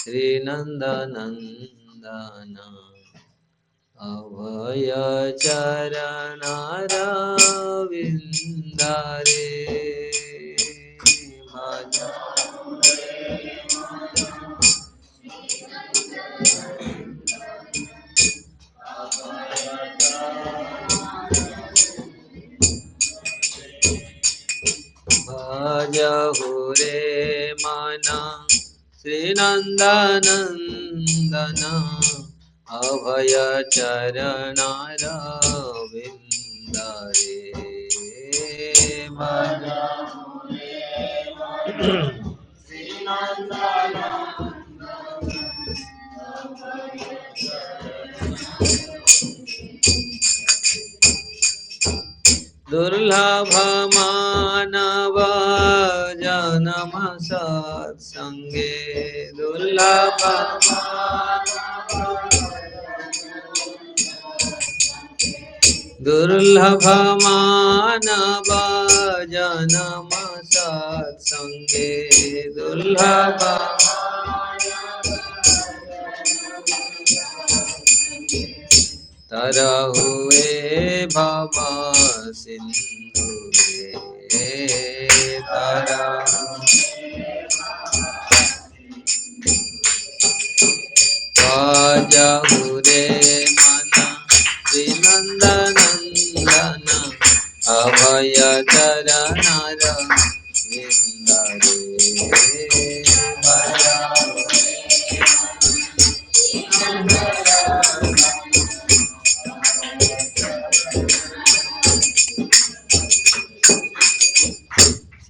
श्रीनन्दनन्दन अभय चरणारविन्दारे भज भजहु रे मना श्रीनन्दनन्दन अभय चरणारविन्दारे भज दुर्लभ मानव जन्म सत्संगे दुर्लभ मानव जन्म सत्संगे दुर्लभ तरहुए भव सिंधु भजहु रे मना श्रीनन्दनन्दन अभय चरणारविन्दारे भजहु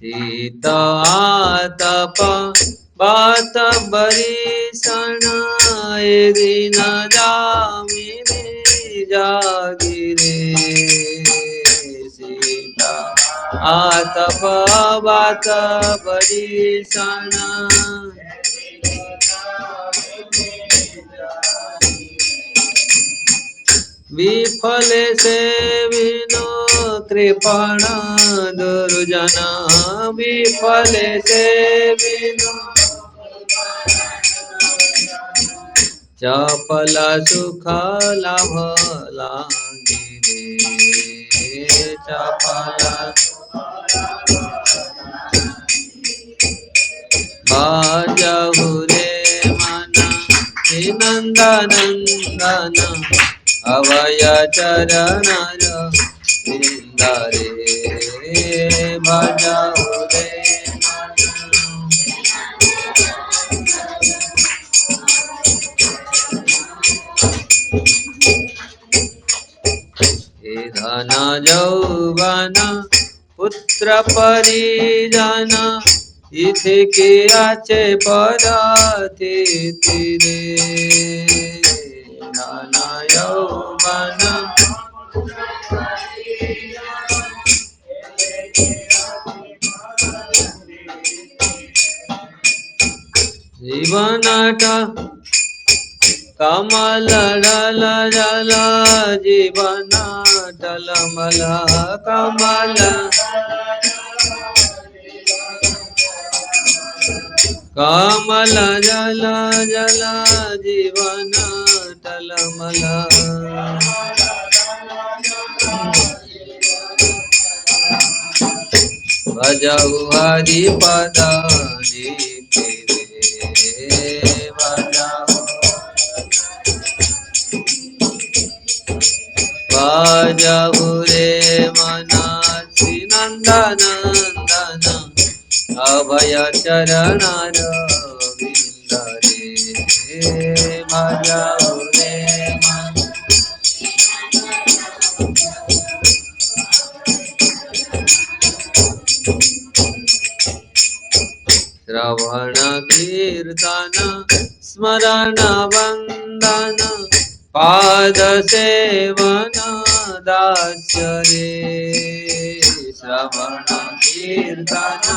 शीतआतप बात बरिसण दिन जामिने जागिरे सीता आतप बात बरिसण विफल से विनो कृपण दुर्जन विफल से विनो चपल सुख लाभ लागिरे चपल भजहु रे मना श्रीनन्दनन्दन अभय चरणारविन्दारे भजहु रे धन यौवन पुत्र परिजन इथे के आचे परथिति रे धन यौवन जीवनाट कमल डल जल जीवन टलमल कमल कमल जल जल जीवन टलमल भजहु हरिपद भजहु रे मना श्रीनन्दनन्दन अभय चरणारविन्दारे भजहु रे मना श्रवण कीर्तन स्मरण वन्दन पाद सेवन दास्य रे श्रवण कीर्तन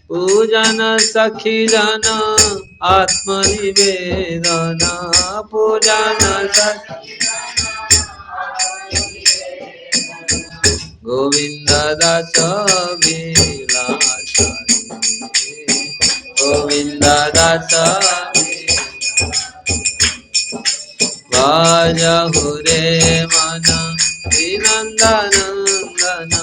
पूजन सखी जन आत्मनिवेदन पूजन सखी गोविंद दास विलास गोविंद दास भजहु रे मन नंदन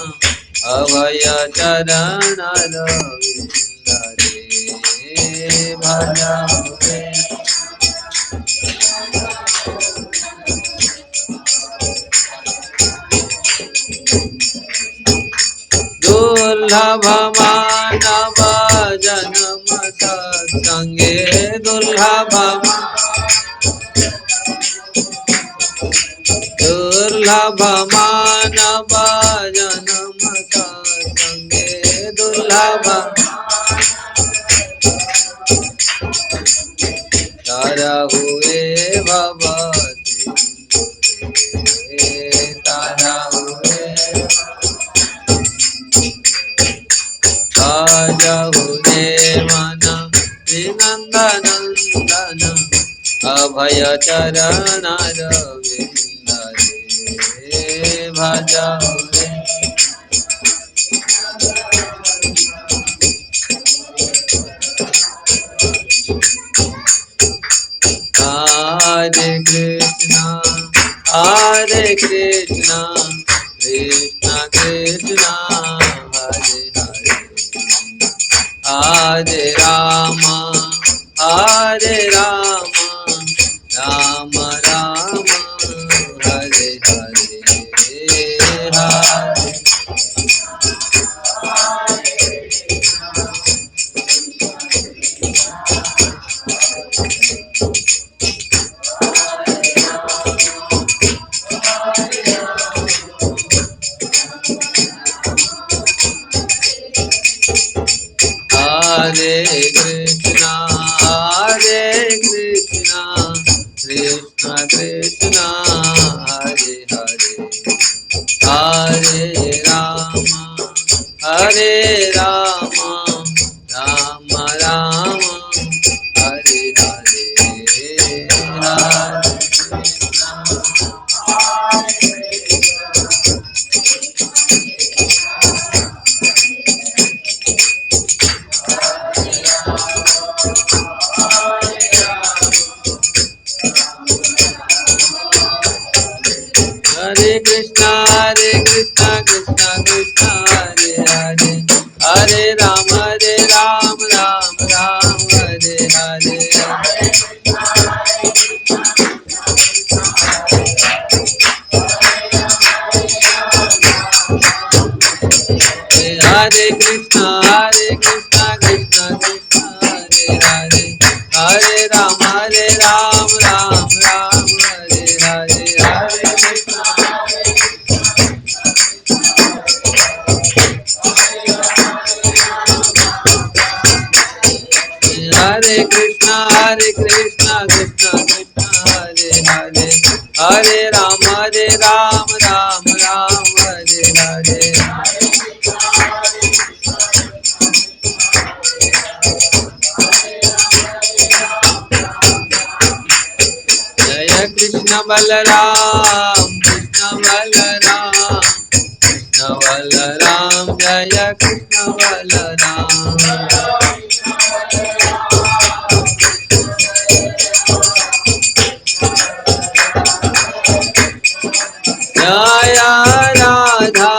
अभय चरण रविंद रे भजहु रे दुर्लभ मानव जन्म सत्संगे दुर्लभ मानव जन्म सत्संगे दुर्लभ तरहुए भवति तरहुए भजहु रे मन नंदन अभय चरण रविंद रे भजहु रे Hare Krishna Krishna Krishna Hare Hare Hare Rama Hare Rama Rama Rama Hare Hare Hare Hare Krishna Krishna Krishna Hare Hare Hare Rama Hare Rama Rama Rama Hare Hare Hare Krishna Krishna Krishna Hare Hare Hare Rama Ram Ram Hare Hare Hare Krishna Krishna Krishna Hare Hare Hare Rama Ram Ram Hare Hare Hare Krishna Hare Krishna Krishna Krishna Hare Hare Hare Rama Ram Ram Hare Hare Jaya Krishna Balaram Krishna Balaram Jaya Krishna Balaram Jaya Radha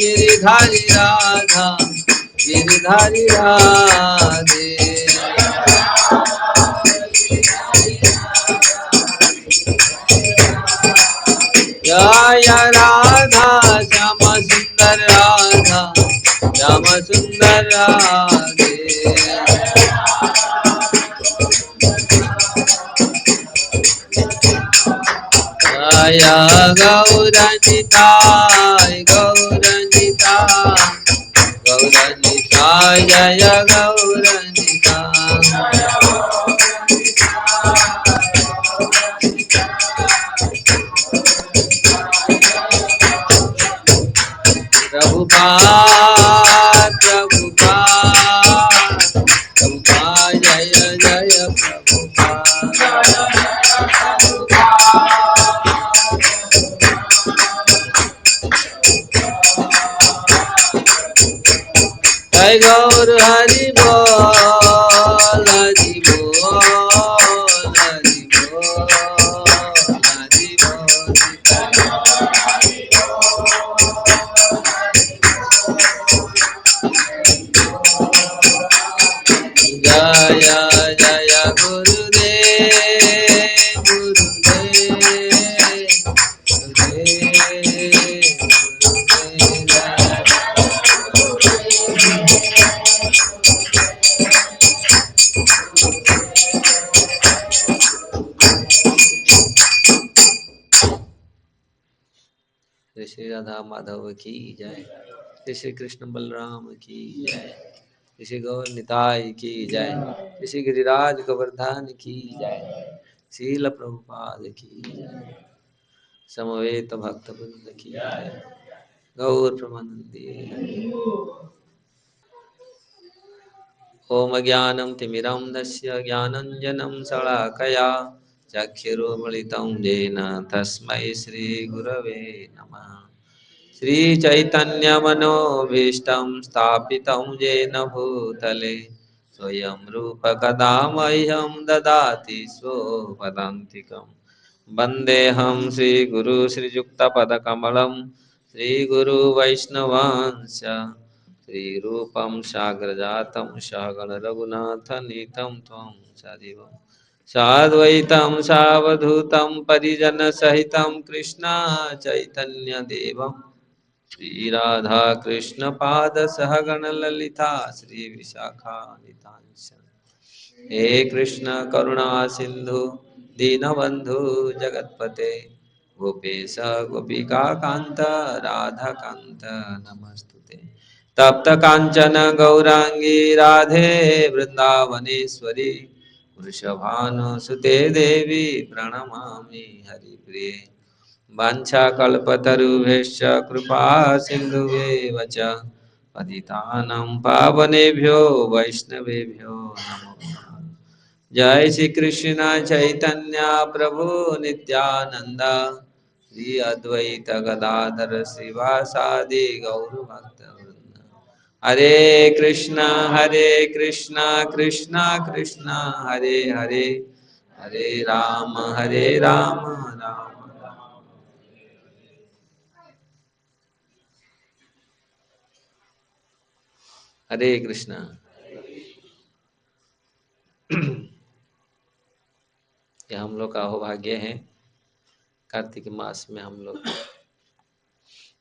Giridhari Radha Giridhari Radhe Jaya Radha Shama Sundar Radha Shama Sundar Radhe Jaya Gauranitai Gauranitai Gauranitai Jaya Gauranitai Prabhupada Prabhupada Jaya Jaya Prabhupada जय गौर हरि बोल हरि बोल हरि बोल हरि बोल जय जय गुरुदेव गुरुदेव जय श्री राधा माधव की जय। जय श्री कृष्ण बलराम की जय। जय श्री गौर निताई की जय। जय श्री गिरिराज गोवर्धन की जय। श्रील प्रभुपाद की जय। समवेत भक्त वृंद की जय। गौर प्रमानंदी हरि। ओम ज्ञानं तिमिरन्धस्य ज्ञानञ्जनं शलाकया चक्षुरुन्मीलितं येन तस्मै श्रीगुरवे नमः। श्रीचैतन्यमनोभीष्टं स्थापितं येन भूतले स्वयं रूप कदा मह्यं ददाति स्वपदान्तिकं। वन्देऽहं श्रीगुरु श्रीयुक्तपदकमलं श्रीगुरु वैष्णवांश्च श्रीरूपं साग्रजातं सहगण रघुनाथनीतं त्वं सजीवं साद्वैतं सावधूतं परिजनसहितं कृष्ण चैतन्यदेवं श्रीराधा कृष्ण पाद सहगण ललिता श्री विशाखान्वितांश्च हे कृष्ण करुणा सिंधु दीनबंधु जगतपते गोपेश गोपिका कांत राधा कांत नमस्तुते। तप्त कांचन गौरांगी राधे वृंदावनेश्वरी वृषभानुसुते देवी प्रणमामि हरिप्रिये। वाञ्छाकल्पतरुभ्यश्च कृपा सिन्धुभ्येव च पतितानां पावनेभ्यो वैष्णवेभ्यो नमो नमः। जय श्री कृष्ण चैतन्य प्रभु नित्यानंद श्री अद्वैत गदाधर श्रीवासादि गौर भक्तवृंद। हरे कृष्णा कृष्णा कृष्णा हरे हरे हरे राम राम राम। हरे कृष्णा। ये हम लोग का अहोभाग्य है, कार्तिक मास में हम लोग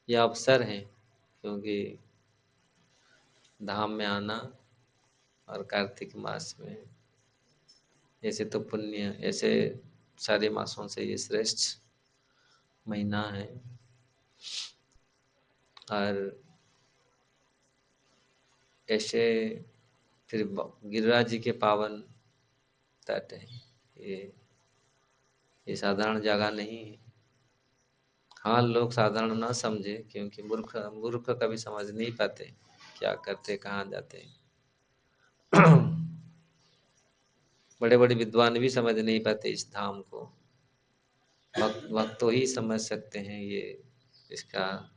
ये अवसर है, क्योंकि धाम में आना और कार्तिक मास में ऐसे तो पुण्य, ऐसे सारे मासों से ये श्रेष्ठ महीना है। और ऐसे फिर गिरिराज जी के पावन तट है, ये साधारण जगह नहीं है। हाँ, लोग साधारण ना समझे, क्योंकि मूर्ख मूर्ख कभी समझ नहीं पाते क्या करते कहाँ जाते। बड़े बड़े विद्वान भी समझ नहीं पाते इस धाम को। भक्तों ही समझ सकते हैं ये इसका।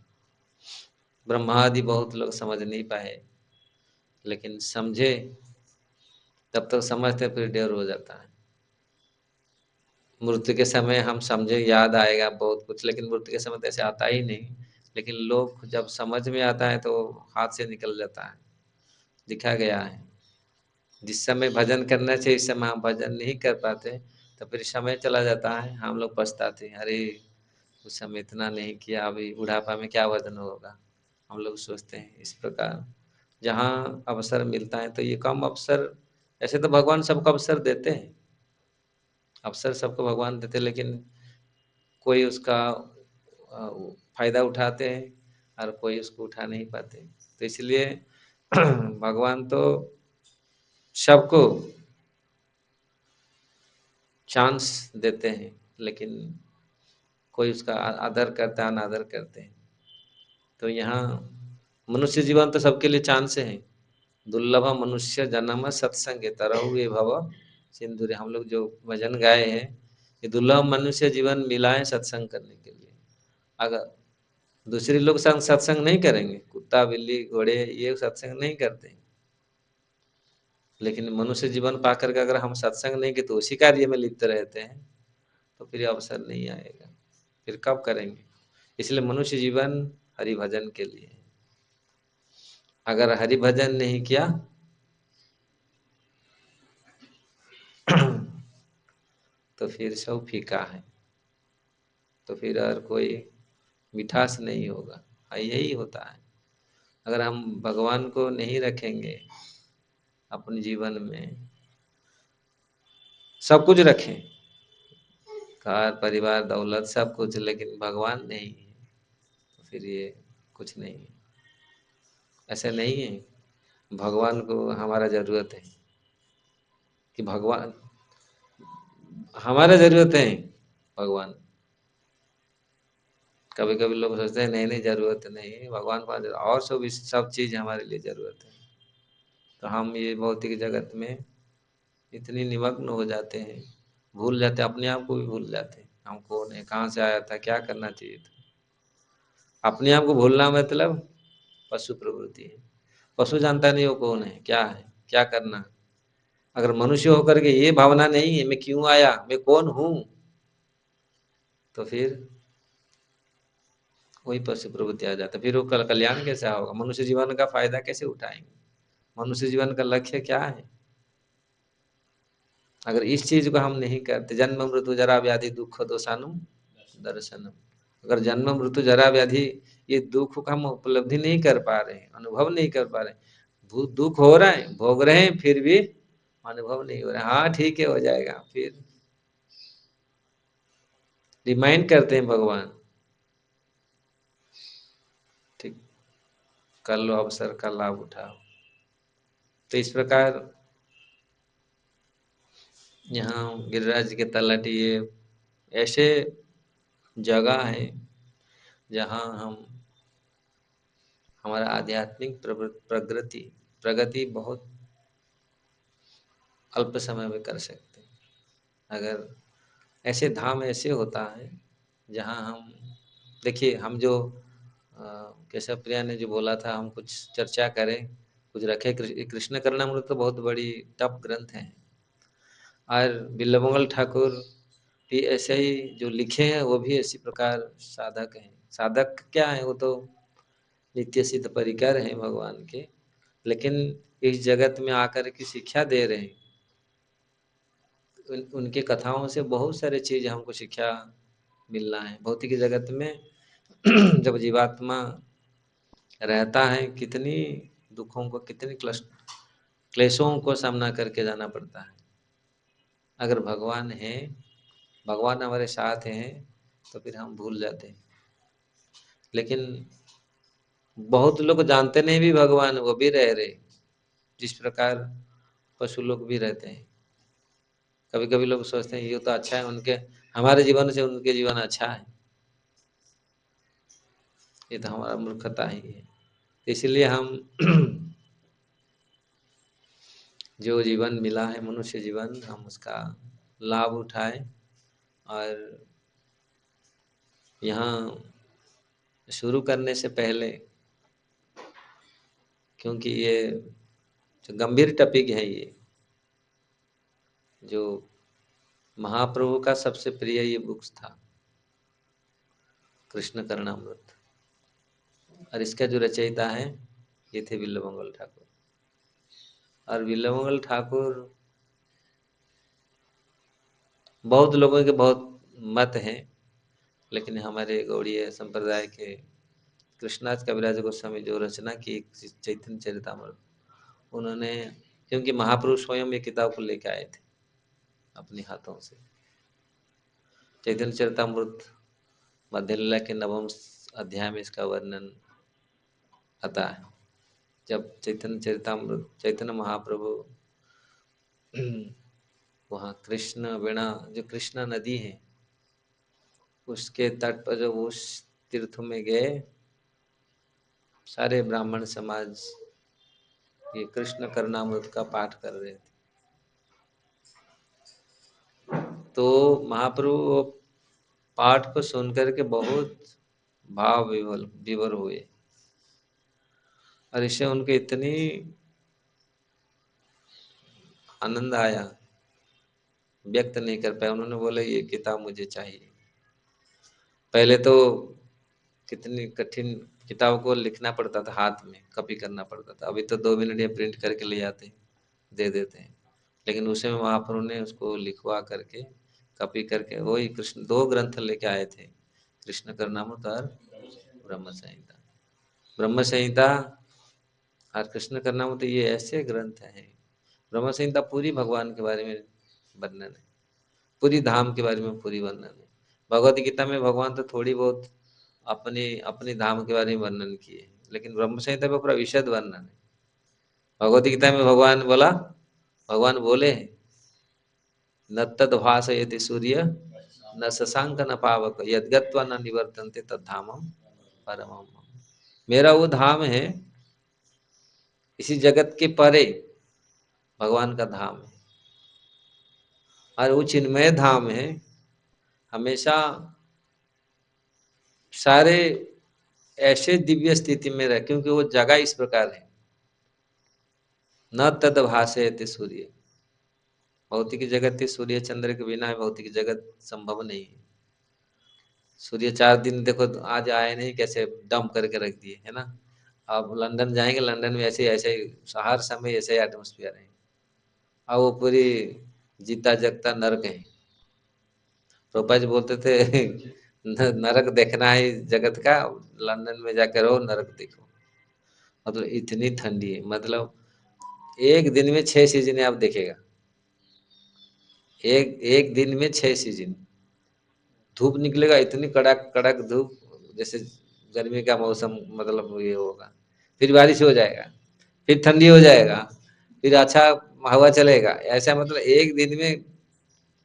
ब्रह्मादि बहुत लोग समझ नहीं पाए, लेकिन समझे तब तक समझते फिर देर हो जाता है। मृत्यु के समय हम समझे याद आएगा बहुत कुछ, लेकिन मृत्यु के समय तो ऐसे आता ही नहीं। लेकिन लोग जब समझ में आता है तो हाथ से निकल जाता है। लिखा गया है, जिस समय भजन करना चाहिए इस समय हम भजन नहीं कर पाते, तो फिर समय चला जाता है, हम लोग पछताते हैं, अरे उस समय इतना नहीं किया, अभी बुढ़ापा में क्या भजन होगा। हम लोग सोचते हैं इस प्रकार। जहाँ अवसर मिलता है तो ये कम अवसर, ऐसे तो भगवान सबको अवसर देते हैं, अवसर सबको भगवान देते, लेकिन कोई उसका फायदा उठाते हैं और कोई उसको उठा नहीं पाते। तो इसलिए भगवान तो सबको चांस देते हैं, लेकिन कोई उसका आदर करता है अनादर करते हैं। तो यहाँ मनुष्य जीवन तो सबके लिए चांस है। दुर्लभ मनुष्य जन्म सत्संग तरहुए भव सिंधुरे। हम लोग जो भजन गाए हैं, ये दुर्लभ मनुष्य जीवन मिला है सत्संग करने के लिए। अगर दूसरे लोग संग सत्संग नहीं करेंगे, कुत्ता बिल्ली घोड़े ये सत्संग नहीं करते, लेकिन मनुष्य जीवन पाकर के अगर हम सत्संग नहीं के तो उसी कार्य में लिप्त रहते हैं तो फिर अवसर नहीं आएगा, फिर कब करेंगे। इसलिए मनुष्य जीवन हरि भजन के लिए है। अगर हरि भजन नहीं किया तो फिर सब फीका है, तो फिर और कोई मिठास नहीं होगा। यही होता है, अगर हम भगवान को नहीं रखेंगे अपने जीवन में, सब कुछ रखें, घर परिवार दौलत सब कुछ, लेकिन भगवान नहीं है तो फिर ये कुछ नहीं है। ऐसे नहीं है, भगवान को हमारा जरूरत है कि भगवान हमारा जरूरत है भगवान। कभी कभी लोग सोचते हैं नहीं नहीं जरूरत नहीं, भगवान को और सब चीज हमारे लिए जरूरत है। तो हम ये भौतिक जगत में इतनी निमग्न हो जाते हैं, भूल जाते हैं, अपने आप को भी भूल जाते हैं, हम कौन है, कहाँ से आया था, क्या करना चाहिए था। अपने आप को भूलना मतलब पशु प्रवृत्ति है। पशु जानता नहीं वो कौन है, क्या करना। अगर मनुष्य होकर के ये भावना नहीं है मैं क्यों आया, मैं कौन हूँ, तो फिर वही पशु प्रवृत्ति आ जाता है। फिर वो कल्याण कैसे होगा, मनुष्य जीवन का फायदा कैसे उठाएंगे, मनुष्य जीवन का लक्ष्य क्या है। अगर इस चीज को हम नहीं करते, जन्म मृत्यु जरा व्याधि दुख दोषानुम दर्शनम, अगर जन्म मृत्यु जरा व्याधि ये दुख को हम उपलब्धि नहीं कर पा रहे हैं, अनुभव नहीं कर पा रहे हैं, दुख हो रहा है भोग रहे हैं फिर भी अनुभव नहीं हो रहा है, हाँ ठीक है हो जाएगा, फिर रिमाइंड करते हैं भगवान, ठीक, कर लो अवसर का लाभ उठाओ। तो इस प्रकार यहाँ गिरिराज के तलट ये ऐसे जगह है जहाँ हम हमारा आध्यात्मिक प्रगति प्रगति बहुत अल्प समय में कर सकते हैं। अगर ऐसे धाम ऐसे होता है जहाँ हम देखिए, हम जो केशव प्रिया ने जो बोला था हम कुछ चर्चा करें, कुछ रखे, कृष्ण करणामृत तो बहुत बड़ी टफ ग्रंथ है, और बिल्लमंगल ठाकुर भी ऐसे ही जो लिखे हैं वो भी इसी प्रकार साधक हैं। साधक क्या है, वो तो नित्य सिद्ध परिकर हैं भगवान के, लेकिन इस जगत में आकर के शिक्षा दे रहे हैं। उनके कथाओं से बहुत सारे चीज हमको शिक्षा मिलना है। भौतिक जगत में जब जीवात्मा रहता है कितनी दुखों को, कितनी क्लेशों को सामना करके जाना पड़ता है। अगर भगवान है, भगवान हमारे साथ हैं तो फिर हम भूल जाते हैं। लेकिन बहुत लोग जानते नहीं भी भगवान, वो भी रह रहे जिस प्रकार पशु लोग भी रहते हैं। कभी कभी लोग सोचते हैं ये तो अच्छा है, उनके हमारे जीवन से उनके जीवन अच्छा है, ये तो हमारा मूर्खता ही है। इसलिए हम जो जीवन मिला है मनुष्य जीवन, हम उसका लाभ उठाएं। और यहाँ शुरू करने से पहले, क्योंकि ये जो गंभीर टॉपिक है, ये जो महाप्रभु का सबसे प्रिय ये बुक्स था कृष्ण करणामृत, और इसका जो रचयिता है ये थे बिल्लमंगल ठाकुर। और बिल्लमंगल ठाकुर, बहुत लोगों के बहुत मत हैं, लेकिन हमारे गौड़ीय संप्रदाय के कृष्णदास कविराज गोस्वामी जो रचना की चैतन्य चरितामृत, उन्होंने, क्योंकि महाप्रभु स्वयं ये किताब को लेके आए थे अपने हाथों से। चैतन्य चरितामृत मध्य लीला के 9वें अध्याय में इसका वर्णन आता है। जब चैतन्य चरितामृत, चैतन्य महाप्रभु वहाँ कृष्ण वीणा, जो कृष्णा नदी है उसके तट पर जब उस तीर्थ में गए, सारे ब्राह्मण समाज ये कृष्ण करणामृत का पाठ कर रहे थे। तो महाप्रभु वो पाठ को सुन करके बहुत भाव विवल विवर हुए। और इससे उनके इतनी आनंद आया, व्यक्त नहीं कर पाए। उन्होंने बोला ये किताब मुझे चाहिए। पहले तो कितनी कठिन किताब को लिखना पड़ता था, हाथ में कॉपी करना पड़ता था। अभी तो 2 मिनट में प्रिंट करके ले आते हैं, दे देते हैं। लेकिन उस समय महाप्रभु ने उसको लिखवा करके कॉपी करके वही कृष्ण 2 ग्रंथ लेके आए थे, कृष्ण करनामृत और ब्रह्म संहिता। ब्रह्म संहिता और कृष्ण करनामृत ये ऐसे ग्रंथ हैं। ब्रह्म संहिता पूरी भगवान के बारे में वर्णन है, पूरी धाम के बारे में पूरी वर्णन है। भगवत गीता में भगवान तो थोड़ी बहुत अपने अपने धाम के बारे में वर्णन किए, लेकिन ब्रह्म संहिता में पूरा विशद वर्णन है। भगवत गीता में भगवान बोले न तद भासयति सूर्य न शशांक न पावक यद्गत्वा न निवर्तन्ते तद्धामम परमम मम। मेरा वो धाम है, इसी जगत के परे भगवान का धाम है, और वो चिन्मय धाम है। हमेशा सारे ऐसे दिव्य स्थिति में रहे, क्योंकि वो जगह इस प्रकार है। न तद भासयति सूर्य, भौतिक जगत है, सूर्य चंद्र के बिना भौतिक जगत संभव नहीं है। सूर्य 4 दिन देखो आज आए नहीं, कैसे डम करके रख दिए है ना। अब लंदन जाएंगे, लंदन में ऐसे ऐसे हर समय ऐसे एटमोस्फियर है। अब वो पूरी जीता जगता नरक है। प्रोपा जी बोलते थे नरक देखना है जगत का, लंदन में जाकर रहो नरक देखो। मतलब इतनी ठंडी है, मतलब एक दिन में 6 सीजन आप देखेगा। एक एक दिन में 6 सीजन धूप निकलेगा, इतनी कड़क कड़क धूप, जैसे गर्मी का मौसम मतलब ये होगा। फिर बारिश हो जाएगा, फिर ठंडी हो जाएगा, फिर अच्छा हवा चलेगा, ऐसा मतलब एक दिन में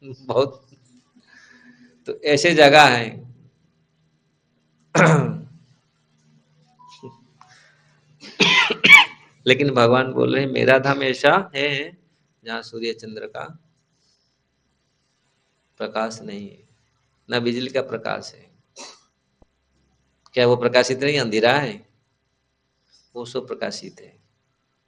बहुत। तो ऐसे जगह हैं। लेकिन भगवान बोल रहे हैं मेरा धाम ऐसा है जहाँ सूर्य चंद्र का प्रकाश नहीं है, न बिजली का प्रकाश है। क्या वो प्रकाशित नहीं, अंधेरा है? वो सो प्रकाशित है,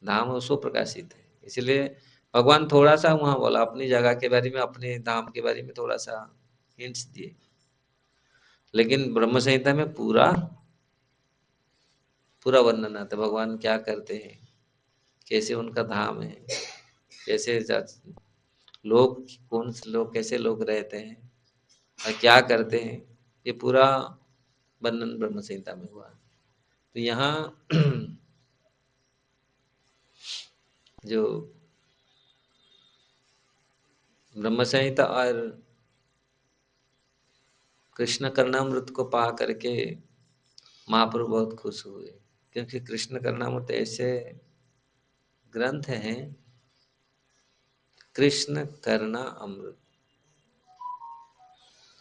धाम वो सो प्रकाशित है। इसलिए भगवान थोड़ा सा वहां बोला अपनी जगह के बारे में, अपने धाम के बारे में थोड़ा सा हिंट्स दिए। लेकिन ब्रह्म संहिता में पूरा पूरा वर्णन आता है, भगवान क्या करते हैं, कैसे उनका धाम है, कैसे लोग, कौन से लोग, कैसे लोग रहते हैं और क्या करते हैं, ये पूरा वर्णन ब्रह्म संहिता में हुआ है। तो यहाँ जो ब्रह्म संहिता और कृष्ण कर्णामृत को पा करके महाप्रभु बहुत खुश हुए, क्योंकि कृष्ण कर्णामृत ऐसे ग्रंथ हैं। कृष्ण करना अमृत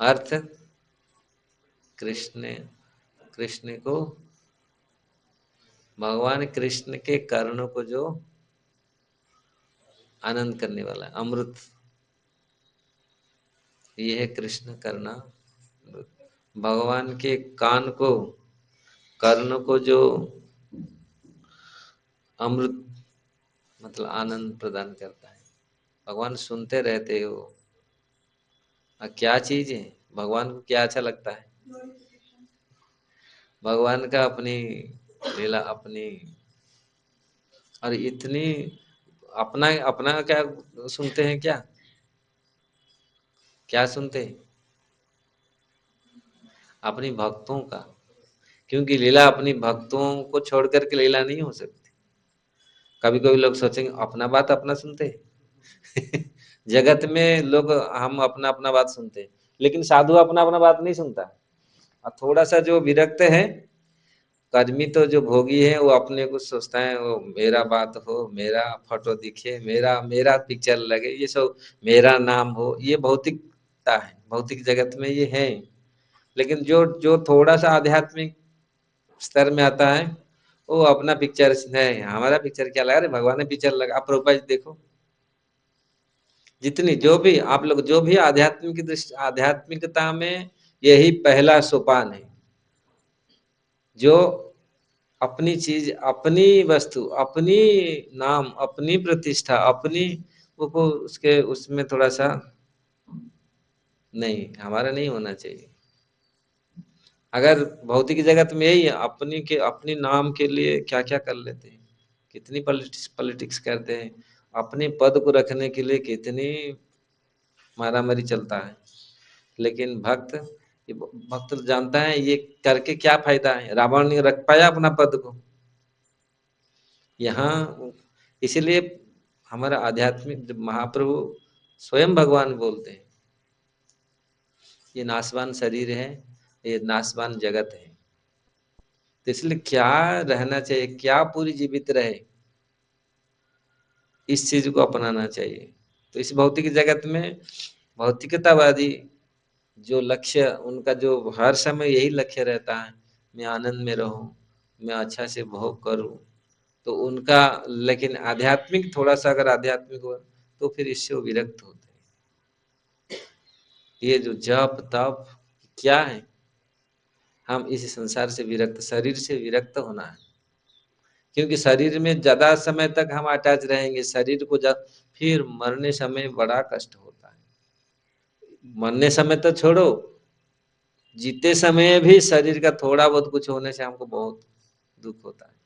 अर्थ कृष्ण कृष्ण को, भगवान कृष्ण के कर्णों को जो आनंद करने वाला है, अमृत, ये है कृष्ण करना अमृत। भगवान के कान को, कर्ण को जो अमृत मतलब आनंद प्रदान करता है। भगवान सुनते रहते हो। क्या चीज है, भगवान को क्या अच्छा लगता है? भगवान का अपनी लीला, अपनी, और इतनी अपना अपना क्या सुनते हैं, क्या क्या सुनते हैं? अपनी भक्तों का, क्योंकि लीला अपनी भक्तों को छोड़ करके लीला नहीं हो सकती। कभी कभी लोग सोचेंगे अपना बात अपना सुनते हैं। जगत में लोग हम अपना अपना बात सुनते हैं, लेकिन साधु अपना अपना बात नहीं सुनता। और थोड़ा सा जो विरक्त है, कर्मी तो जो भोगी है, वो अपने को सोचता है वो मेरा बात हो, मेरा फोटो दिखे, मेरा मेरा पिक्चर लगे, ये सब मेरा नाम हो, ये भौतिकता है, भौतिक जगत में ये है। लेकिन जो जो थोड़ा सा आध्यात्मिक स्तर में आता है, वो अपना पिक्चर है, हमारा पिक्चर क्या लगा, अरे भगवान ने पिक्चर लगा। आप रूपा जी देखो, जितनी जो भी आप लोग जो भी आध्यात्मिक दृष्टि, आध्यात्मिकता में यही पहला सोपान है। जो अपनी चीज, अपनी वस्तु, अपनी नाम, अपनी प्रतिष्ठा, अपनी वो उसके उसमें थोड़ा सा नहीं, हमारा नहीं होना चाहिए। अगर भौतिक जगत में यही है, अपनी के अपनी नाम के लिए क्या क्या कर लेते हैं, कितनी पॉलिटिक्स पॉलिटिक्स करते हैं, अपने पद को रखने के लिए कितनी मारामारी चलता है। लेकिन भक्त, ये भक्त जानता है ये करके क्या फायदा है। रावण ने रख पाया अपना पद को यहाँ। इसीलिए हमारा आध्यात्मिक जब महाप्रभु स्वयं भगवान बोलते हैं, ये नाशवान शरीर है, ये नाशवान जगत है। तो इसलिए क्या रहना चाहिए, क्या पूरी जीवित रहे, इस चीज को अपनाना चाहिए। तो इस भौतिक जगत में भौतिकतावादी जो लक्ष्य उनका, जो हर समय यही लक्ष्य रहता है, मैं आनंद में रहूं, मैं अच्छा से भोग करूं, तो उनका, लेकिन आध्यात्मिक थोड़ा सा अगर आध्यात्मिक हो तो फिर इससे वो विरक्त होते हैं। ये जो जप तप क्या है, हम इस संसार से विरक्त, शरीर से विरक्त होना है। क्योंकि शरीर में ज्यादा समय तक हम अटैच रहेंगे, शरीर को जब फिर मरने समय बड़ा कष्ट होता है। मरने समय तो छोड़ो, जीते समय भी शरीर का थोड़ा बहुत कुछ होने से हमको बहुत दुख होता है।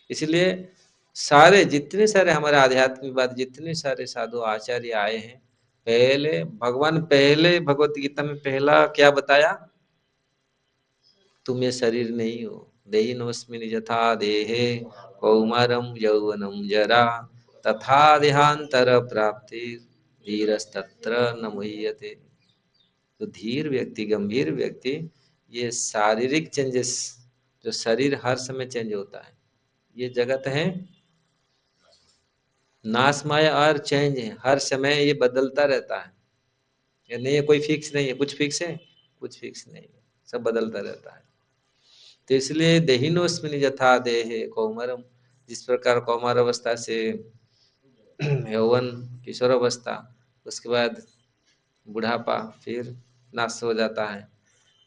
इसलिए सारे जितने सारे हमारे आध्यात्मिक बात, जितने सारे साधु आचार्य आए हैं, पहले भगवान, पहले भगवत गीता में पहला क्या बताया, तुम ये शरीर नहीं हो, देहिनोऽस्मिन् यथा देहे कौमारम यौवनम जरा तथा देहांतर प्राप्ति धीरस्तत्र न मुह्यते। तो धीर व्यक्ति, गंभीर व्यक्ति, ये शारीरिक चेंजेस, जो शरीर हर समय चेंज होता है, ये जगत है नाशमय और चेंज है, हर समय ये बदलता रहता है। ये नहीं है कोई फिक्स नहीं है, कुछ फिक्स है, कुछ फिक्स नहीं है, सब बदलता रहता है। तो इसलिए देहिनोस्मिन यथा देहे कौमारम, जिस प्रकार कौमार अवस्था से यौवन, किशोर अवस्था, उसके बाद बुढ़ापा, फिर नाश हो जाता है।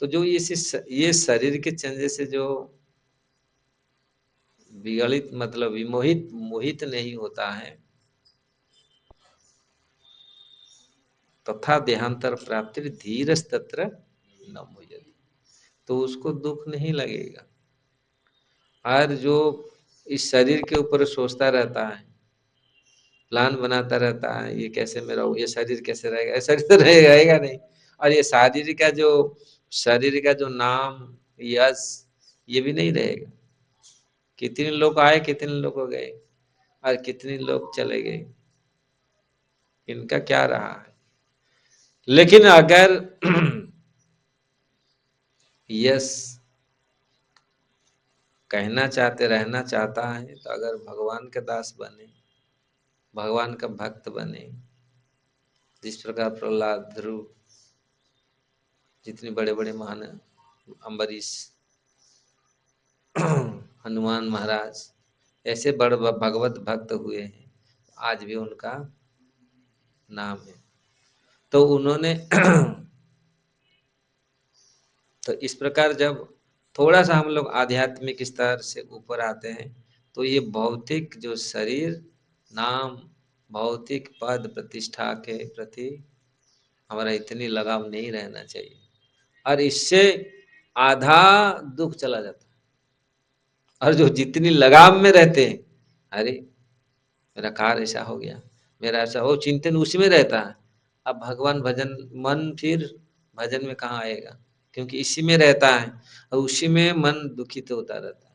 तो जो ये शरीर के चंजे से जो विगलित, मतलब विमोहित, मोहित नहीं होता है, तथा देहांतर प्राप्ति धीरस्तत्र न मुह्यति, तो उसको दुख नहीं लगेगा। और जो इस शरीर के ऊपर सोचता रहता है, प्लान बनाता रहता है, ये कैसे मेरा, ये शरीर कैसे रहेगा, ये शरीर तो रहेगा नहीं। और ये शरीर का जो नाम, यश, ये भी नहीं रहेगा। कितने लोग आए, कितने लोग गए, और कितने लोग चले गए, इनका क्या रहा है। लेकिन अगर यश कहना चाहते, रहना चाहता है, तो अगर भगवान के दास बने, भगवान का भक्त बने, जिस प्रकार प्रहलाद, ध्रुव, जितने बड़े बड़े महान, अम्बरीश, हनुमान महाराज, ऐसे बड़ भगवत भक्त हुए हैं, आज भी उनका नाम है। तो उन्होंने तो इस प्रकार जब थोड़ा सा हम लोग आध्यात्मिक स्तर से ऊपर आते हैं, तो ये भौतिक जो शरीर, नाम, भौतिक पद प्रतिष्ठा के प्रति हमारा इतनी लगाव नहीं रहना चाहिए। और इससे आधा दुख चला जाता है। और जो जितनी लगाव में रहते हैं, अरे मेरा कार ऐसा हो गया, मेरा ऐसा हो, चिंतन उसी में रहता है। अब भगवान भजन, मन फिर भजन में कहाँ आएगा, क्योंकि इसी में रहता है, और उसी में मन दुखित होता रहता है,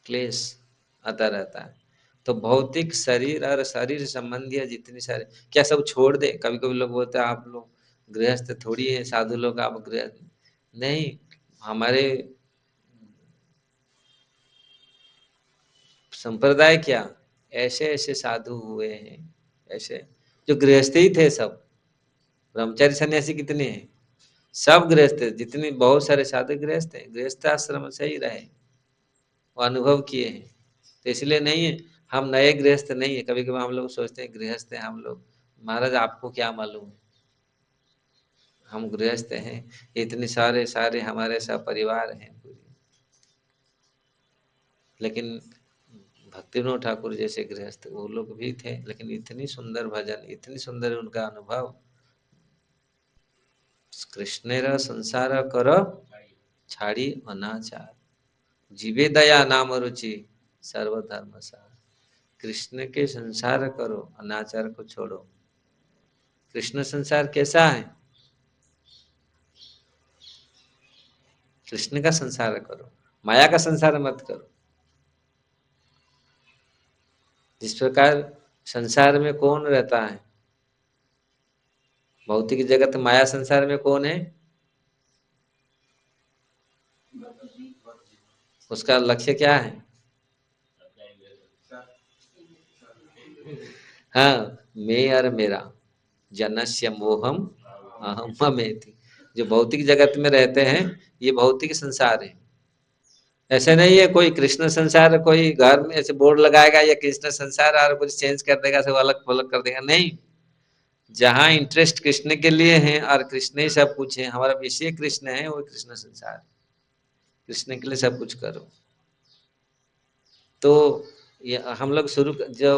क्लेश आता रहता है। तो भौतिक शरीर और शरीर संबंधी जितनी सारे, क्या सब छोड़ दे। कभी कभी लोग बोलते हैं आप लोग गृहस्थ थोड़ी है, साधु लोग, आप गृहस्थ नहीं। हमारे संप्रदाय क्या, ऐसे ऐसे साधु हुए हैं, ऐसे जो गृहस्थ ही थे सब। ब्रह्मचारी सन्यासी कितने हैं, सब गृहस्थ है, जितने बहुत सारे साधु गृहस्थ हैं, गृहस्थ आश्रम से ही रहे, वो अनुभव किए हैं। तो इसलिए नहीं है, हम नए गृहस्थ नहीं है। कभी कभी हम लोग सोचते हैं गृहस्थ हैं हम लोग, महाराज आपको क्या मालूम है, हम गृहस्थ हैं, इतने सारे सारे हमारे सब परिवार हैं पूरी, लेकिन भक्ति विनोद ठाकुर जैसे गृहस्थ वो लोग भी थे, लेकिन इतनी सुंदर भजन, इतनी सुंदर उनका अनुभव। कृष्णेर संसार कर छाड़ी अनाचार, जीवे दया नाम रुचि सर्वधर्म सार। कृष्ण के संसार करो, अनाचार को छोड़ो। कृष्ण संसार कैसा है? कृष्ण का संसार करो, माया का संसार मत करो। जिस प्रकार संसार में कौन रहता है, भौतिक जगत माया संसार में कौन है? उसका लक्ष्य क्या है? हाँ, मैं और मेरा, जनस्य मोहम अहम ममेति। जो भौतिक जगत में रहते हैं ये भौतिक संसार है। ऐसे नहीं है कोई कृष्ण संसार, कोई घर में ऐसे बोर्ड लगाएगा या कृष्ण संसार और कुछ चेंज कर देगा, सब अलग अलग कर देगा, नहीं। जहाँ इंटरेस्ट कृष्ण के लिए है और कृष्ण ही सब कुछ है, हमारा विषय कृष्ण है, वो कृष्ण संसार, कृष्ण के लिए सब कुछ करो। तो ये हम लोग शुरू जो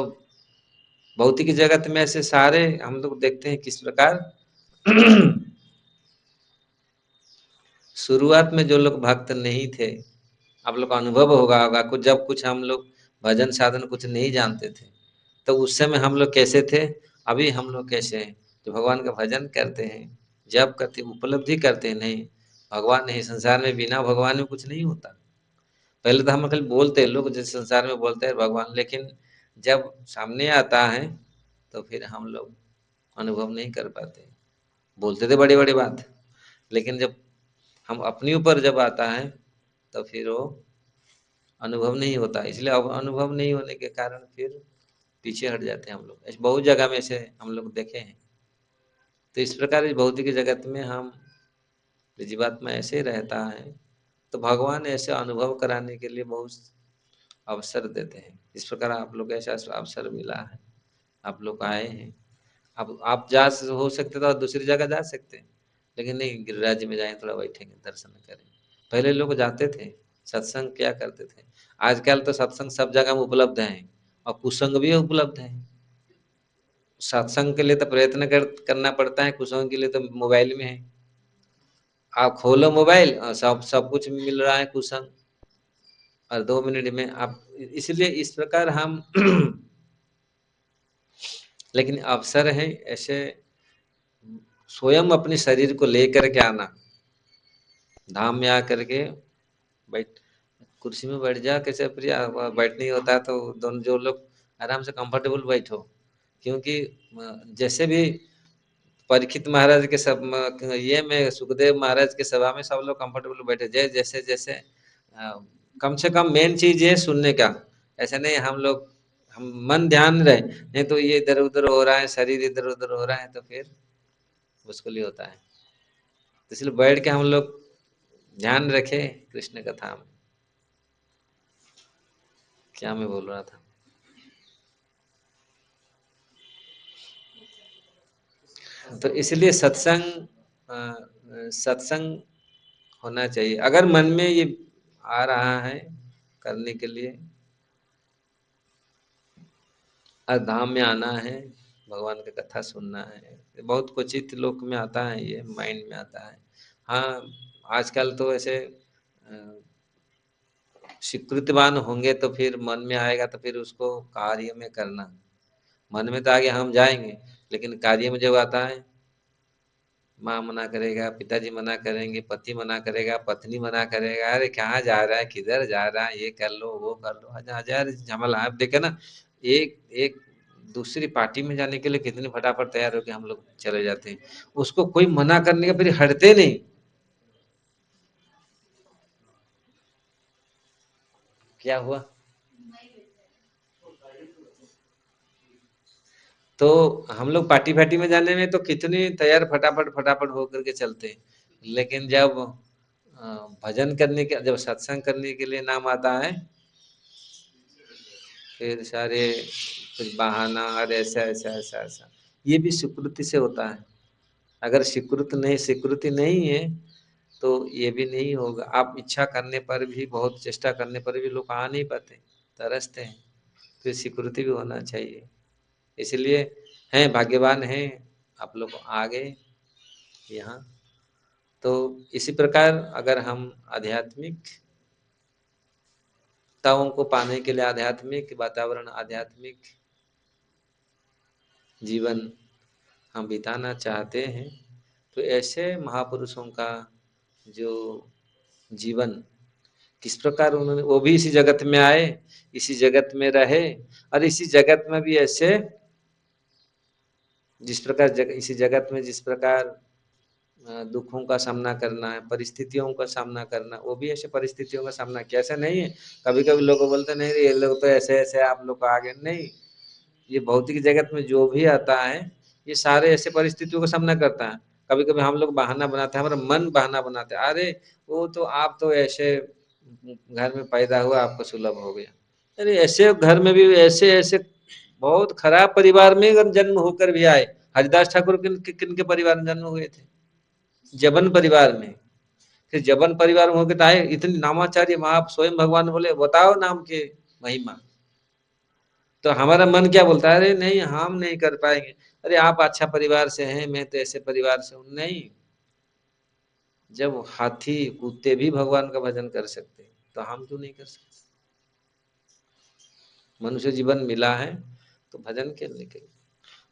भौतिक जगत में ऐसे सारे हम लोग देखते हैं किस प्रकार शुरुआत में जो लोग भक्त नहीं थे, आप लोग को अनुभव होगा कुछ, जब कुछ हम लोग भजन साधन कुछ नहीं जानते थे, तो उस समय हम लोग कैसे थे, अभी हम लोग कैसे हैं। जो भगवान का भजन करते हैं, जब करते उपलब्धि करते हैं, नहीं भगवान नहीं, संसार में बिना भगवान में कुछ नहीं होता। पहले तो हम खाली बोलते हैं, लोग जैसे संसार में बोलते हैं भगवान, लेकिन जब सामने आता है तो फिर हम लोग अनुभव नहीं कर पाते। बोलते थे बड़ी बड़ी बात, लेकिन जब हम अपने ऊपर जब आता है तो फिर वो अनुभव नहीं होता। इसलिए अब अनुभव नहीं होने के कारण फिर पीछे हट जाते हैं हम लोग। ऐसे बहुत जगह में ऐसे हम लोग देखे हैं। तो इस प्रकार इस भौतिक जगत में हम जीवात्मा ऐसे ही रहता है, तो भगवान ऐसे अनुभव कराने के लिए बहुत अवसर देते हैं। इस प्रकार आप लोग ऐसा अवसर मिला है, आप लोग आए हैं। अब आप जा हो सकते तो दूसरी जगह जा सकते हैं, लेकिन नहीं, गिरिराज में जाएं, थोड़ा बैठेंगे, दर्शन करें। पहले लोग जाते थे, सत्संग क्या करते थे। आजकल तो सत्संग सब जगह में उपलब्ध है, और कुसंग भी उपलब्ध है। सत्संग के लिए तो प्रयत्न करना पड़ता है, कुसंग के लिए तो मोबाइल में है। आप खोलो मोबाइल, सब सब कुछ मिल रहा है कुसंग, और 2 मिनट में आप, इसलिए इस प्रकार हम लेकिन अवसर है ऐसे स्वयं अपने शरीर को लेकर के आना, धाम में आकर के बैठ, कुर्सी में बैठ जा कैसे प्रिया, बैठ नहीं होता है तो दोनों जो लोग आराम से कंफर्टेबल बैठो। क्योंकि जैसे भी परीक्षित महाराज के सब ये में सुखदेव महाराज के सभा में सब लोग कंफर्टेबल बैठे, जैसे जैसे कम से कम मेन चीज है सुनने का। ऐसा नहीं हम लोग, हम मन ध्यान रहे, नहीं तो ये इधर उधर हो रहा है, शरीर इधर उधर हो रहा है, तो फिर मुश्किल ही होता है। तो इसलिए बैठ के हम लोग ध्यान रखें कृष्ण कथा में। क्या मैं बोल रहा था? तो इसलिए सत्संग, सत्संग होना चाहिए। अगर मन में ये आ रहा है करने के लिए, और धाम में आना है, भगवान की कथा सुनना है, बहुत क्वचित लोक में आता है, ये माइंड में आता है। हाँ, आजकल तो ऐसे स्वीकृतिवान होंगे तो फिर मन में आएगा, तो फिर उसको कार्य में करना। मन में तो आगे हम जाएंगे, लेकिन कार्य में जब आता है, माँ मना करेगा, पिताजी मना करेंगे, पति मना करेगा, पत्नी मना करेगा, अरे कहाँ जा रहा है, किधर जा रहा है, ये कर लो वो कर लो, हजार हजार झमेला। आप देखे ना, एक एक दूसरी पार्टी में जाने के लिए कितने फटाफट तैयार होके हम लोग चले जाते हैं, उसको कोई मना करने का फिर हटते नहीं। क्या हुआ? तो हम लोग पार्टी फार्टी में जाने में तो कितने तैयार फटाफट फटाफट होकर के चलते हैं, लेकिन जब भजन करने के, जब सत्संग करने के लिए नाम आता है, फिर सारे कुछ बहाना, अरे ऐसा ऐसा ऐसा ऐसा, ये भी सुकृति से होता है। अगर स्वीकृति नहीं है तो ये भी नहीं होगा। आप इच्छा करने पर भी, बहुत चेष्टा करने पर भी लोग आ नहीं पाते, तरसते हैं। फिर स्वीकृति भी होना चाहिए। इसलिए हैं, भाग्यवान हैं आप लोग आ गए यहाँ। तो इसी प्रकार अगर हम आध्यात्मिकताओं को पाने के लिए, आध्यात्मिक वातावरण, आध्यात्मिक जीवन हम बिताना चाहते हैं, तो ऐसे महापुरुषों का जो जीवन, किस प्रकार उन्होंने, वो भी इसी जगत में आए, इसी जगत में रहे, और इसी जगत में भी ऐसे, जिस प्रकार इसी जगत में जिस प्रकार दुखों का सामना करना है, परिस्थितियों का सामना करना, वो भी ऐसे परिस्थितियों का सामना किया। ऐसा नहीं है, कभी कभी लोग बोलते नहीं ये लोग तो ऐसे ऐसे, आप लोग आगे नहीं। ये भौतिक जगत में जो भी आता है, ये सारे ऐसे परिस्थितियों का सामना करता है। कभी कभी हम लोग बहाना बनाते हैं, हमारा मन बहाना बनाते हैं, अरे वो तो आप तो ऐसे घर में पैदा हुआ, आपको सुलभ हो गया। अरे ऐसे घर में भी, ऐसे ऐसे बहुत खराब परिवार में अगर जन्म होकर भी आए। हरिदास ठाकुर किन के परिवार में जन्म हुए थे? जबन परिवार में। फिर जबन परिवार में होकर तो आए, इतनी नामाचार्य महा, स्वयं भगवान बोले बताओ नाम के महिमा। तो हमारा मन क्या बोलता है, अरे नहीं हम नहीं कर पाएंगे। अरे आप अच्छा परिवार से हैं, मैं तो ऐसे परिवार से हूं। नहीं, जब हाथी कुत्ते भी भगवान का भजन कर सकते हैं, तो हम क्यों नहीं कर सकते? मनुष्य जीवन मिला है तो भजन के लिए।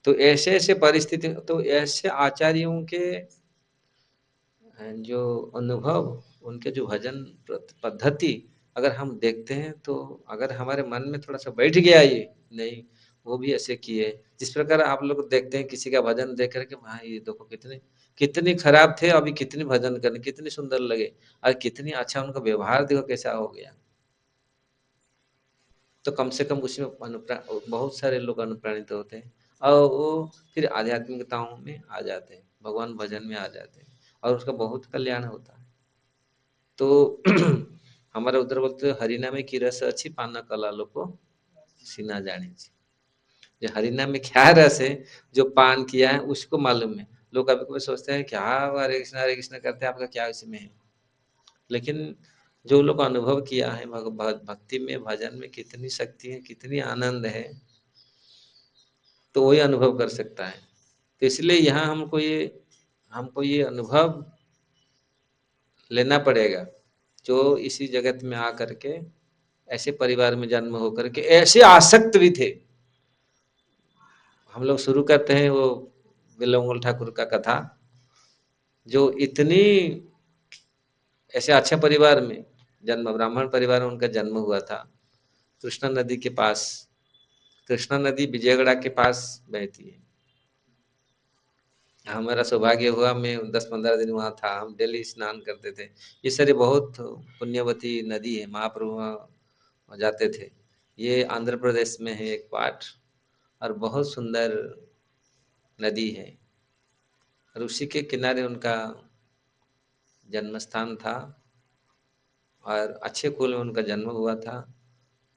तो ऐसे ऐसे परिस्थिति, तो ऐसे आचार्यों के जो अनुभव, उनके जो भजन पद्धति अगर हम देखते हैं, तो अगर हमारे मन में थोड़ा सा बैठ गया ये, नहीं वो भी ऐसे किए। जिस प्रकार आप लोग देखते हैं किसी का भजन देख करके, हाँ ये देखो कितने कितने खराब थे, अभी कितने भजन करने कितने सुंदर लगे, और कितनी अच्छा उनका व्यवहार देखो कैसा हो गया। तो कम से कम उसमें बहुत सारे लोग अनुप्राणित होते हैं, और वो फिर आध्यात्मिकताओं में आ जाते हैं, भगवान भजन में आ जाते हैं, और उसका बहुत कल्याण होता है। तो हमारे उधर बोलते हैं, हरिनाम में की रस अच्छी, पाना कला लोको सीना जानी। जो हरिनाम में क्या रस है, जो पान किया है उसको मालूम है। लोग कभी कभी सोचते हैं क्या हरे कृष्ण करते हैं, आपका क्या इसमें है। लेकिन जो लोग अनुभव किया है भक्ति में, भजन में कितनी शक्ति है, कितनी आनंद है, तो वही अनुभव कर सकता है। तो इसलिए यहाँ हमको ये अनुभव लेना पड़ेगा। जो इसी जगत में आकर के, ऐसे परिवार में जन्म होकर के ऐसे आसक्त भी थे। हम लोग शुरू करते हैं वो बिल्वमंगल ठाकुर का कथा, जो इतनी ऐसे अच्छे परिवार में जन्म, ब्राह्मण परिवार में उनका जन्म हुआ था, कृष्णा नदी के पास। कृष्णा नदी विजयगढ़ के पास बहती है। हमारा सौभाग्य हुआ, मैं 10-15 दिन वहाँ था, हम डेली स्नान करते थे। ये सारी बहुत पुण्यवती नदी है, महाप्रभु वहाँ जाते थे। ये आंध्र प्रदेश में है एक पार्ट, और बहुत सुंदर नदी है, और उसी के किनारे उनका जन्म स्थान था, और अच्छे कुल में उनका जन्म हुआ था।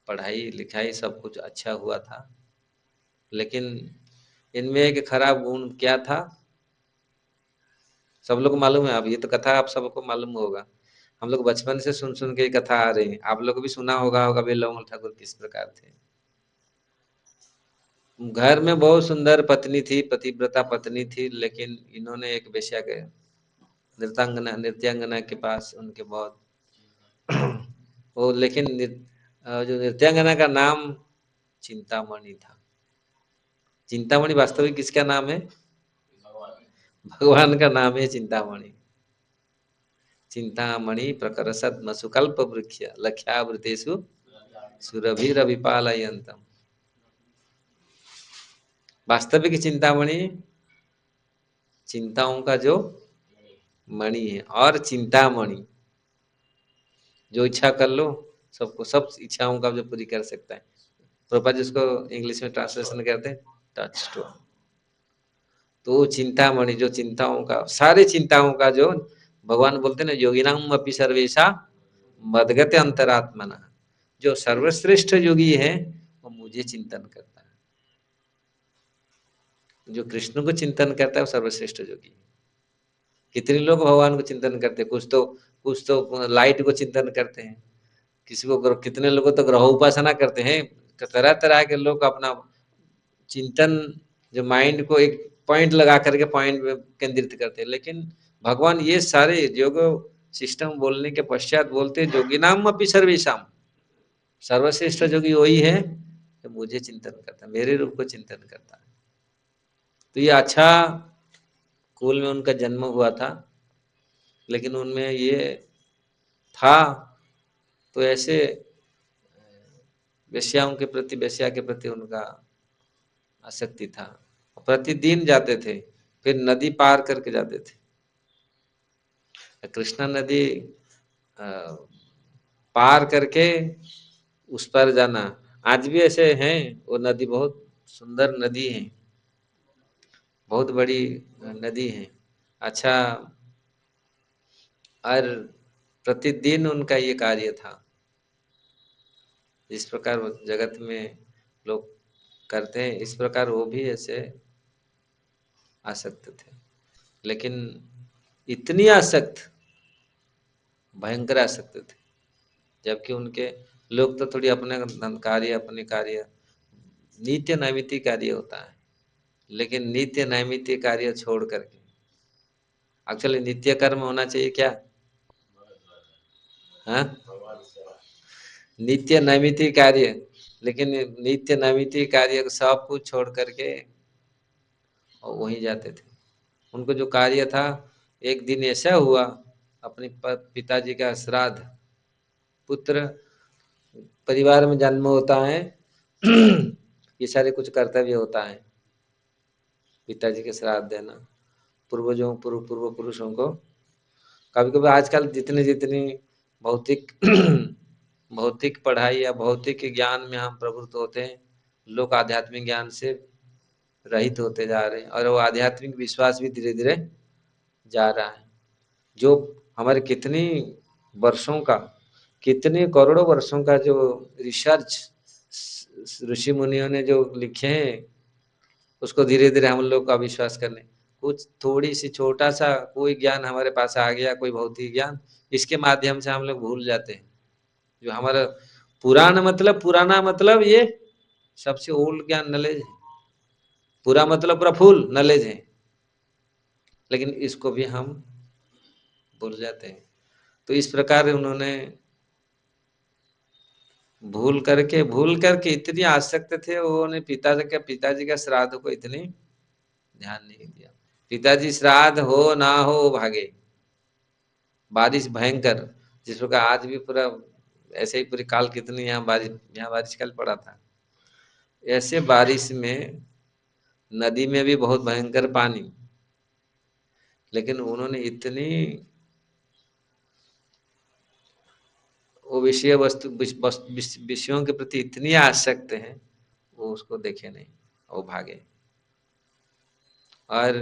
पढ़ाई लिखाई सब कुछ अच्छा हुआ था। लेकिन इनमें एक खराब गुण क्या था, सब लोग को मालूम है। अब ये तो कथा आप सबको मालूम होगा, हम लोग बचपन से सुन सुन के ये कथा आ रहे हैं। आप लोग भी सुना होगा बिल्वमंगल ठाकुर किस प्रकार थे। घर में बहुत सुंदर पत्नी थी, पतिव्रता पत्नी थी, लेकिन इन्होंने एक वेश्या के, नृत्यांगना के पास उनके बहुत वो, लेकिन जो नृत्यांगना का नाम चिंतामणि था। चिंतामणि वास्तविक किसका नाम है? भगवान का नाम है चिंतामणि। चिंतामणि प्रकरसद्म सुकल्प वृक्ष लख्यावृतेषु सुरभिरविपालयन्तम। वास्तविक चिंतामणि चिंताओं का जो मणि है, और चिंतामणि जो इच्छा कर लो, सबको सब इच्छाओं का जो पूरी कर सकता है। प्रभुपाद जिसको इंग्लिश में ट्रांसलेशन करते हैं टच स्टोन। तो वो चिंतामणि जो चिंताओं का, सारे चिंताओं का जो, भगवान बोलते हैं ना, योगिनाम अपि सर्वेशा मदगते अंतरात्मना। जो सर्वश्रेष्ठ योगी है वो मुझे चिंतन करता है। जो कृष्ण को चिंतन करता है वो सर्वश्रेष्ठ योगी है। कितने लोग भगवान को चिंतन करते हैं, कुछ तो लाइट को चिंतन करते हैं, किसी को कितने लोग तो ग्रह उपासना करते हैं। तरह तरह के लोग अपना चिंतन, जो माइंड को एक पॉइंट लगा करके पॉइंट में केंद्रित करते हैं। लेकिन भगवान ये सारे योग सिस्टम बोलने के पश्चात बोलते जोगी नाम अपनी सर्वेशम, सर्वश्रेष्ठ जोगी वही है जो मुझे चिंतन करता है, मेरे रूप को चिंतन करता है। तो ये अच्छा कुल में उनका जन्म हुआ था, लेकिन उनमें ये था तो ऐसे वेश्याओं के प्रति, वेश्या के प्रति उनका आसक्ति था। प्रतिदिन जाते थे, फिर नदी पार करके जाते थे। कृष्णा नदी पार करके उस पर जाना, आज भी ऐसे हैं। वो नदी बहुत सुंदर नदी है, बहुत बड़ी नदी है। अच्छा, और प्रतिदिन उनका ये कार्य था। जिस प्रकार वो जगत में लोग करते हैं, इस प्रकार वो भी ऐसे आसक्त थे। लेकिन इतनी आसक्त, भयंकर आसक्त थे, जबकि उनके लोग तो थोड़ी अपने कार्य, अपने कार्य, नित्य नैमित्तिक कार्य होता है। लेकिन नित्य नैमित्तिक कार्य छोड़ करके, एक्चुअली नित्य कर्म होना चाहिए क्या? हाँ, नित्य नैमित्तिक कार्य। लेकिन नित्य नैमित्तिक कार्य सब कुछ छोड़ करके और वहीं जाते थे। उनको जो कार्य था, एक दिन ऐसा हुआ, अपने पिताजी का श्राद्ध, पुत्र परिवार में जन्म होता है ये सारे कुछ कर्तव्य होता है, पिताजी के श्राद्ध देना, पूर्वजों पूर्व पूर्व पुरुषों को। कभी कभी आजकल जितनी जितनी भौतिक भौतिक पढ़ाई या भौतिक ज्ञान में हम प्रवृत्त होते हैं, लोग आध्यात्मिक ज्ञान से रहित होते जा रहे हैं, और वो आध्यात्मिक विश्वास भी धीरे धीरे जा रहा है। जो हमारे कितनी वर्षों का, कितने करोड़ों वर्षों का जो रिसर्च ऋषि मुनियों ने जो लिखे हैं, उसको धीरे धीरे हम लोग का विश्वास करने, कुछ थोड़ी सी छोटा सा कोई ज्ञान हमारे पास आ गया, कोई भौतिक ज्ञान, इसके माध्यम से हम लोग भूल जाते हैं। जो हमारा पुराना मतलब ये सबसे ओल्ड ज्ञान नॉलेज है। पूरा मतलब पूरा फुल नॉलेज है, लेकिन इसको भी हम भूल जाते हैं। तो इस प्रकार उन्होंने भूल करके इतनी आसक्त थे, उन्होंने पिताजी का श्राद्ध को इतनी ध्यान नहीं दिया। पिताजी श्राद्ध हो ना हो वो भागे। बारिश भयंकर, जिस प्रकार आज भी पूरा ऐसे ही पूरी काल कितनी यहाँ बारिश कल पड़ा था, ऐसे बारिश में नदी में भी बहुत भयंकर पानी, लेकिन उन्होंने इतनी वो विषय वस्तु विषयों के प्रति इतनी आसक्त हैं, वो उसको देखे नहीं, वो भागे। और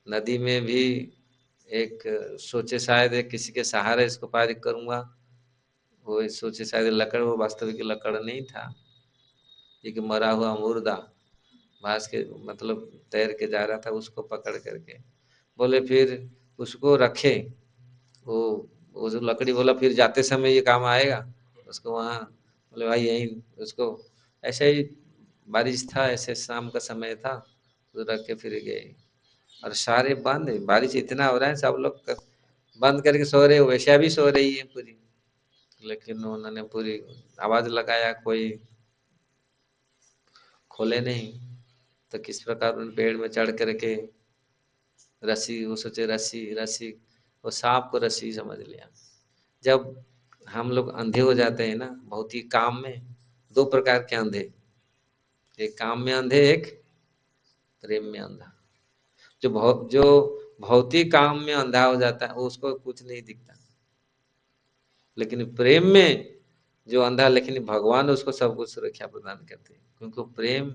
नदी में भी एक सोचे शायद एक किसी के सहारे इसको पार करूंगा, वो सोचे शायद लकड़, वो वास्तविक लकड़ नहीं था, एक मरा हुआ मुर्दा भास के मतलब तैर के जा रहा था, उसको पकड़ करके बोले फिर उसको रखे। वो वो जो लकड़ी बोला फिर जाते समय ये काम आएगा उसको, वहाँ बोले भाई यही उसको, ऐसे ही बारिश था, ऐसे शाम का समय था, तो रख के फिर गए। और सारे बंद, बारिश इतना हो रहा है, सब लोग बंद करके सो रहे, वैसे भी सो रही है पूरी, लेकिन उन्होंने पूरी आवाज लगाया, कोई खोले नहीं। तो किस प्रकार उन पेड़ में चढ़ करके रस्सी, वो सोचे रस्सी रस्सी, वो सांप को रस्सी समझ लिया। जब हम लोग अंधे हो जाते हैं ना भौतिक काम में, दो प्रकार के अंधे, एक काम में अंधे, एक प्रेम में अंधा। जो भौतिक काम में अंधा हो जाता है उसको कुछ नहीं दिखता, लेकिन प्रेम में जो अंधा, लेकिन भगवान उसको सब कुछ सुरक्षा प्रदान करते हैं, क्योंकि प्रेम,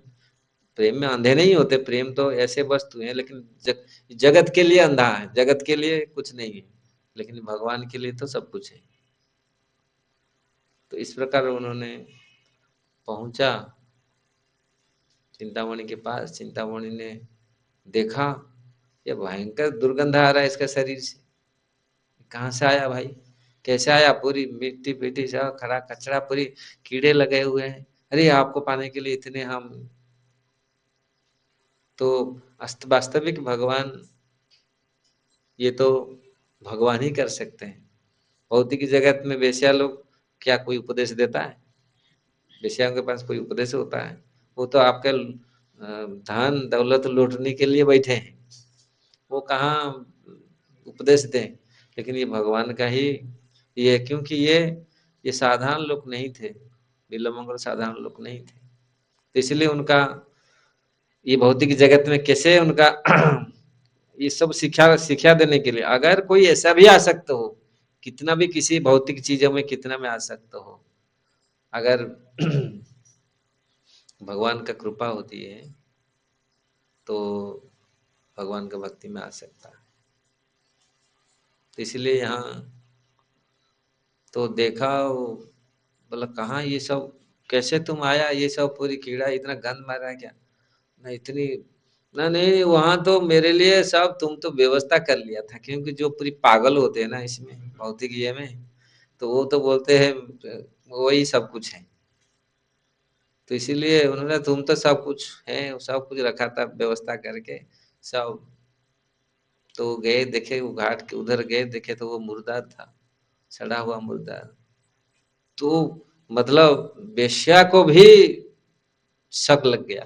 प्रेम में अंधे नहीं होते। प्रेम तो ऐसे वस्तु है, लेकिन जगत के लिए अंधा है, जगत के लिए कुछ नहीं है, लेकिन भगवान के लिए तो सब कुछ है। तो इस प्रकार उन्होंने पहुंचा चिंतामणि के पास। चिंतामणि ने देखा ये भयंकर दुर्गंध आ रहा है इसका शरीर से, कहाँ से आया भाई, कैसे आया, पूरी मिट्टी पिट्टी सब खड़ा कचरा, पूरी कीड़े लगे हुए हैं। अरे आपको पाने के लिए इतने हम, तो वास्तविक भगवान, ये तो भगवान ही कर सकते हैं। भौतिक जगत में वेश्या लोग क्या कोई उपदेश देता है? वेश्याओं के पास कोई उपदेश होता है? वो तो आपका धन दौलत लूटने के लिए बैठे हैं, वो कहाँ उपदेश दें। लेकिन ये भगवान का ही ये, क्योंकि ये साधारण लोग नहीं थे, नीलमंगल साधारण लोग नहीं थे, तो इसलिए उनका ये भौतिक जगत में कैसे उनका ये सब शिक्षा शिक्षा देने के लिए, अगर कोई ऐसा भी आसक्त हो, कितना भी किसी भौतिक चीजों में कितना में आसक्त हो, अगर भगवान का कृपा होती है तो भगवान का भक्ति में आ सकता है। तो इसलिए यहाँ तो देखा बोला कहाँ ये सब, कैसे तुम आया, ये सब पूरी कीड़ा इतना गंद मार रहा है क्या, ना इतनी, ना नहीं, वहां तो मेरे लिए सब तुम तो व्यवस्था कर लिया था, क्योंकि जो पूरी पागल होते हैं ना इसमें भौतिक ये में, तो वो तो बोलते हैं वही सब कुछ है, तो इसीलिए उन्होंने तुम तो सब कुछ है, सब कुछ रखा था व्यवस्था करके सब। तो गए देखे वो घाट के उधर गए, देखे तो वो मुर्दा था, सड़ा हुआ मुर्दा। तो मतलब वेश्या को भी शक लग गया,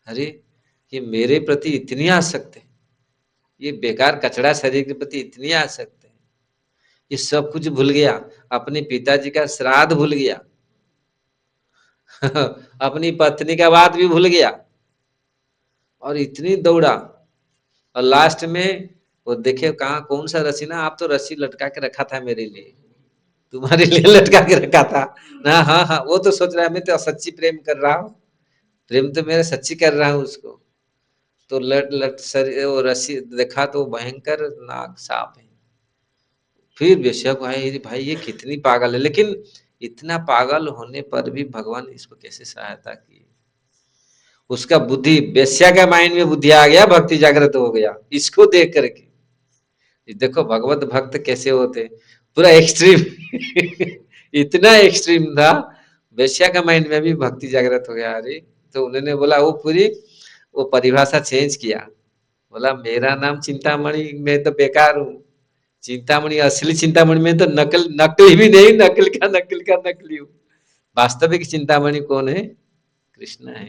अरे ये मेरे प्रति इतनी आसक्त है, ये बेकार कचड़ा शरीर के प्रति इतनी आसक्त है, ये सब कुछ भूल गया, अपने पिताजी का श्राद्ध भूल गया अपनी पत्नी का बात भी भूल गया, और इतनी दौड़ा, और लास्ट में वो देखे कहाँ कौन सा रस्सी, ना आप तो रस्सी लटका के रखा था मेरे लिए, तुम्हारे लिए लटका के रखा था ना, हाँ हाँ, वो तो सोच रहा है मैं तो सच्ची प्रेम कर रहा हूँ, प्रेम तो मेरा सच्ची कर रहा हूँ उसको। तो लट लट सर वो रस्सी देखा तो भयंकर नाग सांप है। फिर बेशक भाई भाई ये कितनी पागल है, लेकिन इतना पागल होने पर भी भगवान इसको कैसे सहायता की, उसका बुद्धि वेश्या का माइंड में बुद्धि आ गया, भक्ति जागृत हो गया इसको देख करके। ये देखो भगवत भक्त कैसे होते, पूरा एक्सट्रीम इतना एक्सट्रीम था, वेश्या का माइंड में भी भक्ति जागृत हो गया। अरे तो उन्होंने बोला वो पूरी वो परिभाषा चेंज किया, बोला मेरा नाम चिंतामणि, मैं तो बेकार हूँ, चिंतामणि असली चिंतामणि में तो नकल नकली भी नहीं, नकल का नकल का नकली हूँ, वास्तविक चिंतामणि कौन है? कृष्ण है।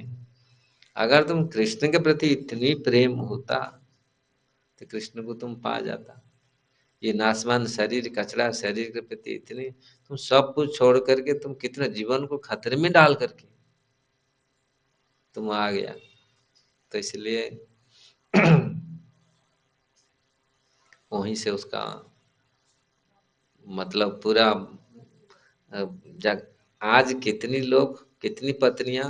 अगर तुम कृष्ण के प्रति इतनी प्रेम होता तो कृष्ण को तुम पा जाता। ये नासवान शरीर कचरा शरीर के प्रति इतनी, तुम सब कुछ छोड़ करके तुम कितना जीवन को खतरे में डाल करके तुम आ गया, तो इसलिए वहीं से उसका मतलब पूरा जग, आज कितनी लोग कितनी पत्नियां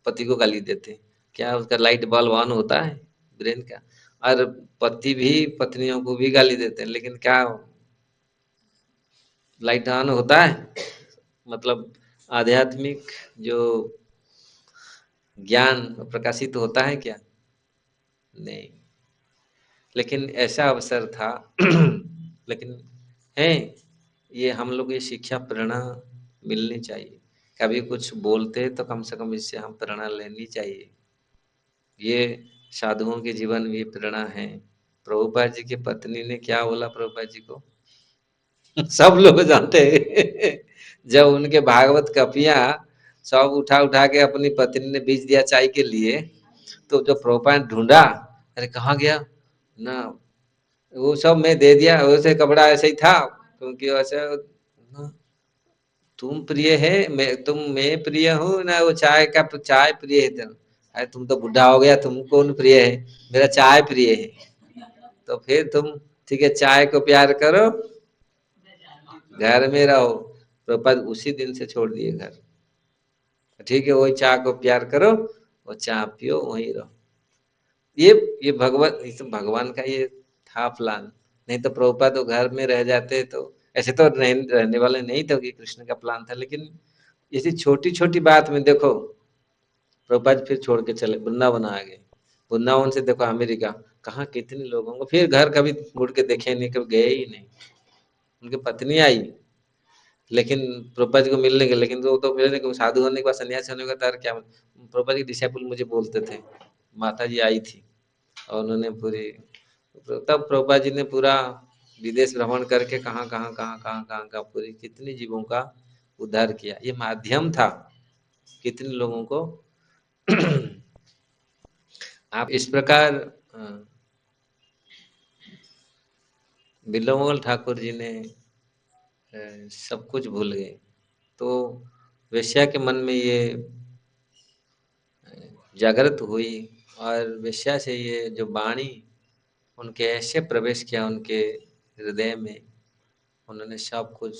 पति को गाली देते हैं, क्या उसका लाइट बल्ब ऑन होता है ब्रेन का, और पति भी पत्नियों को भी गाली देते हैं, लेकिन क्या लाइट ऑन होता है, मतलब आध्यात्मिक जो ज्ञान प्रकाशित होता है क्या? नहीं। लेकिन ऐसा अवसर था लेकिन है, ये हम लोग ये शिक्षा प्रेरणा मिलनी चाहिए, कभी कुछ बोलते तो कम से कम इससे हम प्रेरणा लेनी चाहिए। ये साधुओं के जीवन में ये प्रेरणा है। प्रभुपाद जी की पत्नी ने क्या बोला प्रभुपाद जी को सब लोग जानते हैं जब उनके भागवत कपियां सब उठा उठा के अपनी पत्नी ने बेच दिया चाय के लिए, तो जब प्रभुपाद ढूंढा, अरे कहाँ गया ना, वो सब मैं दे दिया, वैसे कपड़ा ऐसे ही था, क्योंकि वैसे तुम प्रिय है, मैं प्रिय हूँ ना, वो चाय का चाय प्रिय है तुम, अरे तुम तो बुढ़ा हो गया, तुम कौन प्रिय है, मेरा चाय प्रिय है। तो फिर तुम ठीक है चाय को प्यार करो, घर में रहो। प्रभुपाद उसी दिन से छोड़ दिए घर, ठीक है वही चाय को प्यार करो, वो चाय पियो वहीं रहो। ये भगवान, इस भगवान का ये था प्लान, नहीं तो प्रभुपाद तो घर में रह जाते, तो ऐसे तो रहने वाले नहीं थे कि कृष्ण का प्लान था, लेकिन इसी छोटी छोटी बात में देखो प्रभुपाद फिर छोड़ के चले वृंदावन आ गए, वृंदावन से देखो अमेरिका, कहाँ कितने लोगों को, फिर घर कभी मुड़ के देखे नहीं, कभी गए ही नहीं। उनकी पत्नी आई, लेकिन प्रभुपाद जी को मिलने के, लेकिन वो तो मिले नहीं, क्योंकि साधु होने के बाद सन्यासी होने के बाद क्या, प्रभुपाद जी डिसाइपल मुझे बोलते थे। माता जी आई थी और उन्होंने पूरी, तब प्रभुपाद जी ने पूरा विदेश भ्रमण करके कहाँ पूरी कितने जीवों का उद्धार किया। ये माध्यम था कितने लोगों को। आप इस प्रकार बिल्वमंगल ठाकुर जी ने सब कुछ भूल गए। तो वेश्या के मन में ये जागृत हुई, और वेश्या से ये जो वाणी उनके ऐसे प्रवेश किया उनके हृदय में, उन्होंने सब कुछ,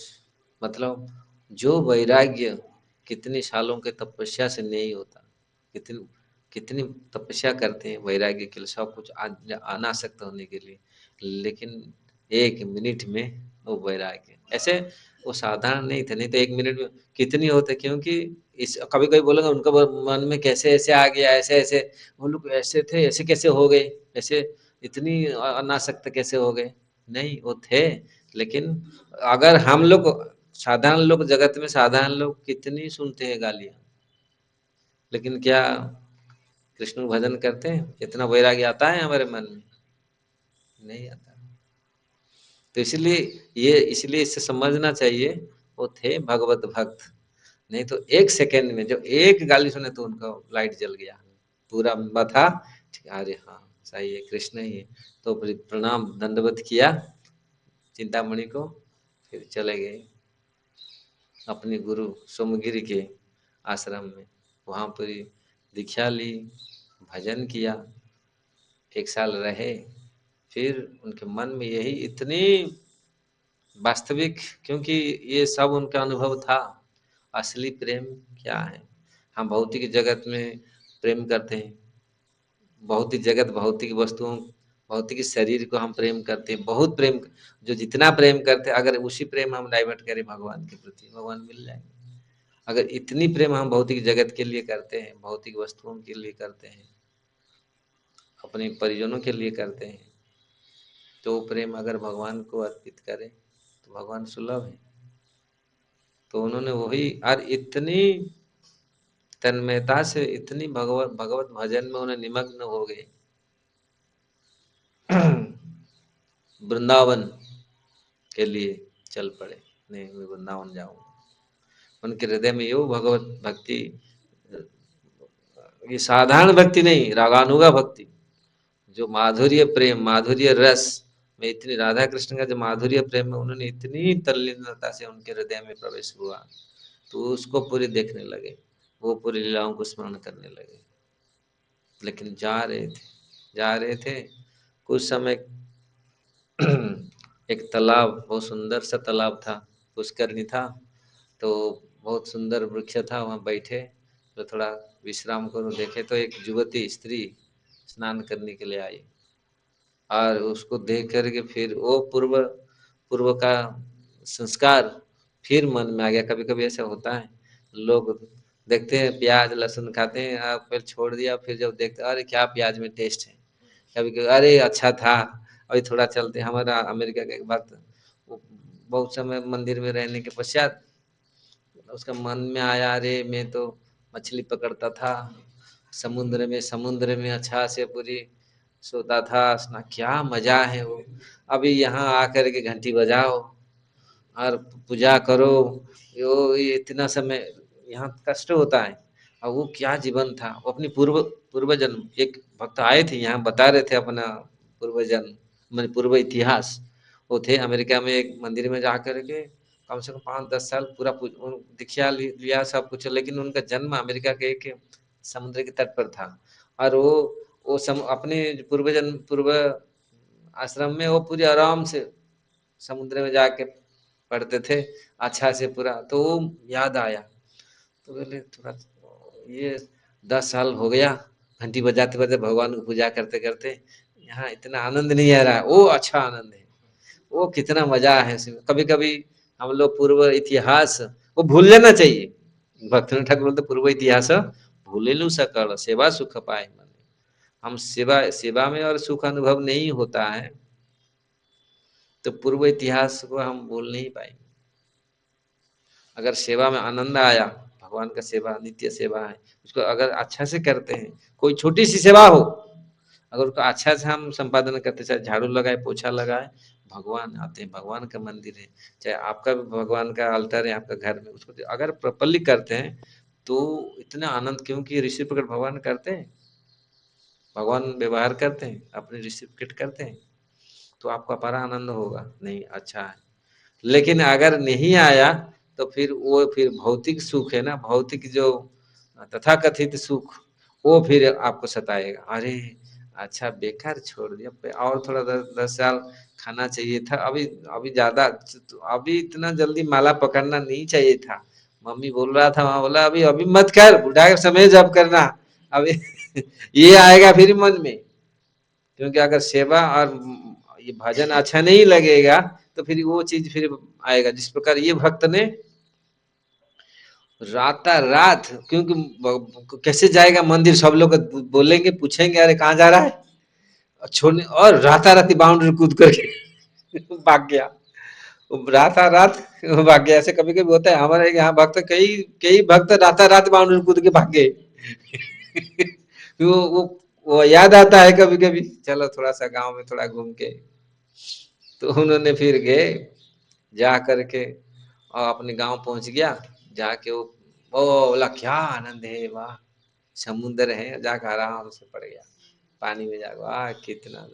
मतलब जो वैराग्य कितनी सालों के तपस्या से नहीं होता, कितनी कितनी तपस्या करते हैं वैराग्य के लिए, सब कुछ अनासक्त होने के लिए, लेकिन एक मिनट में वो वैराग्य ऐसे, वो साधारण नहीं थे। नहीं तो एक मिनट में कितनी होते, क्योंकि इस कभी कभी बोलेंगे उनका मन में कैसे ऐसे आ गया, ऐसे ऐसे वो लोग ऐसे थे, ऐसे कैसे हो गए, ऐसे इतनी अनासक्त कैसे हो गए। नहीं, वो थे, लेकिन अगर हम लोग साधारण लोग, जगत में साधारण लोग कितनी सुनते हैं गालियां, लेकिन क्या कृष्ण भजन करते हैं, इतना वैराग्य आता है हमारे मन में? नहीं आता। तो इसलिए इसलिए इससे समझना चाहिए, वो थे भगवत भक्त। नहीं तो एक सेकंड में जो एक गाली सुने तो उनका लाइट जल गया, पूरा माथा, अरे हाँ सही है, कृष्ण ही है। तो फिर प्रणाम दंडवत किया चिंतामणि को, फिर चले गए अपने गुरु सोमगिरी के आश्रम में। वहाँ पूरी दीक्षा ली, भजन किया, 1 साल रहे। फिर उनके मन में यही इतनी वास्तविक, क्योंकि ये सब उनका अनुभव था, असली प्रेम क्या है। हम भौतिक जगत में प्रेम करते हैं, भौतिक जगत, भौतिक वस्तुओं, भौतिक शरीर को हम प्रेम करते हैं, बहुत प्रेम, जो जितना प्रेम करते हैं, अगर उसी प्रेम हम डाइवर्ट करें भगवान के प्रति, भगवान मिल जाएंगे। अगर इतनी प्रेम हम भौतिक जगत के लिए करते हैं, भौतिक वस्तुओं के लिए करते हैं, अपने परिजनों के लिए करते हैं, तो प्रेम अगर भगवान को अर्पित करें तो भगवान सुलभ है। तो उन्होंने वही, और इतनी तन्मयता से, इतनी भगवत भगवत भजन में उन्हें निमग्न हो गए, वृंदावन के लिए चल पड़े। नहीं, मैं वृंदावन जाऊंगा। उनके हृदय में यो भगवत भक्ति, ये साधारण भक्ति नहीं, रागानुगा भक्ति, जो माधुर्य प्रेम, माधुर्य रस में, इतनी राधा कृष्ण का जो माधुर्य प्रेम में उन्होंने इतनी तल्लीनता से उनके हृदय में प्रवेश हुआ, तो उसको पूरी देखने लगे, वो पूरी लीलाओं को स्मरण करने लगे। लेकिन जा रहे थे कुछ समय, एक तालाब, बहुत सुंदर सा तालाब था, पुष्करणी था, तो बहुत सुंदर वृक्ष था, वहाँ बैठे तो थोड़ा विश्राम करो, देखे तो एक युवती स्त्री स्नान करने के लिए आई, और उसको देख करके फिर वो पूर्व पूर्व का संस्कार फिर मन में आ गया। कभी कभी ऐसा होता है, लोग देखते हैं प्याज लहसुन खाते हैं, आप फिर छोड़ दिया, फिर जब देखते अरे क्या प्याज में टेस्ट है, कभी कभी अरे अच्छा था, अभी थोड़ा चलते। हमारा अमेरिका का एक भक्त, वो बहुत समय मंदिर में रहने के पश्चात उसका मन में आया, अरे मैं तो मछली पकड़ता था समुद्र में अच्छा से पूरी सोता था, सुना क्या मजा है वो, अभी यहाँ आकर के घंटी बजाओ और पूजा करो, ये इतना समय यहाँ कष्ट होता है। और वो क्या जीवन था, वो अपनी पूर्व जन्म, एक भक्त आए थे यहाँ बता रहे थे अपना पूर्व जन्म, मैंने पूर्व इतिहास। वो थे अमेरिका में एक मंदिर में जा करके कम से कम 5-10 साल पूरा दीक्षा लिया सब कुछ, लेकिन उनका जन्म अमेरिका के एक समुद्र के तट पर था। और वो अपने पूर्व आश्रम में वो पूरे आराम से समुद्र में जाके पढ़ते थे, अच्छा से पूरा। तो वो याद आया, तो बोले थोड़ा, ये 10 साल हो गया घंटी बजाते बजाते भगवान को पूजा करते करते, यहाँ इतना आनंद नहीं आ रहा है, वो अच्छा आनंद है, वो कितना मजा है इसमें। कभी कभी हम लोग पूर्व इतिहास वो भूल लेना चाहिए। भक्त ठाकुर बोलते पूर्व इतिहास भूले लू सकल सेवा सुख पाए मन, हम सेवा सेवा में और सुख अनुभव नहीं होता है तो पूर्व इतिहास को हम बोल नहीं पाएंगे। अगर सेवा में आनंद आया, भगवान का सेवा नित्य सेवा है, उसको अगर अच्छा से करते हैं, कोई छोटी सी सेवा हो, अगर उसको अच्छा से हम संपादन करते, चाहे झाड़ू लगाए पोछा लगाए, भगवान आते हैं, भगवान का मंदिर है, चाहे आपका भी भगवान का अल्टर है आपका घर में, उसको अगर प्रॉपरली करते हैं तो इतना आनंद, क्योंकि ऋषि प्रकट भगवान करते हैं, भगवान व्यवहार करते हैं, अपने ऋषि प्रकट करते हैं, तो आपको अपार आनंद होगा। नहीं अच्छा है। लेकिन अगर नहीं आया तो फिर वो फिर भौतिक सुख है ना, भौतिक जो तथाकथित सुख, वो फिर आपको सताएगा। अरे अच्छा बेकार छोड़ दिया, और थोड़ा 10 साल खाना चाहिए था, अभी अभी ज्यादा, अभी इतना जल्दी माला पकड़ना नहीं चाहिए था, मम्मी बोल रहा था, वहां बोला अभी अभी मत कर, बुढ़ा के समय जब करना अभी ये आएगा फिर मन में। क्योंकि अगर सेवा और ये भजन अच्छा नहीं लगेगा तो फिर वो चीज फिर आएगा। जिस प्रकार ये भक्त ने राता रात, क्योंकि कैसे जाएगा मंदिर, सब लोग बोलेंगे पूछेंगे अरे कहाँ जा रहा है, छोड़ने, और राता राती बाउंड्री कूद करके भाग गया, राता रात भाग गया। ऐसे कभी कभी होता है हमारे यहाँ भक्त, कई कई भक्त राता रात बाउंड्री कूद के भाग गए वो याद आता है कभी कभी, चलो थोड़ा सा गांव में थोड़ा घूम के, तो उन्होंने फिर गए, जा करके और अपने गांव पहुंच गया, जाके वो बोला क्या आनंद है, वाह समुद्र है, जाकर आराम से पड़ गया पानी में, जाकर वाह कितना,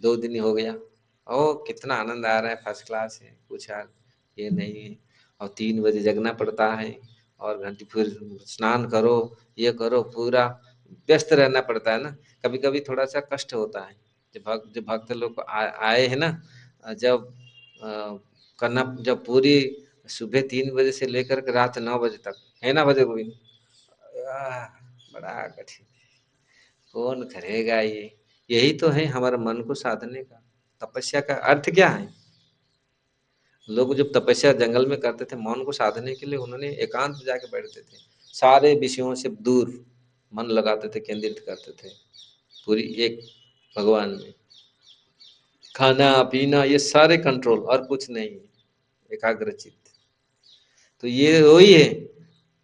2 दिन हो गया, ओ कितना आनंद आ रहा है, फर्स्ट क्लास है, कुछ यार ये नहीं है। और 3 बजे जगना पड़ता है, और घंटी फिर स्नान करो, ये करो, पूरा व्यस्त रहना पड़ता है ना। कभी कभी थोड़ा सा कष्ट होता है, जब भक्त लोग आए हैं ना, जब करना, जब पूरी सुबह 3 बजे से लेकर के रात 9 बजे तक है ना भजन गोविंद, आह, बड़ा कठिन, कौन करेगा ये। यही तो है हमारे मन को साधने का, तपस्या का अर्थ क्या है। लोग जब तपस्या जंगल में करते थे मन को साधने के लिए, उन्होंने एकांत में जाके बैठते थे, सारे विषयों से दूर मन लगाते थे, केंद्रित करते थे पूरी एक भगवान में, खाना पीना ये सारे कंट्रोल और कुछ नहीं, एकाग्रचित। तो ये वही है,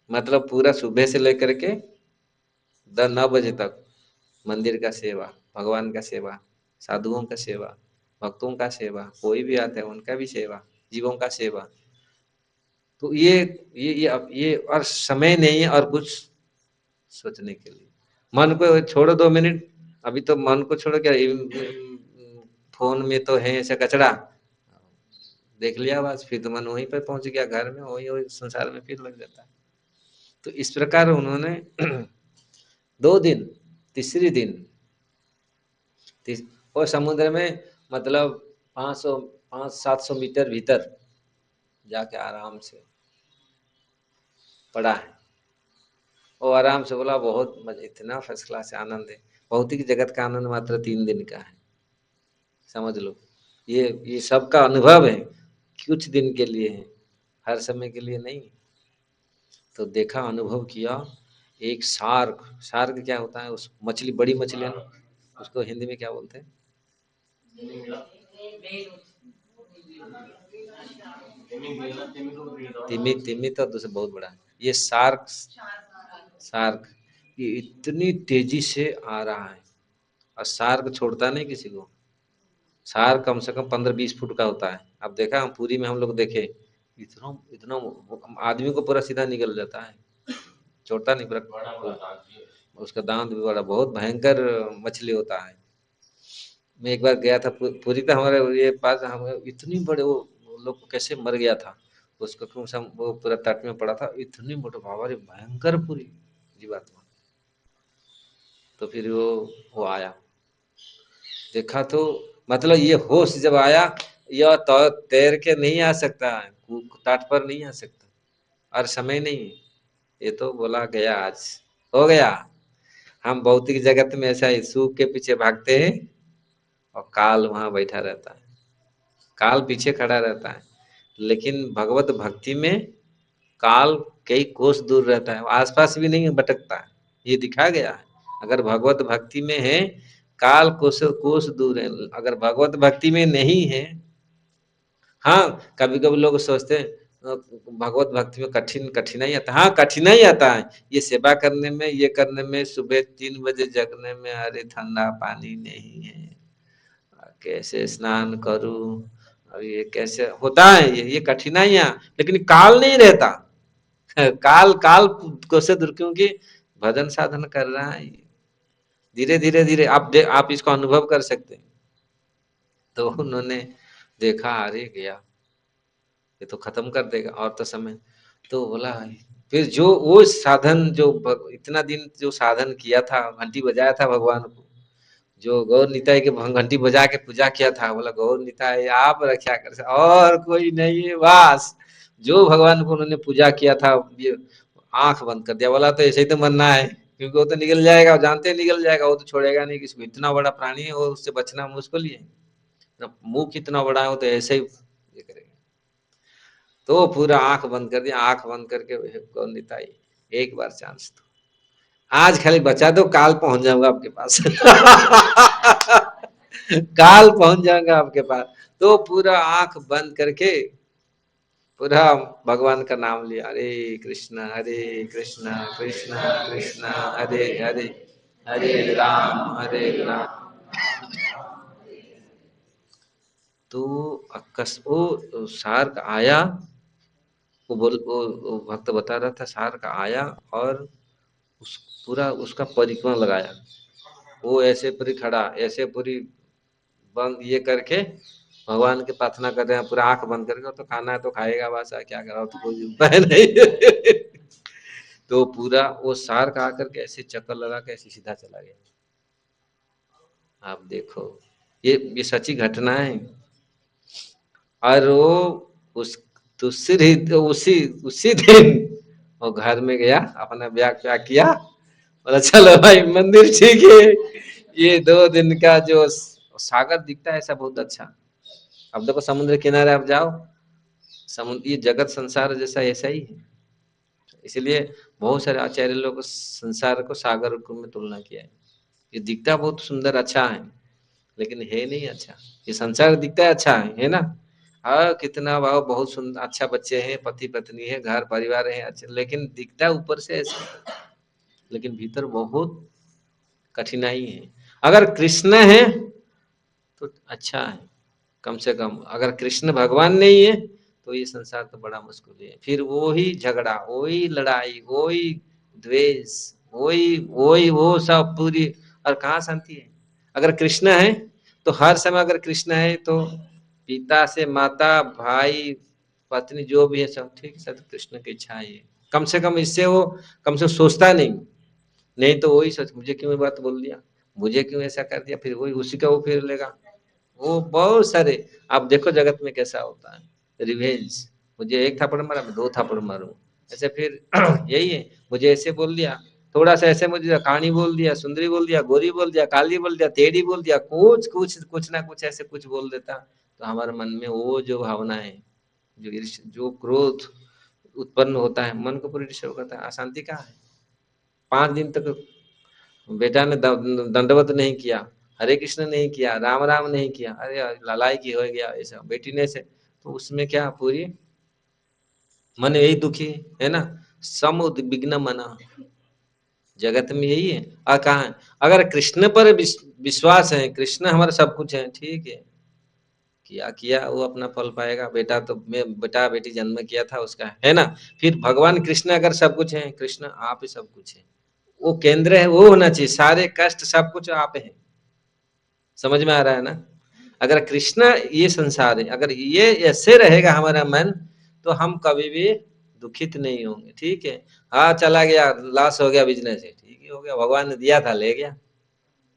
मतलब पूरा सुबह से लेकर के 9 बजे तक मंदिर का सेवा, भगवान का सेवा, साधुओं का सेवा, भक्तों का सेवा, कोई भी आता है उनका भी सेवा, जीवों का सेवा। तो ये और समय नहीं है और कुछ सोचने के लिए, मन को छोड़ो 2 मिनट, अभी तो मन को छोड़ो क्या, फोन में तो है ऐसा कचरा, देख लिया बस, फिर तो मन वहीं पर पहुंच गया, घर में वही वही संसार में फिर लग जाता है। तो इस प्रकार उन्होंने 2 दिन, तीसरी दिन और समुद्र में, मतलब 500 500-700 मीटर भीतर जाके आराम से पड़ा है, और आराम से बोला बहुत मजा, इतना फर्स्ट क्लास आनंद है। भौतिक जगत का आनंद मात्र 3 दिन का है, समझ लो। ये सबका अनुभव है, कुछ दिन के लिए है, हर समय के लिए नहीं। तो देखा, अनुभव किया, एक शार्क, शार्क क्या होता है, उस मछली, बड़ी मछली है ना, उसको हिंदी में क्या बोलते हैं, तिमी, तिमी तो दूसरा बहुत बड़ा है, ये शार्क, शार्क ये इतनी तेजी से आ रहा है, और शार्क छोड़ता नहीं किसी को, शार्क कम से कम 15-20 फुट का होता है। अब देखा हम पुरी में हम लोग देखे, इतना इतना आदमी को पूरा सीधा निकल जाता है, छोड़ता नहीं पूरा, उसका दांत भी बड़ा, बहुत भयंकर मछली होता है। मैं एक बार गया था पुरी, तो हमारे ये पास, हम इतनी बड़े वो लोग कैसे मर गया था, उसको क्यों सब वो पूरा तट में पड़ा था, इतनी मोटे बाबा रे, भयंकर पूरी जीवात्मा। तो फिर वो आया, देखा तो, मतलब ये होश जब आया, यह तो तैर के नहीं आ सकता है, तट पर नहीं आ सकता, और समय नहीं है, ये तो बोला गया आज, हो गया। हम भौतिक जगत में ऐसा ही सुख के पीछे भागते हैं, और काल वहां बैठा रहता है, काल पीछे खड़ा रहता है। लेकिन भगवत भक्ति में काल कई कोस दूर रहता है, आसपास भी नहीं भटकता है, ये दिखा गया है। अगर भगवत भक्ति में है, काल कोस कोस दूर है। अगर भगवत भक्ति में नहीं है, हाँ, कभी कभी लोग सोचते हैं भगवत भक्ति में कठिनाई आता है। हाँ, कठिनाई आता है, ये सेवा करने में, ये करने में, सुबह 3 बजे जगने में, अरे ठंडा पानी नहीं है, कैसे स्नान करूं, अब ये कैसे होता है, ये कठिनाइयां, लेकिन काल नहीं रहता। काल काल को से दूर, क्योंकि भजन साधन कर रहा है, धीरे धीरे धीरे आप इसको अनुभव कर सकते हैं। तो उन्होंने देखा, अरे गया, ये तो खत्म कर देगा और तो समय। तो बोला, फिर जो वो साधन जो इतना दिन जो साधन किया था, घंटी बजाया था भगवान को, जो गौर निताई के घंटी बजा के पूजा किया था, बोला गौर निताई आप रक्षा कर सकते, और कोई नहीं है, बस जो भगवान को उन्होंने पूजा किया था, ये आंख बंद कर दिया, बोला तो ऐसे ही तो मरना है, क्योंकि वो तो निकल जाएगा, जानते हैं निकल जाएगा, वो तो छोड़ेगा नहीं किसी को, इतना बड़ा प्राणी है, वो उससे बचना मुश्किल ही है, मुंह कितना बड़ा है, वो तो ऐसे ही ये करेगा। तो पूरा आंख बंद कर दिया, आंख बंद करके गौर निताई एक बार चांस दो, आज खाली बचा दो, काल पहुंच जाऊंगा आपके पास। काल पहुंच जाऊंगा आपके पास। तो पूरा आंख बंद करके पूरा भगवान का नाम लिया, हरे कृष्णा कृष्णा कृष्णा हरे हरे, हरे राम। तो वो सार्क आया, वो भक्त बता रहा था, सार्क आया और उस पूरा उसका परिक्रमा लगाया, वो ऐसे पूरी खड़ा, ऐसे पूरी बंद ये करके भगवान की प्रार्थना कर रहे हैं, पूरा आंख बंद करके, तो खाना है तो खाएगा, बस क्या करा, तो कोई उपाय नहीं। तो पूरा वो सार्क आकर के ऐसे चक्कर लगा के ऐसे सीधा चला गया। आप देखो, ये सच्ची घटना है। और वो उस दूसरी उसी उसी दिन वो घर में गया, अपना ब्याह क्या किया, बोला चलो भाई मंदिर ठीक है। ये 2 दिन का जो सागर दिखता है ऐसा बहुत अच्छा। अब देखो समुद्र किनारे आप जाओ, समुद्र, ये जगत संसार जैसा ऐसा ही है। इसलिए बहुत सारे आचार्य लोग संसार को सागर में तुलना किया है। ये दिखता बहुत सुंदर अच्छा है, लेकिन है नहीं अच्छा। ये संसार दिखता है अच्छा है ना, हाँ कितना वाह बहुत सुंदर अच्छा, बच्चे हैं, पति पत्नी है, घर परिवार है, अच्छा, लेकिन दिखता ऊपर से ऐसा, लेकिन भीतर बहुत कठिनाई है। अगर कृष्ण है तो अच्छा है, कम से कम अगर कृष्ण भगवान नहीं है तो ये संसार तो बड़ा मुश्किल है। फिर वही झगड़ा, वही लड़ाई, वही द्वेष, वही वही वो सब पूरी, और कहाँ शांति है। अगर कृष्ण है तो हर समय, अगर कृष्ण है तो पिता से माता, भाई, पत्नी जो भी है सब ठीक है, सब कृष्ण की इच्छा है, कम से कम इससे वो कम से सोचता नहीं। नहीं तो वही सोच, मुझे क्यों ये बात बोल दिया, मुझे क्यों ऐसा कर दिया, फिर वही उसी का वो फिर लेगा। वो बहुत सारे, आप देखो जगत में कैसा होता है, रिवेंज, मुझे एक थप्पड़ मारा मैं 2 थप्पड़ मारूं, ऐसे फिर यही है, मुझे ऐसे बोल दिया, थोड़ा सा ऐसे मुझे कहानी बोल दिया, सुंदरी बोल दिया, गोरी बोल दिया, काली बोल दिया, टेढ़ी बोल दिया, कुछ कुछ कुछ ना कुछ ऐसे कुछ बोल देता, तो हमारे मन में वो जो भावना है, जो जो क्रोध उत्पन्न होता है, मन को पूरी डिस्टर्ब करता है, अशांति कहाँ है। 5 दिन तक बेटा ने दंडवत नहीं किया, हरे कृष्ण नहीं किया, राम राम नहीं किया, अरे लड़ाई की हो गया ऐसा बेटी ने से, तो उसमें क्या पूरी मन यही दुखी है ना, सम विघ्न मना, जगत में यही है। और कहा है, अगर कृष्ण पर विश्वास है, कृष्ण हमारा सब कुछ है, ठीक है, किया किया वो अपना फल पाएगा, बेटा तो मैं बेटा बेटी जन्म किया था उसका है ना। फिर भगवान कृष्ण अगर सब कुछ है, कृष्ण आप ही सब कुछ है, वो केंद्र है, वो होना चाहिए, सारे कष्ट सब कुछ आप है। समझ में आ रहा है ना। अगर कृष्ण ये संसार है, अगर ये ऐसे रहेगा हमारा मन, तो हम कभी भी दुखित नहीं होंगे, ठीक है। हाँ चला गया, लॉस हो गया बिजनेस है, ठीक ही हो गया, भगवान ने दिया था ले गया।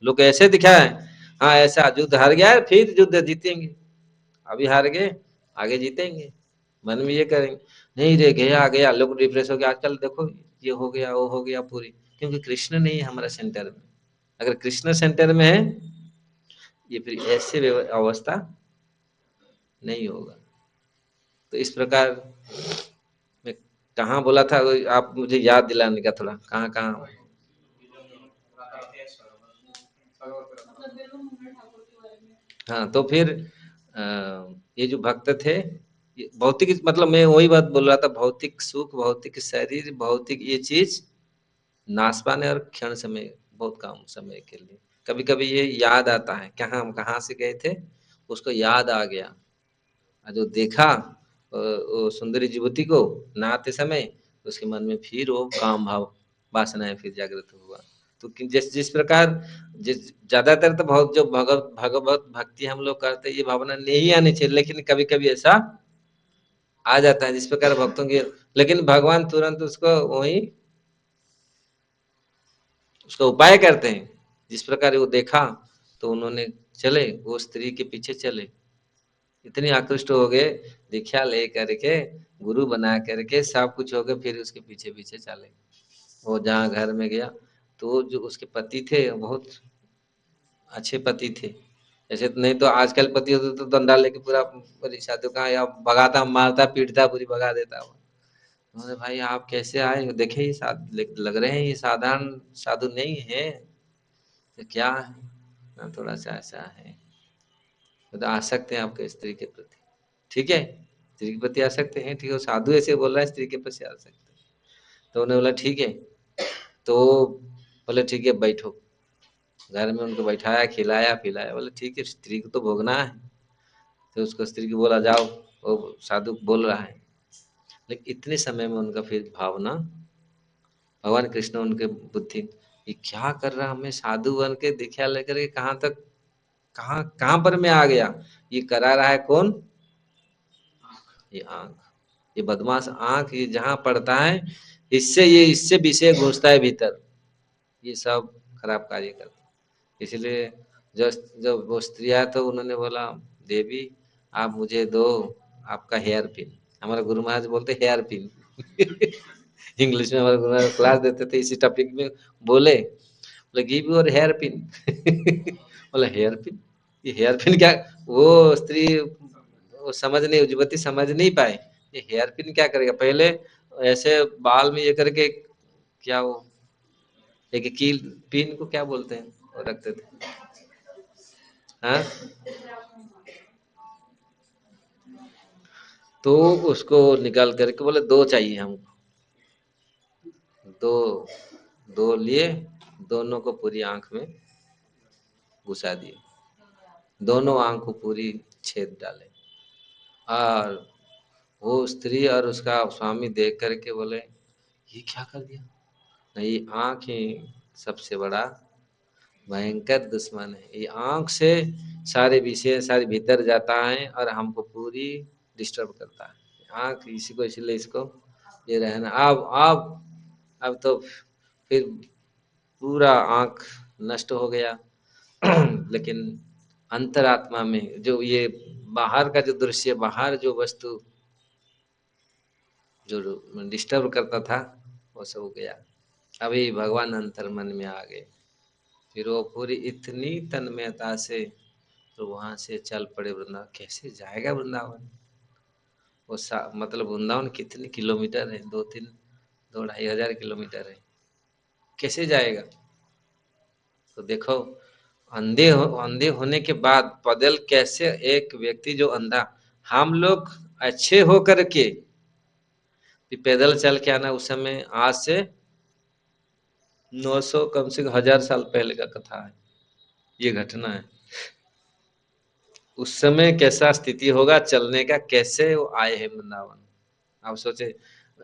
लोग ऐसे दिखाए, हाँ ऐसा युद्ध हार गया है फिर युद्ध जीतेंगे, अभी हार गए आगे जीतेंगे, मन में ये करेंगे। नहीं रे, गया गया, लोग डिप्रेस हो गया आजकल, देखो ये हो गया वो हो गया पूरी, क्योंकि कृष्ण नहीं है हमारा सेंटर में। अगर कृष्ण सेंटर में है, ये फिर ऐसे अवस्था नहीं होगा। तो इस प्रकार मैं कहाँ बोला था, आप मुझे याद दिलाने का थोड़ा, कहाँ कहाँ। हाँ, तो फिर ये जो भक्त थे, ये भौतिक मतलब मैं वही बात बोल रहा था, भौतिक सुख, भौतिक शरीर, भौतिक ये चीज नाश पाने और क्षण समय, बहुत कम समय के लिए कभी कभी ये याद आता है, कहाँ हम कहाँ से गए थे, उसको याद आ गया, और जो देखा वो सुंदरी युवती को नहाते समय, तो उसके मन में फिर वो काम भाव वासनाएं फिर जागृत हुआ। तो जिस जिस प्रकार, जिस ज्यादातर तो बहुत जो भगवत भगवत भक्ति हम लोग करते हैं, ये भावना नहीं आनी चाहिए, लेकिन कभी कभी ऐसा आ जाता है जिस प्रकार भक्तों की, लेकिन भगवान तुरंत उसको वही उसका उपाय करते हैं। जिस प्रकार वो देखा, तो उन्होंने चले, वो स्त्री के पीछे चले, इतनी आकृष्ट हो गए, दीक्षा ले करके, गुरु बना करके, सब कुछ हो गए, फिर उसके पीछे पीछे चले। वो जहाँ घर में गया, तो जो उसके पति थे वो बहुत अच्छे पति थे। ऐसे तो नहीं तो आजकल पति होते तो डंडा लेके पूरा पूरी शादी का या भगाता मारता पीटता पूरी भगा देता वो। बोले भाई आप कैसे आए, देखे ये लग रहे हैं ये साधारण साधु नहीं है, तो क्या है ना, थोड़ा सा ऐसा है, तो आसक्त है आपके स्त्री के प्रति, ठीक है, स्त्री के प्रति आसक्त हैं, ठीक है, वो साधु ऐसे बोल रहा है स्त्री के प्रति आसक्त है। तो उन्होंने बोला ठीक है, तो बोले ठीक है बैठो, घर में उनको बैठाया, खिलाया पिलाया, बोले ठीक है स्त्री को तो भोगना है। तो उसको स्त्री को बोला जाओ, वो साधु बोल रहा है, लेकिन इतने समय में उनका फिर भावना, भगवान कृष्ण उनके बुद्धि, ये क्या कर रहा, हमें साधु बन के दीक्षा लेकर के कहाँ तक, कहाँ कहाँ पर मैं आ गया, ये करा रहा है कौन, ये आंख, ये बदमाश आंख, ये जहाँ पड़ता है, इससे विषय घुसता है भीतर, ये सब खराब कार्य करता है। इसलिए जब जब वो स्त्री आया तो उन्होंने बोला देवी आप मुझे दो आपका हेयर पिन, हमारे गुरु महाराज बोलते हेयर पिन इंग्लिश में हमारे गुरु महाराज क्लास देते थे इसी टॉपिक में, बोले बोले गिव योर हेयर पिन बोला हेयर पिन, ये हेयर पिन क्या, वो स्त्री वो समझ नहीं, युवती समझ नहीं पाए ये हेयर पिन क्या करेगा, पहले ऐसे बाल में ये करके, क्या वो एक कील, पिन को क्या बोलते हैं, वो रखते थे, हाँ, तो उसको निकाल करके बोले दो चाहिए हमको, दो, दो लिए, दोनों को पूरी आंख में घुसा दिए, दोनों आंख को पूरी छेद डाले, और वो स्त्री और उसका स्वामी देख करके बोले ये क्या कर दिया, नहीं आंख ही सबसे बड़ा भयंकर दुश्मन है, ये आंख से सारे विषय सारे भीतर जाता है और हमको पूरी डिस्टर्ब करता है, आंख इसी को, इसलिए इसको ये रहना, अब तो फिर पूरा आंख नष्ट हो गया लेकिन अंतरात्मा में जो ये बाहर का जो दृश्य, बाहर जो वस्तु जो डिस्टर्ब करता था, वो सब हो गया, अभी भगवान अंतर मन में आ गए, फिर वो पूरी इतनी तन्मयता से, तो वहां से चल पड़े वृंदावन, कैसे जाएगा वृंदावन, वो मतलब वृंदावन कितने किलोमीटर है, दो तीन, 2-2.5 हजार किलोमीटर है, कैसे जाएगा, तो देखो अंधे होने के बाद पैदल कैसे एक व्यक्ति जो अंधा, हम लोग अच्छे हो करके भी पैदल चल के आना, उस समय आज से 900 कम से कम 1000 साल पहले का कथा है, ये घटना है, उस समय कैसा स्थिति होगा चलने का, कैसे वो आए हैं वृंदावन, आप सोचे,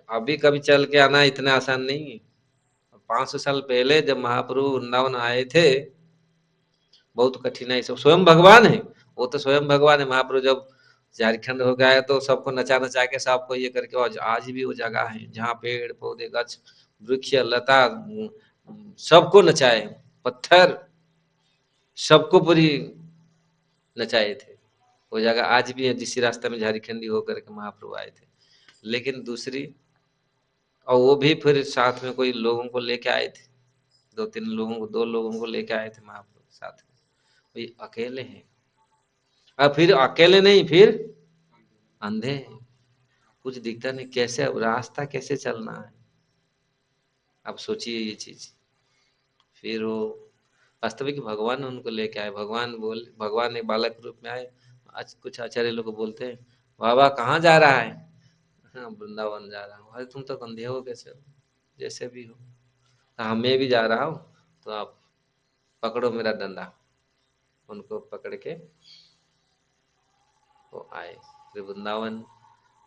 अभी कभी चल के आना इतना आसान नहीं है, 500 साल पहले जब महाप्रभु वृंदावन आए थे, बहुत कठिनाई से, स्वयं भगवान है, वो तो स्वयं भगवान है, महाप्रभु जब झारखंड हो गया है तो सबको नचा नचा के सबको ये करके, आज भी वो जगह है जहाँ पेड़ पौधे गछ वृक्ष लता सबको नचाए, पत्थर सबको पूरी नचाए थे, वो जगह आज भी है, जिस रास्ते में झारखंडी होकर के महाप्रभु आए थे, लेकिन दूसरी, और वो भी फिर साथ में कोई लोगों को लेके आए थे, 2-3 लोगों को, 2 लोगों को लेके आए थे महाप्रभु साथ में, वही अकेले हैं, और फिर अकेले नहीं, फिर अंधे हैं, कुछ दिखता नहीं, कैसे अब रास्ता कैसे चलना है, अब सोचिए ये चीज, फिर वो वास्तविक भगवान उनको लेके आए। भगवान एक बालक रूप में आए। आज कुछ आचार्य लोग बोलते हैं, बाबा कहाँ जा रहा है? हाँ, वृंदावन जा रहा हूँ। अरे तुम तो अंधे हो कैसे हो? जैसे भी हो। हाँ, मैं भी जा रहा हूँ, तो आप पकड़ो मेरा डंडा। उनको पकड़ के वो आए फिर वृंदावन।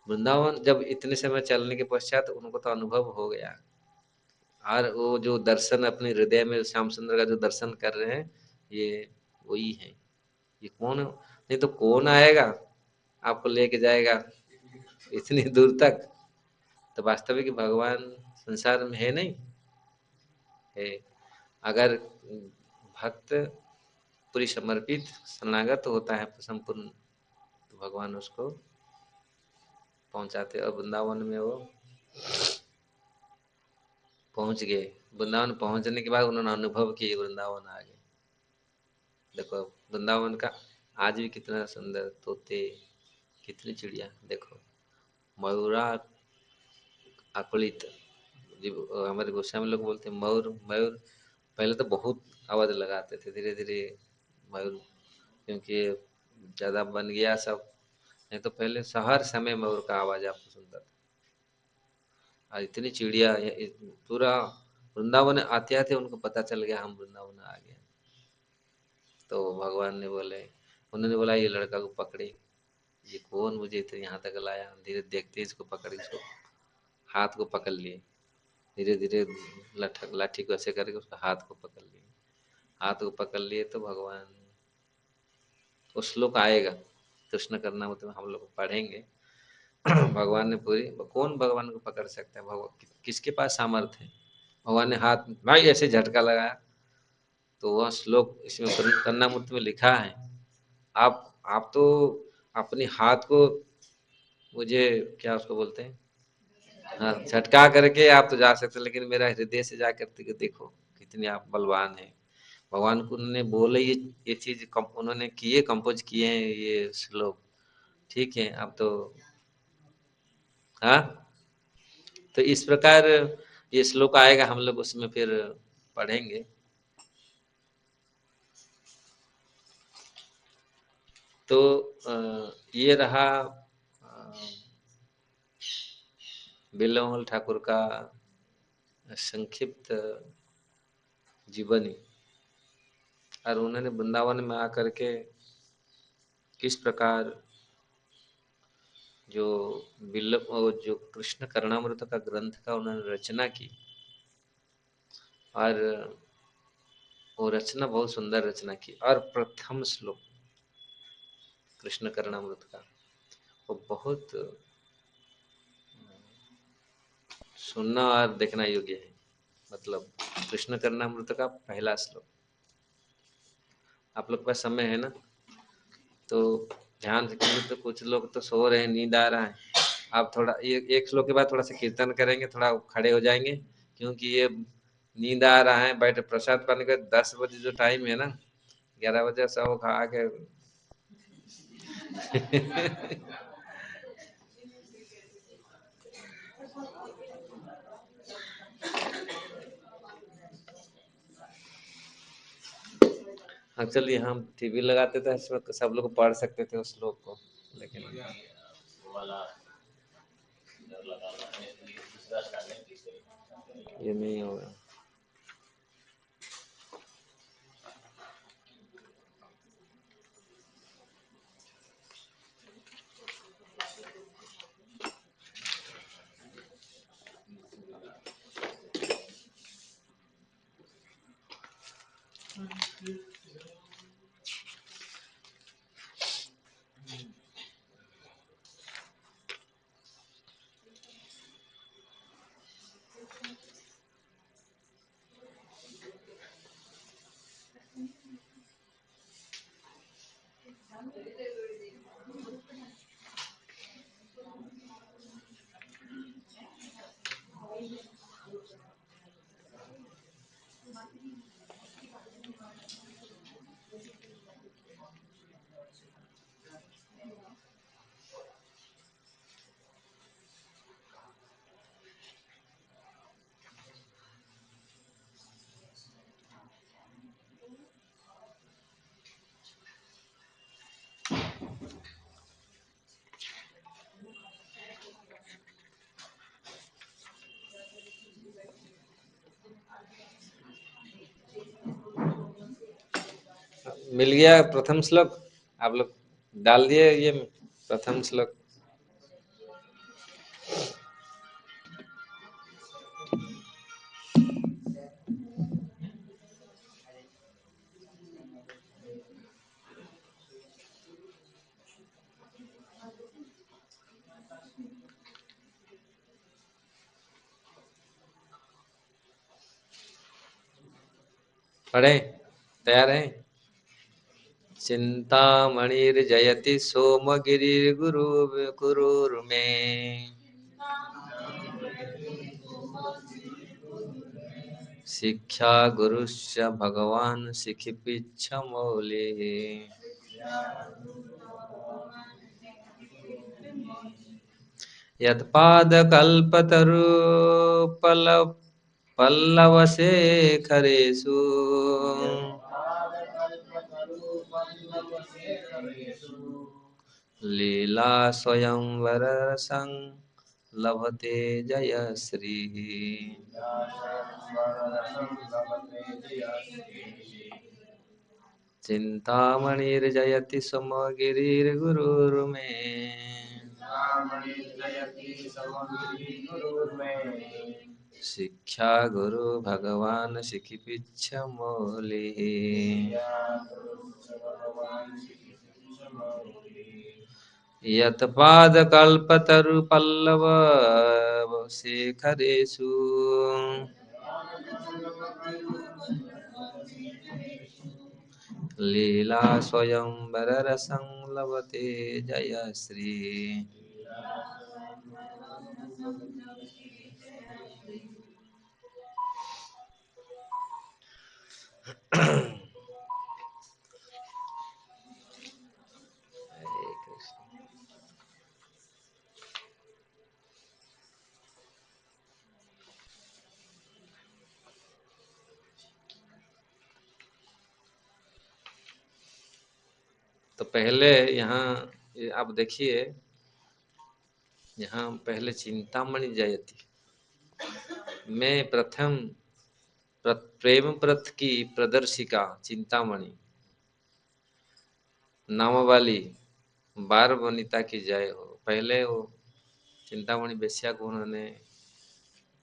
वृंदावन जब इतने समय चलने के पश्चात उनको तो अनुभव हो गया, और वो जो दर्शन अपने हृदय में श्याम सुंदर का जो दर्शन कर रहे हैं, ये वही है। ये कौन, नहीं तो कौन आएगा आपको लेके जाएगा इतनी दूर तक? तो वास्तविक भगवान संसार में है नहीं है। अगर भक्त पूरी समर्पित शरणागत होता है संपूर्ण, तो भगवान उसको पहुंचाते। और वृंदावन में वो पहुंच गए। वृंदावन पहुंचने के बाद उन्होंने अनुभव किए, वृंदावन आ गए। देखो वृंदावन का आज भी कितना सुंदर, तोते, कितनी चिड़िया देखो, मयूरा आकुलित। हमारे गोस्वामी लोग बोलते हैं मयूर, मयूर पहले तो बहुत आवाज लगाते थे, धीरे धीरे मयूर, क्योंकि ज्यादा बन गया सब। नहीं तो पहले हर समय मयूर का आवाज आपको सुनता था। और इतनी चिड़िया पूरा वृंदावन आते आते उनको पता चल गया हम वृंदावन आ गए। तो भगवान ने बोले, उन्होंने बोला ये लड़का को पकड़े, ये कौन मुझे इतने यहाँ तक लाया? धीरे देखते इसको पकड़, इसको हाथ को पकड़ लिए। धीरे धीरे लाठी को ऐसे करके उसका हाथ को पकड़ लिए। हाथ को पकड़ लिए तो भगवान, वो श्लोक आएगा कृष्ण करना मतलब हम लोग पढ़ेंगे। भगवान ने पूरी, कौन भगवान को पकड़ सकता है? भगवान किसके पास सामर्थ्य है? भगवान ने हाथ भाई ऐसे झटका लगाया, तो वह श्लोक इसमें कन्नामृत में लिखा है। आप तो अपने हाथ को, मुझे क्या उसको बोलते हैं, हाँ, झटका करके आप तो जा सकते हो, लेकिन मेरा हृदय से जा करके देखो कितने आप बलवान हैं। भगवान को उन्होंने बोले, ये चीज उन्होंने किए, कंपोज किए हैं ये श्लोक। ठीक है, अब तो हाँ, तो इस प्रकार ये श्लोक आएगा, हम लोग उसमें फिर पढ़ेंगे। तो ये रहा बिल्लमल ठाकुर का संक्षिप्त जीवनी। और उन्होंने वृंदावन में आकर के किस प्रकार जो जो कृष्ण करणामृत का ग्रंथ का उन्होंने रचना की। और वो रचना बहुत सुंदर रचना की। और प्रथम श्लोक कृष्ण करणामृत का वो बहुत सुनना और देखना योग्य है। मतलब कृष्ण करणामृत का पहला श्लोक, आप लोग के पास समय है ना, तो ध्यान से कीजिए। तो कुछ लोग तो सो रहे हैं, नींद आ रहा है। आप थोड़ा एक श्लोक के बाद थोड़ा सा कीर्तन करेंगे, थोड़ा खड़े हो जाएंगे, क्योंकि ये नींद आ रहा है। बैठ प्रसाद पाने का 10 बजे जो टाइम है ना, 11 बजे सब खा के हाँ चलिए, हम टीवी लगाते थे इसमें तो सब लोग पढ़ सकते थे उस श्लोक को, लेकिन ये नहीं होगा। मिल गया प्रथम श्लोक? आप लोग डाल दिए ये प्रथम श्लोक? पढ़े? तैयार हैं? चिंतामणिर्जयति सोमगिरिर्गुरु गुरुर्मे शिक्षा गुरुश्च भगवान् शिखिपिच्छमौलिः यत्पादकल्पतरु पल्लवशेखरेषु लीला स्वयंवर रसं लभते जयश्रीः चिंतामणिर्जयति समगिरिर्गुरुर्मे शिक्षा गुरु भगवान शिखिपिच्छमौलिः यत्पादकल्पतरुपल्लवशेखरेषु लीला स्वयंवर रसं लभते जयश्री हरे कृष्ण। तो पहले यहाँ आप देखिए, यहाँ पहले चिंतामणि जयति में प्रथम प्रेम प्रथ की प्रदर्शिका चिंतामणि नाम वाली बार वनिता की जय हो। पहले वो चिंतामणि बेश्या को उन्होंने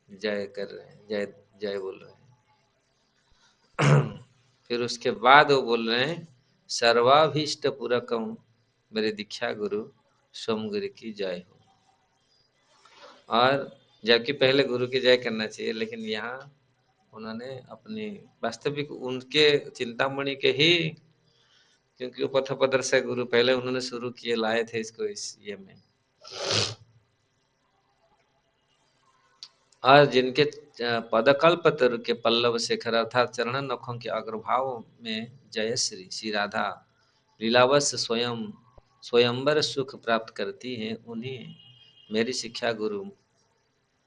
जय कर रहे हैं, जय जय बोल रहे हैं। फिर उसके बाद वो बोल रहे हैं सर्वाभीष्ट पूरकम मेरे दीक्षा गुरु सोमगिरि की जय हो। और जबकि पहले गुरु की जय करना चाहिए, लेकिन यहाँ उन्होंने अपनी वास्तविक उनके चिंतामणि के ही, क्योंकि वो पथ प्रदर्शक गुरु पहले उन्होंने शुरू किए, लाए थे इसको इस ये में। और जिनके पदकल्प तरु के पल्लव शेखर अर्थात चरण नखों के अग्रभाव में जयश्री श्री राधा लीलावश स्वयंवर सुख प्राप्त करती हैं, उन्हीं मेरी शिक्षा गुरु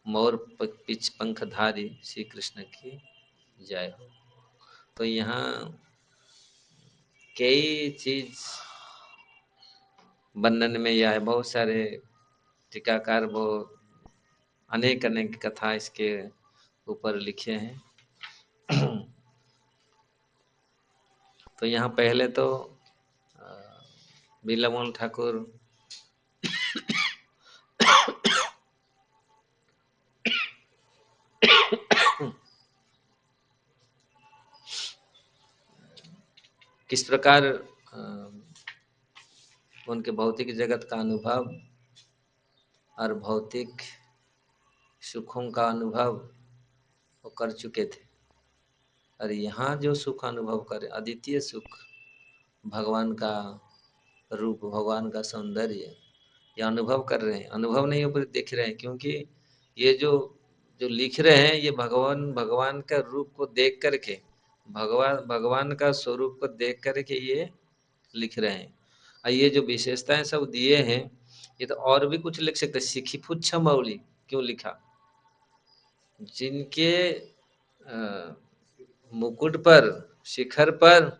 मोर पिच पंखधारी श्री कृष्ण की जय हो। तो यहाँ कई चीज वर्णन में यह है, बहुत सारे टीकाकार वो अनेक अनेक कथा इसके ऊपर लिखे हैं। तो यहाँ पहले तो बिलामोल ठाकुर किस प्रकार उनके भौतिक जगत का अनुभव और भौतिक सुखों का अनुभव वो कर चुके थे, और यहाँ जो सुख अनुभव करे अद्वितीय सुख, भगवान का रूप, भगवान का सौंदर्य, ये अनुभव कर रहे हैं। अनुभव नहीं ऊपर देख रहे हैं, क्योंकि ये जो जो लिख रहे हैं ये भगवान का रूप को देख करके, भगवान का स्वरूप को देख करके ये लिख रहे हैं। और ये जो विशेषताएं सब दिए हैं, ये तो और भी कुछ लिख सकते। सिखिपुच्छ मौली क्यों लिखा? जिनके मुकुट पर, शिखर पर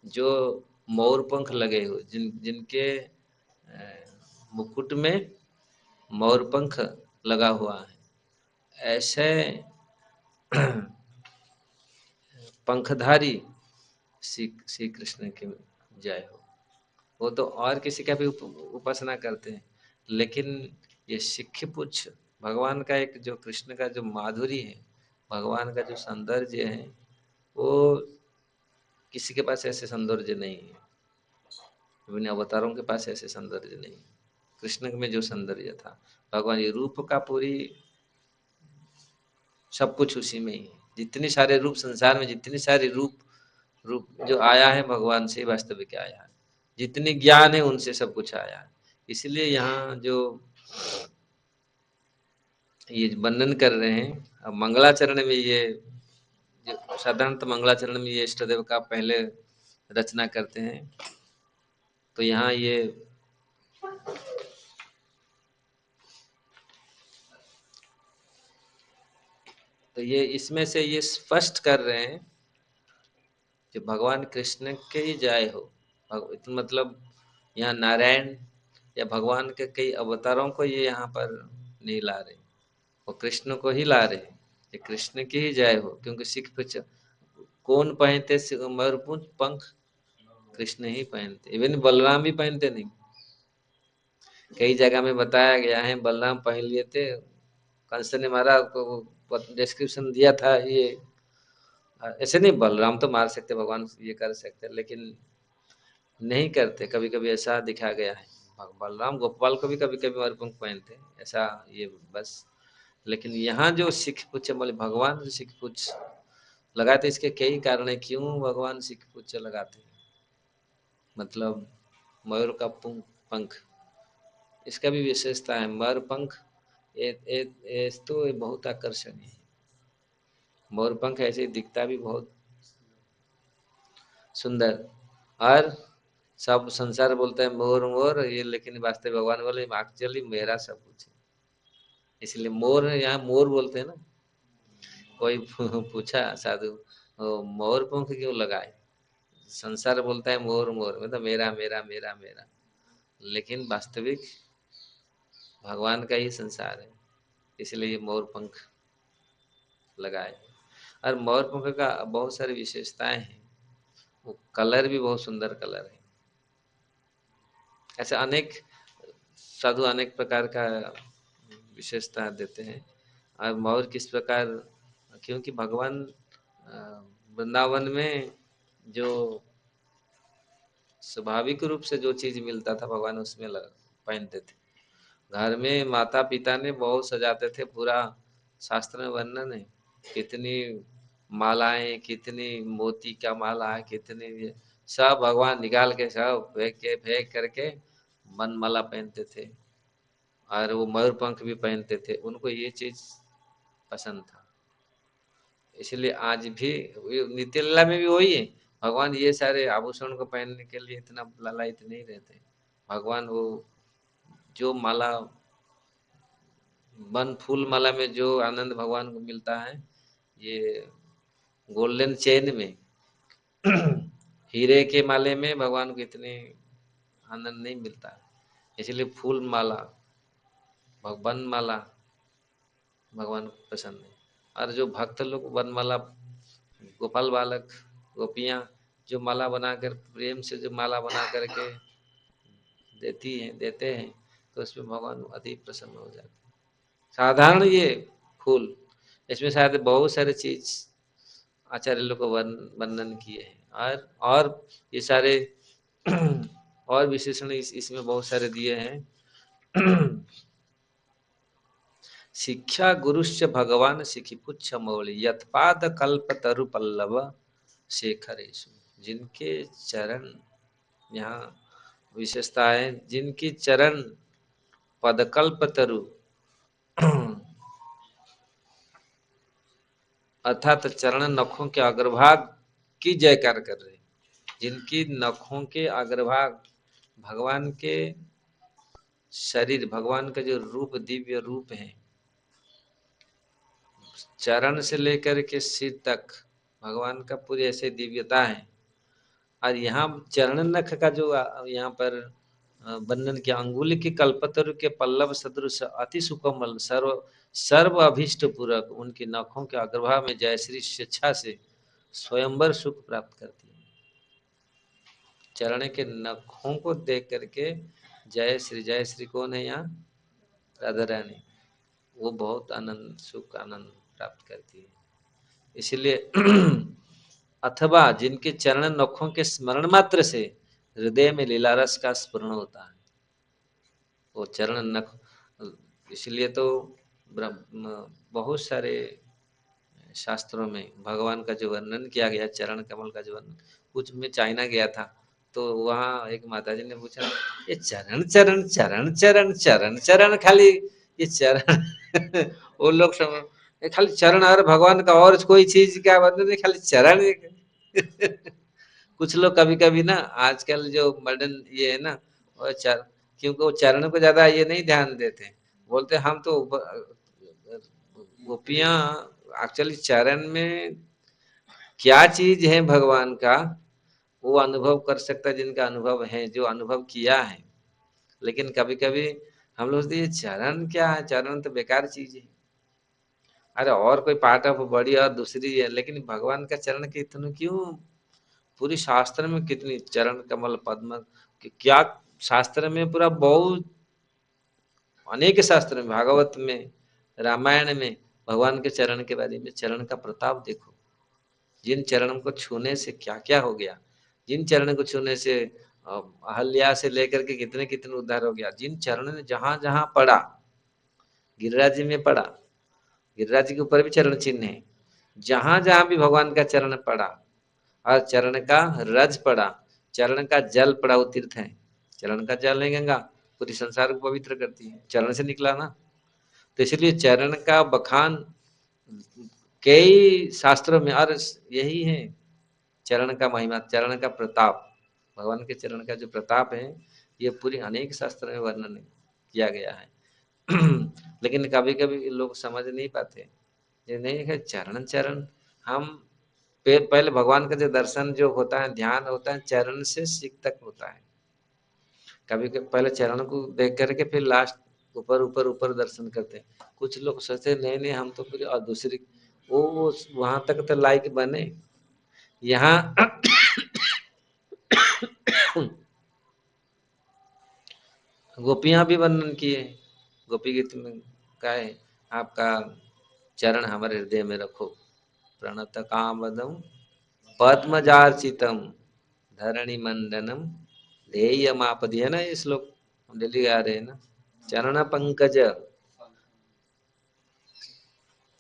जो मोर पंख लगे हुए, जिनके मुकुट में मोर पंख लगा हुआ है, ऐसे पंखधारी श्री कृष्ण की जय हो। वो तो और किसी का भी उपासना करते हैं, लेकिन ये सिख पुच्छ भगवान का एक जो कृष्ण का जो माधुरी है, भगवान का जो सौंदर्य है, वो किसी के पास ऐसे सौंदर्य नहीं है। विभिन्न अवतारों के पास ऐसे सौंदर्य नहीं है। कृष्ण में जो सौंदर्य था, भगवान ये रूप का पूरी सब कुछ उसी में ही है। जितने सारे रूप संसार में, जितने सारे रूप रूप जो आया है भगवान से वास्तविक आया है। जितने ज्ञान है उनसे सब कुछ आया है। इसलिए यहाँ जो ये वर्णन कर रहे हैं, अब मंगलाचरण में ये साधारणतः मंगलाचरण में ये इष्ट देव का पहले रचना करते हैं। तो यहाँ ये तो ये इसमें से ये स्पष्ट कर रहे हैं कि भगवान कृष्ण के ही जय हो। मतलब यहाँ नारायण या भगवान के कई अवतारों को ये यहाँ पर नहीं ला रहे, वो कृष्ण को ही ला रहे हैं कि कृष्ण की ही जय हो। क्योंकि सिख कुछ कौन पहनते मयूरपुंज पंख? कृष्ण ही पहनते। इवन बलराम भी पहनते नहीं। कई जगह में बताया गया है बलराम पहन लिए थे, कंस ने मारा, डिस्क्रिप्शन दिया था ये। ऐसे नहीं, बलराम तो मार सकते, भगवान ये कर सकते, लेकिन नहीं करते। कभी कभी ऐसा दिखा गया है, बलराम गोपाल को भी कभी कभी मयूरपंख पहनते ऐसा, ये बस। लेकिन यहाँ जो सिख पुच्छ बोले, भगवान जो सिख पुच्छ लगाते, इसके कई कारण है क्यों भगवान सिख पुच्छ लगाते हैं। मतलब मयूर का पंख, इसका भी विशेषता है। मयूर पंख तो ये बहुत आकर्षणीय है। मोर पंख ऐसे दिखता भी बहुत सुंदर। और सब संसार बोलता है मोर मोर ये, लेकिन वास्तव भगवान बोले एक्चुअली मेरा सब कुछ है। इसलिए मोर, यहाँ मोर बोलते हैं ना। कोई पूछा साधु, मोर पंख क्यों लगाए? संसार बोलता है मोर मोर, मतलब मेरा मेरा मेरा मेरा, लेकिन वास्तविक भगवान का ही संसार है। इसलिए ये मोर पंख लगाए। और मोर पंख का बहुत सारी विशेषताएं हैं। वो कलर भी बहुत सुंदर कलर है। ऐसे अनेक साधु अनेक प्रकार का विशेषता देते हैं। और मोर किस प्रकार, क्योंकि भगवान वृंदावन में जो स्वाभाविक रूप से जो चीज मिलता था भगवान उसमें पहनते थे। घर में माता पिता ने बहुत सजाते थे, पूरा शास्त्र में वर्णन है कितनी मालाएं, कितनी मोती का माला है, कितनी सब भगवान निकाल के सब फेंक करके मन माला पहनते थे। और वो मयूर पंख भी पहनते थे, उनको ये चीज पसंद था। इसलिए आज भी नित्य लीला में भी वही है। भगवान ये सारे आभूषण को पहनने के लिए इतना लालायित नहीं रहते। भगवान वो जो माला, वन फूल माला में जो आनंद भगवान को मिलता है, ये गोल्डन चेन में हीरे के माले में भगवान को इतने आनंद नहीं मिलता है। इसलिए फूल माला, वन माला भगवान को पसंद है। और जो भक्त लोग वनमाला, गोपाल बालक गोपियाँ जो माला बनाकर प्रेम से जो माला बना करके देते हैं, तो उसमें भगवान अति प्रसन्न हो जाते हैं। साधारण ये फूल, इसमें शायद बहुत सारे चीज आचार्य लोग को वर्णन किए हैं। और ये सारे और विशेषण इसमें बहुत सारे दिए हैं। शिक्षा गुरुश्च भगवान सिखिपुच्छ मौलि यत्पाद कल्प तरु पल्लव शेखरेशु। जिनके चरण, यहाँ विशेषता है, जिनकी चरण पदकल्प तरु अर्थात चरण नखों के अग्रभाग की जयकार कर रहे हैं। जिनकी नखों के अग्रभाग भगवान के शरीर, भगवान का जो रूप, दिव्य रूप है, चरण से लेकर के सिर तक भगवान का पूरी ऐसे दिव्यता है। और यहाँ चरण नख का जो यहाँ पर वर्णन किया, अंगुली की कल्पतरु के पल्लव सदृश अति सुकोमल सर्व सर्व अभीष्ट पूरक उनकी नखों के अग्रभाग में जयश्री स्वेच्छा से स्वयंवर सुख प्राप्त करती है। चरण के नखों को देख करके जय श्री कौन है यहाँ? राधा रानी। वो बहुत आनंद, सुख आनंद प्राप्त करती है। इसलिए अथवा जिनके चरण नखों के स्मरण मात्र से हृदय में लीला रस का स्फुरण होता है, वो चरण नख। इसलिए तो ब्रह्म बहुत सारे शास्त्रों में भगवान का जो वर्णन किया गया, चरण कमल का जो वर्णन, कुछ मैं चाइना गया था तो वहाँ एक माता जी ने पूछा, ये चरण चरण चरण चरण चरण चरण खाली ये चरण वो लोग सब ये खाली चरण और भगवान का और कोई चीज क्या वर्णन है, खाली चरण कुछ लोग कभी कभी ना आजकल जो मॉडर्न ये है ना, वो क्योंकि वो चरण को ज्यादा ये नहीं ध्यान देते, बोलते हम तो गोपियां एक्चुअली चरण में क्या चीज है भगवान का, वो अनुभव कर सकता है जिनका अनुभव है, जो अनुभव किया है। लेकिन कभी कभी हम लोग सोचते हैं, ये चरण क्या है, चरण तो बेकार चीज है, अरे और कोई पार्ट ऑफ बॉडी और दूसरी है, लेकिन भगवान का चरण के इतने क्यों, पूरी शास्त्र में कितनी चरण कमल पद्म क्या, शास्त्र में पूरा बहुत अनेक शास्त्र में, भागवत में, रामायण में भगवान के चरण के बारे में, चरण का प्रताप देखो, जिन चरणों को छूने से क्या क्या हो गया, जिन चरण को छूने से अहल्या से लेकर के कितने कितने उद्धार हो गया, जिन चरण ने जहां जहां पड़ा, गिरिराज जी में पड़ा, गिरिराज जी के ऊपर भी चरण चिन्ह है, जहां जहां भी भगवान का चरण पड़ा और चरण का रज पड़ा, चरण का जल पड़ा, वो तीर्थ है, चरण का जल है गंगा, पूरी संसार को पवित्र करती है, चरण से निकला ना। तो इसलिए चरण का बखान कई शास्त्रों में, और यही है चरण का महिमा, चरण का प्रताप, भगवान के चरण का जो प्रताप है, ये पूरी अनेक शास्त्र में वर्णन किया गया है। लेकिन कभी कभी लोग समझ नहीं पाते, ये नहीं है चरण चरण, हम पहले भगवान का जो दर्शन जो होता है, ध्यान होता है, चरण से सिख तक होता है। कभी कभी पहले चरण को देख करके फिर लास्ट ऊपर ऊपर ऊपर दर्शन करते हैं। कुछ लोग सोचते हैं नहीं नहीं हम तो फिर और दूसरी वो वहां तक तो लायक बने। यहाँ गोपियां भी वर्णन किए, गोपी गीत में का है, आपका चरण हमारे हृदय में रखो, प्रणत कामदम पद्मजार्चितम धरणि मंडनम ध्येय मापदी, है ना ये श्लोक, हम डेली गा रहे हैं ना, चरण पंकज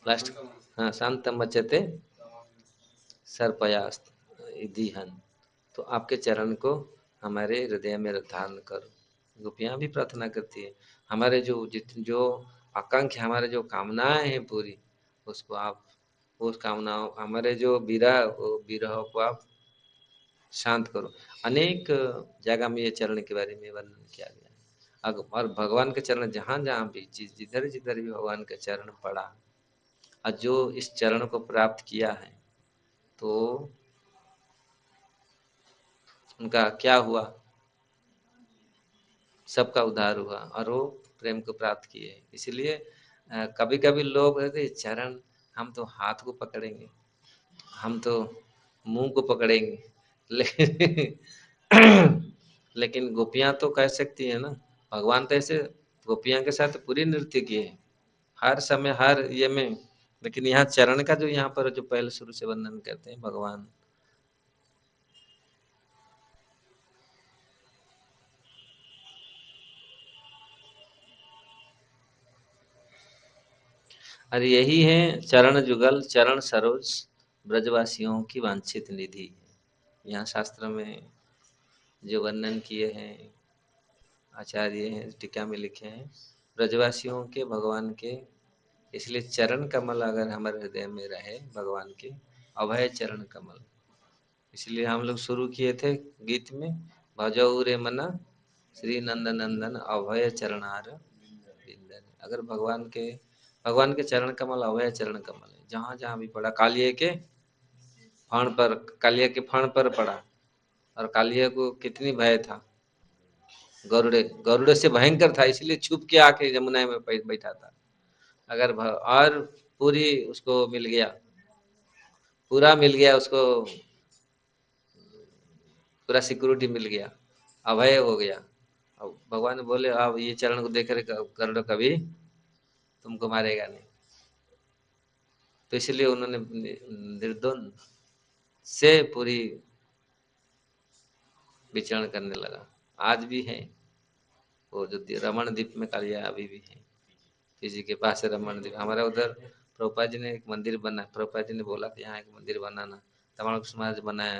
लास्ट, हाँ शांत मचते सर्पयास्त दिहन, तो आपके चरण को हमारे हृदय में धारण करो। गोपियां भी प्रार्थना करती है, हमारे जो जो आकांक्षा, हमारे जो कामनाएं हैं पूरी, उसको आप, उस कामनाओं, हमारे जो विरह, वो विरह को आप शांत करो। अनेक जगह में ये चरण के बारे में वर्णन किया गया है। और भगवान के चरण जहां जहां भी, जिधर जिधर भी भगवान का चरण पड़ा और जो इस चरण को प्राप्त किया है, तो उनका क्या हुआ, सबका उद्धार हुआ और वो प्रेम को प्राप्त किए। इसलिए कभी कभी लोग कहते चरण, हम तो हाथ को पकड़ेंगे, हम तो मुंह को पकड़ेंगे, लेकिन लेकिन गोपियां तो कह सकती है ना, भगवान तो ऐसे गोपियां के साथ पूरी नृत्य किए हैं हर समय हर ये में। लेकिन यहाँ चरण का जो यहाँ पर जो पहले शुरू से वर्णन करते हैं भगवान, और यही है चरण जुगल चरण सरोज ब्रजवासियों की वांछित निधि। यहाँ शास्त्र में जो वर्णन किए हैं आचार्य हैं, टीका में लिखे हैं, ब्रजवासियों के भगवान के, इसलिए चरण कमल अगर हमारे हृदय में रहे भगवान के, अभय चरण कमल, इसलिए हम लोग शुरू किए थे गीत में, भजऊ रे मना श्री नंद नंदन अभय चरणार विंदन। अगर भगवान के चरण कमल अभय चरण कमल है, जहां जहां भी पड़ा, कालिए के फण पर, कालिया के फण पर पड़ा, और कालिया को कितनी भय था, गरुड़े गरुड़े से भयंकर था, इसलिए छुप के आके यमुना में बैठा था। अगर और पूरी उसको मिल गया, पूरा मिल गया उसको, पूरा सिक्योरिटी मिल गया, अभय हो गया। अब भगवान बोले अब ये चरण को देख कर लो, कभी तुमको मारेगा नहीं। तो इसलिए उन्होंने निर्द्वंद से पूरी विचरण करने लगा। आज भी है वो जो रमण द्वीप में कालिया अभी भी है, किसी के पास है रमण द्वीप। हमारे उधर प्रभुपाद जी ने एक मंदिर बना, प्रभुपाद जी ने बोला कि यहाँ एक मंदिर बनाना, तमाम समाज बनाया,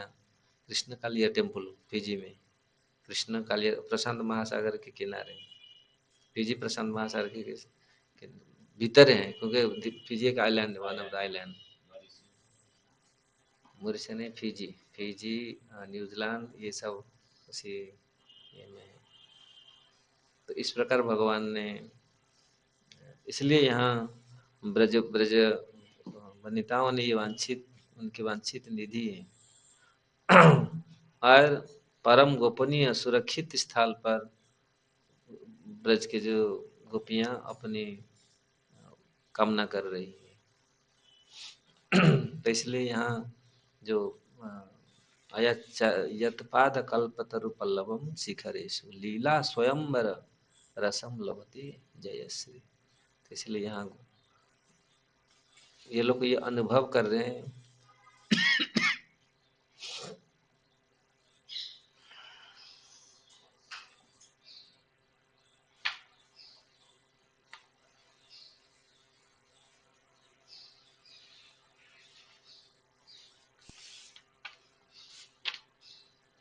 कृष्ण कालिया टेम्पल फीजी में। कृष्ण कालिया प्रशांत महासागर के किनारे, फीजी प्रशांत महासागर के भीतर है, क्योंकि फीजी एक island, one of the island. Mauritius नहीं, फीजी, फीजी न्यूजीलैंड ये सब उसी ये में है। तो इस प्रकार भगवान ने, इसलिए यहाँ ब्रज ब्रज वनिताओं ने ये वांछित, उनकी वांछित निधि है। और परम गोपनीय सुरक्षित स्थल पर ब्रज के जो गोपियां अपनी कामना कर रही है। तो इसलिए यहाँ जो यत्पाद कल्पतरु पल्लवम शिखरेशु लीला स्वयंवर रसम लभते जयश्री। तो इसलिए यहाँ ये लोग ये अनुभव कर रहे हैं।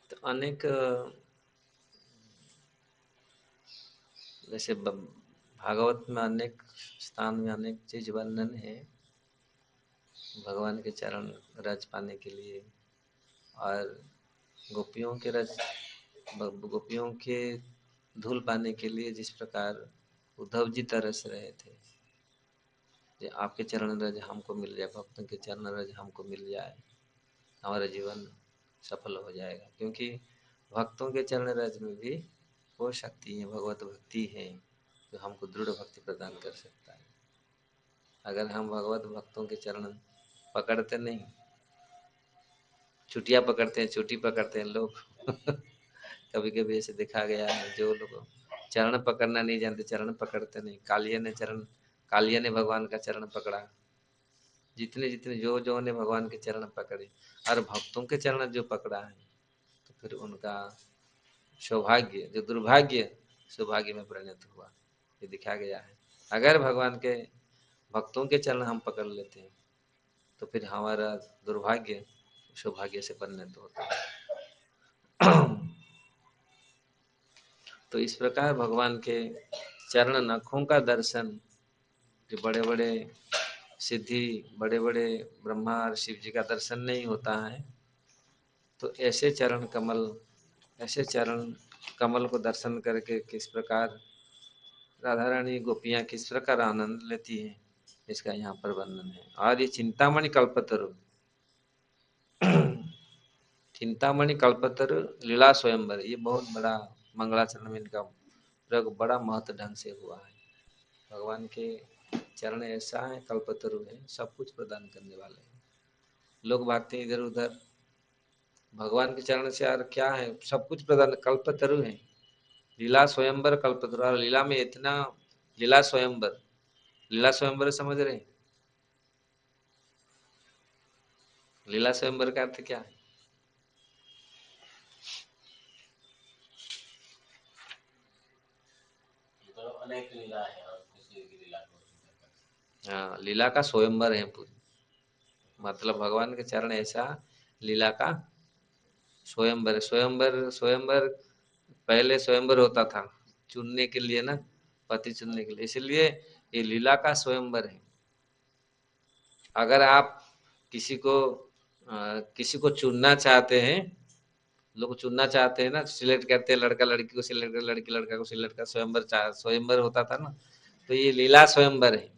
तो अनेक जैसे भागवत में अनेक स्थान में अनेक चीज वर्णन है भगवान के चरण रज पाने के लिए, और गोपियों के रज, गोपियों के धूल पाने के लिए जिस प्रकार उद्धव जी तरस रहे थे कि आपके चरण रज हमको मिल जाए, भक्तों के चरण रज हमको मिल जाए, हमारा जीवन सफल हो जाएगा। क्योंकि भक्तों के चरण रज में भी वो शक्ति है, भगवत भक्ति है, जो हमको दृढ़ भक्ति प्रदान कर सकता है। अगर हम भगवत भक्तों के चरण पकड़ते नहीं, चुटिया पकड़ते हैं, चुटी पकड़ते हैं लोग। कभी कभी ऐसे देखा गया है, जो लोग चरण पकड़ना नहीं जानते, चरण पकड़ते नहीं। कालिया ने भगवान का चरण पकड़ा, जितने जितने जो ने भगवान के चरण पकड़े, और भक्तों के चरण जो पकड़ा है, तो फिर उनका सौभाग्य जो दुर्भाग्य सौभाग्य में परिणत हुआ, ये दिखा गया है। अगर भगवान के भक्तों के चरण हम पकड़ लेते हैं तो फिर हमारा दुर्भाग्य सौभाग्य से परिणत होता है। तो इस प्रकार भगवान के चरण नखों का दर्शन, जो बड़े बड़े सिद्धि, बड़े बड़े ब्रह्मा और शिव जी का दर्शन नहीं होता है, तो ऐसे चरण कमल, ऐसे चरण कमल को दर्शन करके किस प्रकार राधा रानी गोपियां किस प्रकार आनंद लेती हैं, इसका यहाँ पर वर्णन है। और ये चिंतामणि कल्पतरु, चिंतामणि कल्पतरु लीला स्वयंवर, ये बहुत बड़ा मंगलाचरण में इनका प्रयोग बड़ा महत्व ढंग से हुआ है। भगवान के चरण ऐसा है, कल्पतरु है, सब कुछ प्रदान करने वाले हैं। लोग भागते हैं इधर उधर, भगवान के चरण से यार क्या है, सब कुछ प्रदान, कल्पतरु है। लीला स्वयंवर कल्पतरु, और लीला में इतना, लीला स्वयंवर, लीला स्वयंवर समझ रहे हैं? लीला स्वयंवर का अर्थ क्या है? अनेक लीला है और किसी की लीला को, हाँ, लीला का स्वयंवर है पूरी, मतलब भगवान के चरण ऐसा लीला का स्वयंवर। स्वयंवर, स्वयंवर पहले स्वयंवर होता था चुनने के लिए ना, पति चुनने के लिए, इसलिए ये लीला का स्वयंवर है। अगर आप किसी को किसी को चुनना चाहते हैं, लोग चुनना चाहते हैं ना, सिलेक्ट करते हैं, लड़का लड़की को सिलेक्ट कर, लड़की लड़का को सिलेक्ट कर, स्वयंवर स्वयंवर होता था ना, तो ये लीला स्वयंवर है।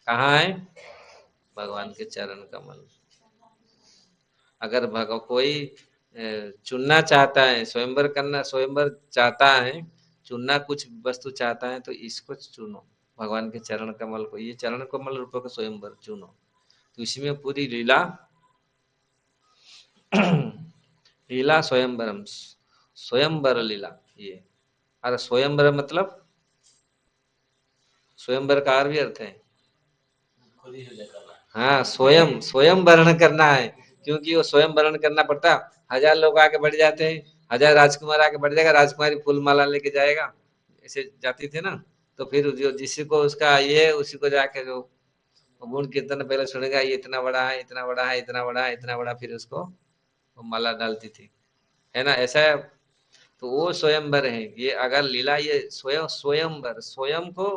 कहाँ है? भगवान के चरण कमल। अगर कोई चुनना चाहता है, स्वयंवर करना, स्वयंवर चाहता है, चुनना कुछ वस्तु चाहता है, तो इसको चुनो, भगवान के चरण कमल को, ये चरण कमल रूप का स्वयंवर चुनो, तो इसमें पूरी लीला लीला स्वयंवरम, स्वयंवर लीला ये। अरे स्वयंवर मतलब स्वयंवर का और भी अर्थ है। हाँ, स्वयं स्वयं वर्ण करना है, क्योंकि वो स्वयं वर्ण करना पड़ता। हजार लोग आके बैठ जाते हैं, हजार राजकुमार आके बैठ जाएगा, राजकुमारी फूल माला लेके जाएगा, ऐसे जाती थी ना। तो फिर जो जिसी को उसका ये है, उसी को जाके जो गुण कीर्तन पहले सुनेगा, ये इतना बड़ा है, इतना बड़ा है, इतना बड़ा है, इतना बड़ा, फिर उसको वो माला डालती थी, है ना, ऐसा है। तो वो स्वयंवर है ये। अगर लीला ये स्वयं स्वयंवर, स्वयं को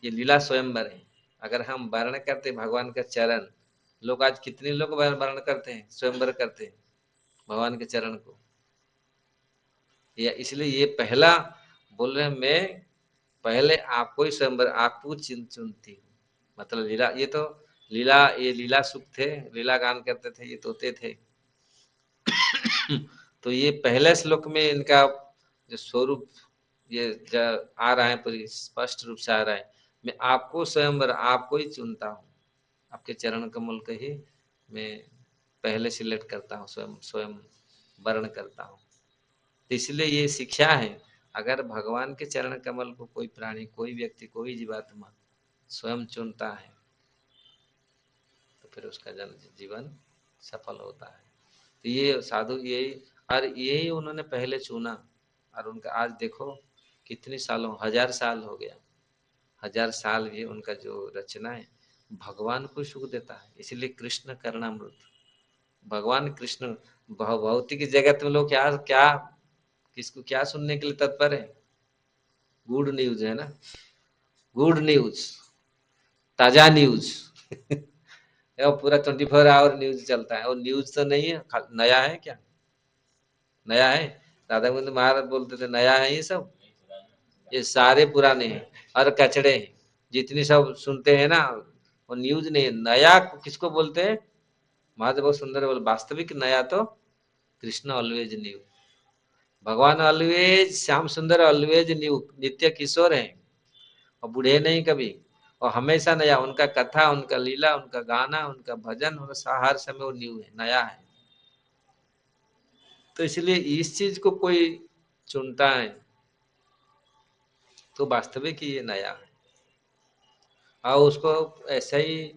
ये लीला स्वयंवर है। अगर हम वर्ण करते भगवान का चरण, लोग आज कितने लोग वर्ण करते हैं, स्वयंवर करते हैं भगवान के चरण को, या इसलिए ये पहला बोल रहे हैं, मैं पहले आपको ही स्वयंवर, आपको चुनती हूँ। मतलब लीला, ये तो लीला, ये लीला सुख थे, लीला गान करते थे, ये तोते थे। तो ये पहले श्लोक में इनका जो स्वरूप ये आ रहा है, पूरी स्पष्ट रूप से आ रहा है। मैं आपको स्वयंवर, आपको ही चुनता हूँ, आपके चरण कमल को ही मैं पहले सिलेक्ट करता हूँ, स्वयं स्वयं वर्ण करता हूँ। तो इसलिए ये शिक्षा है, अगर भगवान के चरण कमल को कोई प्राणी, कोई व्यक्ति, कोई जीवात्मा स्वयं चुनता है, तो फिर उसका जन जीवन सफल होता है। तो ये साधु यही, और यही उन्होंने पहले चुना, और उनका आज देखो कितने सालों, 1000 साल हो गया, 1000 साल ये उनका जो रचना है भगवान को सुख देता है। इसलिए कृष्ण करणामृत, भगवान कृष्ण। भौतिक जगत में लोग क्या क्या, किसको क्या सुनने के लिए तत्पर है, गुड न्यूज है ना, गुड न्यूज, ताजा न्यूज। वो पूरा 24 आवर न्यूज चलता है, और न्यूज तो नहीं है, नया है क्या, नया है। राधा गोविंद महाराज बोलते थे नया है ये सब, ये सारे पुराने हैं और कचड़े हैं, जितनी सब सुनते हैं ना, वो न्यूज नहीं है। नया किसको बोलते हैं, महाराज बहुत सुंदर बोले, वास्तविक नया तो कृष्ण ऑलवेज न्यू, भगवान ऑलवेज श्याम सुंदर ऑलवेज न्यू, नित्य किशोर हैं, और बूढ़े नहीं कभी, और हमेशा नया। उनका कथा, उनका लीला, उनका गाना, उनका भजन, उनका हर समय वो न्यू है, नया है। तो इसलिए इस चीज को कोई चुनता है तो वास्तविक ही ये नया है, और उसको ऐसा ही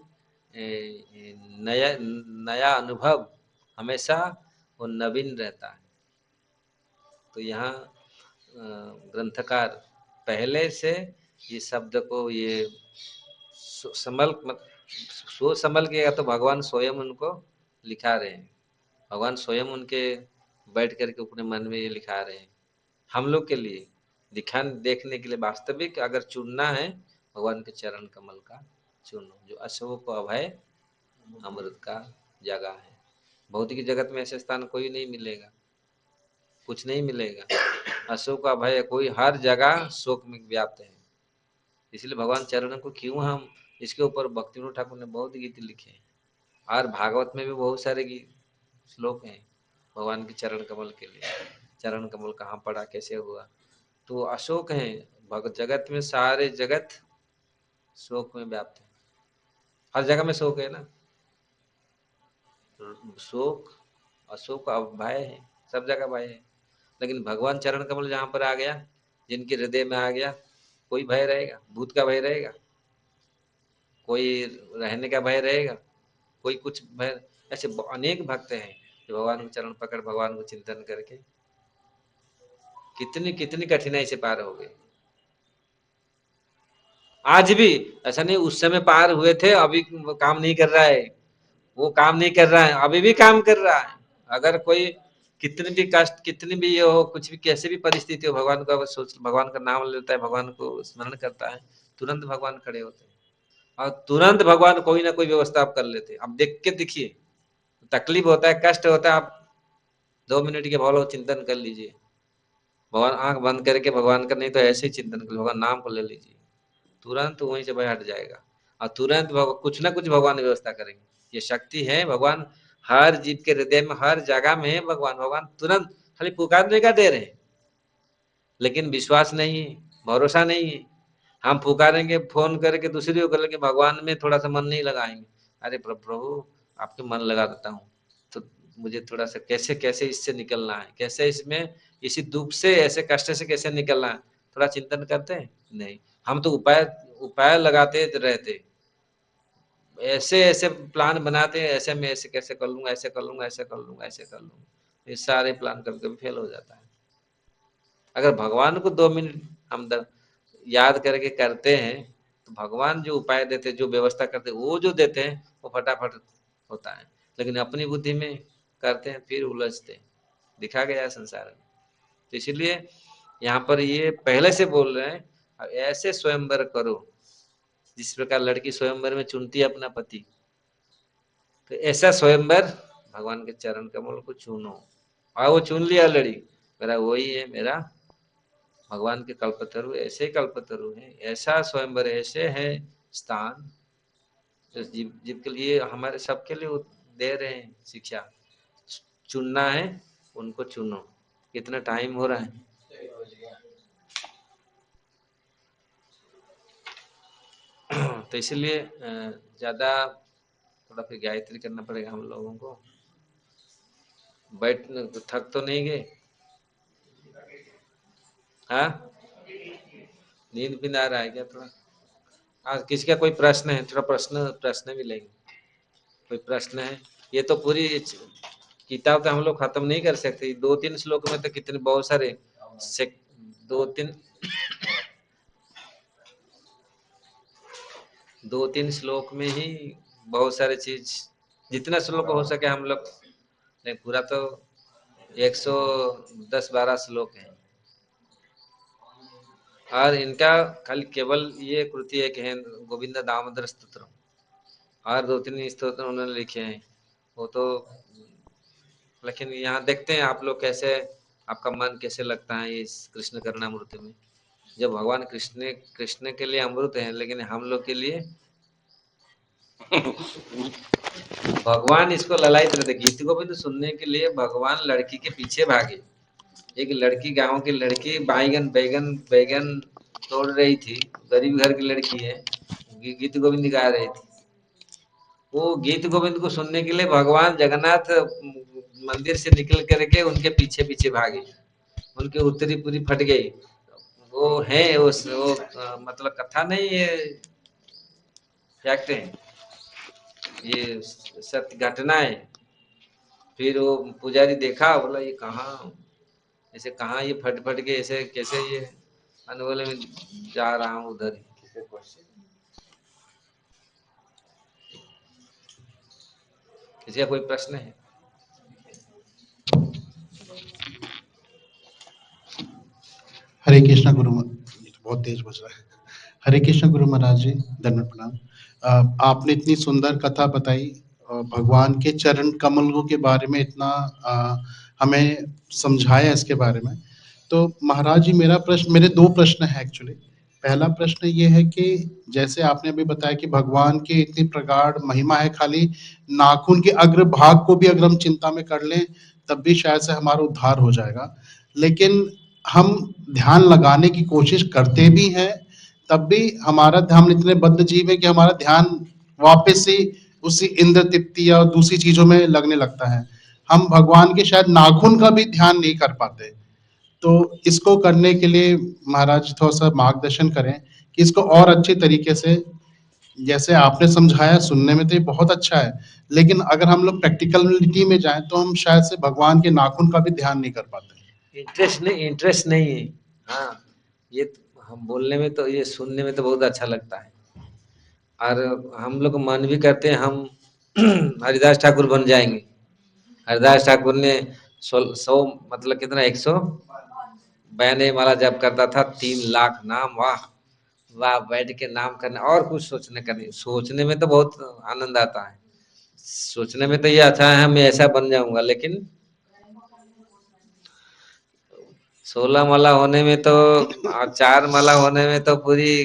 नया नया अनुभव हमेशा वो नवीन रहता है। तो यहाँ ग्रंथकार पहले से ये शब्द को ये समल सोच समझ के, या तो भगवान स्वयं उनको लिखा रहे हैं, भगवान स्वयं उनके बैठ करके अपने मन में ये लिखा रहे हैं हम लोग के लिए, दिखाने देखने के लिए। वास्तविक अगर चुनना है, भगवान के चरण कमल का चुनो, जो अशोक अभय अमृत का जगह है। भौतिक जगत में ऐसे स्थान कोई नहीं मिलेगा, कुछ नहीं मिलेगा। अशोक अभय कोई हर जगह शोक में व्याप्त है। इसलिए भगवान चरण को क्यों हम, इसके ऊपर भक्ति विनोद ठाकुर ने बहुत गीत लिखे हैं, और भागवत में भी बहुत सारे गीत श्लोक हैं भगवान के चरण कमल के लिए। चरण कमल कहाँ पड़ा, कैसे हुआ, तो अशोक है, भगत जगत में सारे जगत शोक में व्याप्त है, हर जगह में शोक है ना, शोक अशोक भय है, सब जगह भय है। लेकिन भगवान चरण कमल जहाँ पर आ गया, जिनके हृदय में आ गया, कोई भय रहेगा, भूत का भय रहेगा, कोई रहने का भय रहेगा, कोई कुछ भय। ऐसे अनेक भक्त हैं जो भगवान को चरण पकड़, भगवान को चिंतन करके कितनी कितनी कठिनाई से पार हो गए। आज भी ऐसा नहीं, उस समय पार हुए थे, अभी काम नहीं कर रहा है, वो काम नहीं कर रहा है, अभी भी काम कर रहा है। अगर कोई कितनी भी कष्ट, कितनी भी ये हो, कुछ भी कैसे भी परिस्थिति हो, भगवान को अगर सोच, भगवान का नाम लेता है, भगवान को स्मरण करता है, तुरंत भगवान खड़े होते हैं, और तुरंत भगवान कोई ना कोई व्यवस्था आप कर लेते हैं। अब देख के देखिए, तकलीफ होता है, कष्ट होता है, आप 2 मिनट के भाव चिंतन कर लीजिए, भगवान आंख बंद करके भगवान का, नहीं तो ऐसे ही चिंतन कर, भगवान नाम को ले लीजिए, तुरंत वहीं से भय हट जाएगा, और तुरंत कुछ ना कुछ भगवान व्यवस्था करेंगे। ये शक्ति है, भगवान हर जीव के हृदय में, हर जगह में है भगवान। भगवान तुरंत खाली पुकारने का दे रहे हैं, लेकिन विश्वास नहीं है, भरोसा नहीं है। हम पुकारेंगे फोन करके दूसरी को, लेकिन भगवान में थोड़ा सा मन नहीं लगाएंगे, अरे प्रभु आपके मन लगा देता हूँ, तो मुझे थोड़ा सा कैसे कैसे इससे निकलना है, कैसे इसमें इसी दुख से, ऐसे कष्ट से कैसे निकलना है, थोड़ा चिंतन करते हैं? नहीं, हम तो उपाय उपाय लगाते रहते, ऐसे ऐसे प्लान बनाते हैं, ऐसे मैं ऐसे कैसे कर लूंगा, ऐसे कर लूंगा, ऐसे कर लूंगा, ऐसे कर लूंगा, ये सारे प्लान कभी कभी फेल हो जाता है। अगर भगवान को 2 मिनट हम याद करके करते हैं तो भगवान जो उपाय देते हैं, जो व्यवस्था करते हैं, वो जो देते हैं वो फटाफट होता है। लेकिन अपनी बुद्धि में करते हैं फिर उलझते हैं, दिखा गया है संसार में। तो इसीलिए यहाँ पर ये पहले से बोल रहे हैं, अब ऐसे स्वयंवर करो जिस प्रकार लड़की स्वयंवर में चुनती है अपना पति, तो ऐसा स्वयंवर भगवान के चरण कमल को चुनो। और वो चुन लिया लड़ी, मेरा वही है, मेरा भगवान के कल्पतरु ऐसे कल्पतरु हैं, ऐसा स्वयंवर ऐसे है स्थान जो जीव जीव के लिए, हमारे सबके लिए वो दे रहे हैं शिक्षा। चुनना है, उनको चुनो। कितना टाइम हो रहा है? तो इसलिए ज्यादा थोड़ा फिर गायत्री करना पड़ेगा हम लोगों को। बैठ थक तो नहीं गए? हाँ, नींद भी ना आ रहा है क्या थोड़ा? आज किसी का कोई प्रश्न है? थोड़ा प्रश्न प्रश्न भी लेंगे। कोई प्रश्न है? ये तो पूरी किताब तो हम लोग खत्म नहीं कर सकते, 2-3 श्लोक में तो कितने बहुत सारे से, 2-3 श्लोक में ही बहुत सारे चीज, जितना श्लोक हो सके हम लोग, नहीं पूरा तो 110-12 श्लोक है। और इनका खाली केवल ये कृति एक है, गोविंद दामोदर स्तोत्र, और 2-3 स्तोत्र उन्होंने लिखे हैं वो तो। लेकिन यहाँ देखते हैं आप लोग कैसे, आपका मन कैसे लगता है इस कृष्ण करुणामृति में। जब भगवान कृष्ण कृष्ण के लिए अमृत है, लेकिन हम लोग के लिए भगवान इसको ललायत रहते। गीत गोविंद सुनने के लिए भगवान लड़की के पीछे भागे। एक लड़की, गांव की लड़की बैगन बैगन बैगन तोड़ रही थी, गरीब घर की लड़की है, गीत गोविंद गा रही थी। वो गीत गोविंद को सुनने के लिए भगवान जगन्नाथ मंदिर से निकल करके उनके पीछे पीछे भागे, उनकी उत्तरी पूरी फट गई। वो है वो मतलब कथा नहीं है, फैक्ट है, ये सत्य घटना है। फिर वो पुजारी देखा, बोला ये कहाँ, ऐसे कहाँ ये फट फट के ऐसे कैसे ये, अनबोले में जा रहा हूँ उधर ही। किसी का कोई प्रश्न है? हरे कृष्णा गुरु ये तो बहुत तेज बज रहा है। हरे कृष्ण गुरु महाराज जी, दंडवत प्रणाम। आपने इतनी सुंदर कथा बताई, भगवान के चरण कमलों के बारे में इतना हमें समझाया इसके बारे में। तो महाराज जी, मेरे दो प्रश्न है एक्चुअली। पहला प्रश्न ये है कि जैसे आपने अभी बताया कि भगवान की इतनी प्रगाढ़ महिमा है, खाली नाखून के अग्र भाग को भी अगर हम चिंता में कर लें तब भी शायद से हमारा उद्धार हो जाएगा। लेकिन हम ध्यान लगाने की कोशिश करते भी हैं, तब भी हम इतने बद्ध जीव है कि हमारा ध्यान वापस से उसी इंद्र तृप्ति या दूसरी चीजों में लगने लगता है। हम भगवान के शायद नाखून का भी ध्यान नहीं कर पाते। तो इसको करने के लिए महाराज थोड़ा सा मार्गदर्शन करें कि इसको और अच्छे तरीके से, जैसे आपने समझाया सुनने में तो ये बहुत अच्छा है, लेकिन अगर हम लोग प्रैक्टिकलिटी में जाएं तो हम शायद से भगवान के नाखून का भी ध्यान नहीं कर पाते। इंटरेस्ट नहीं है। हाँ, ये हम बोलने में तो, ये सुनने में तो बहुत अच्छा लगता है, और हम लोग मन भी करते हैं हम हरिदास ठाकुर बन जाएंगे। हरिदास ठाकुर ने 100 मतलब कितना, 192 माला जप करता था, 3 लाख नाम, वाह वाह, बैठ के नाम करना और कुछ सोचने का नहीं। सोचने में तो बहुत आनंद आता है, सोचने में तो ये अच्छा है मैं ऐसा बन जाऊंगा, लेकिन 16 माला होने में तो, और 4 माला होने में तो पूरी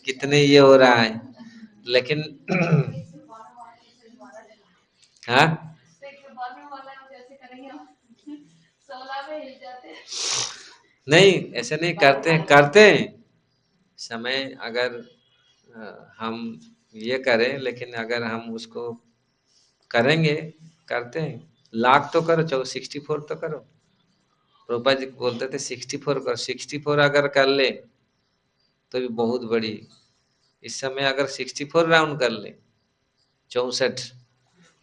कितने ये हो रहा है, लेकिन हाँ, नहीं ऐसे नहीं करते हैं, करते हैं समय, अगर हम ये करें, लेकिन अगर हम उसको करेंगे, करते हैं, लाख तो करो, 64 तो करो। प्रभुपाद जी बोलते थे 64 कर, 64 अगर कर ले तो भी बहुत बड़ी। इस समय अगर 64 राउंड कर ले, 64,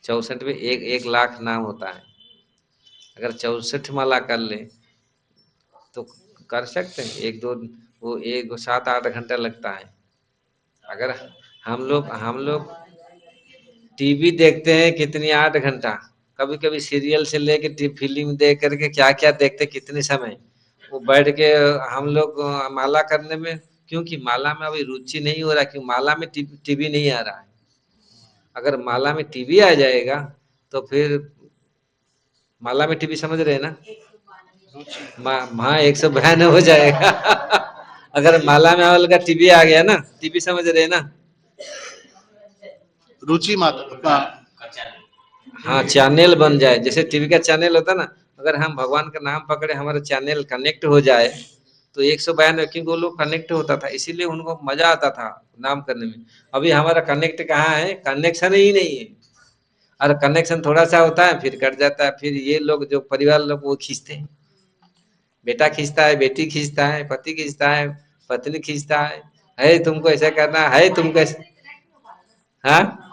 64 में एक 1 लाख नाम होता है। अगर 64 माला कर ले तो कर सकते हैं। एक दो, वो एक 7-8 घंटा लगता है। अगर हम लोग टीवी देखते हैं कितनी 8 घंटा, कभी कभी सीरियल से लेके फिल्म देख करके क्या क्या देखते कितने समय, वो बैठ के हम लोग माला करने में, क्योंकि माला में अभी रुचि नहीं हो रहा, क्योंकि माला में टीवी नहीं आ रहा है। अगर माला में टीवी आ जाएगा तो फिर माला में टीवी समझ रहे हैं ना, हाँ 192 हो जाएगा। अगर माला में वाला का टीवी आ गया ना, टीवी समझ रहे हैं ना, रुचि माता। हाँ चैनल बन जाए, जैसे टीवी का चैनल होता है ना, अगर हम भगवान का नाम पकड़े, हमारा चैनल कनेक्ट हो जाए तो 192, क्योंकि वो लोग कनेक्ट होता था, इसीलिए उनको मजा आता था नाम करने में। अभी हमारा कनेक्ट कहाँ है, कनेक्शन ही नहीं है। और कनेक्शन थोड़ा सा होता है फिर कट जाता है, फिर ये लोग जो परिवार लोग वो खींचते हैं, बेटा खींचता है, बेटी खींचता है, पति खींचता है, पत्नी खींचता है तुमको ऐसा करना है, तुमको ऐसा। हाँ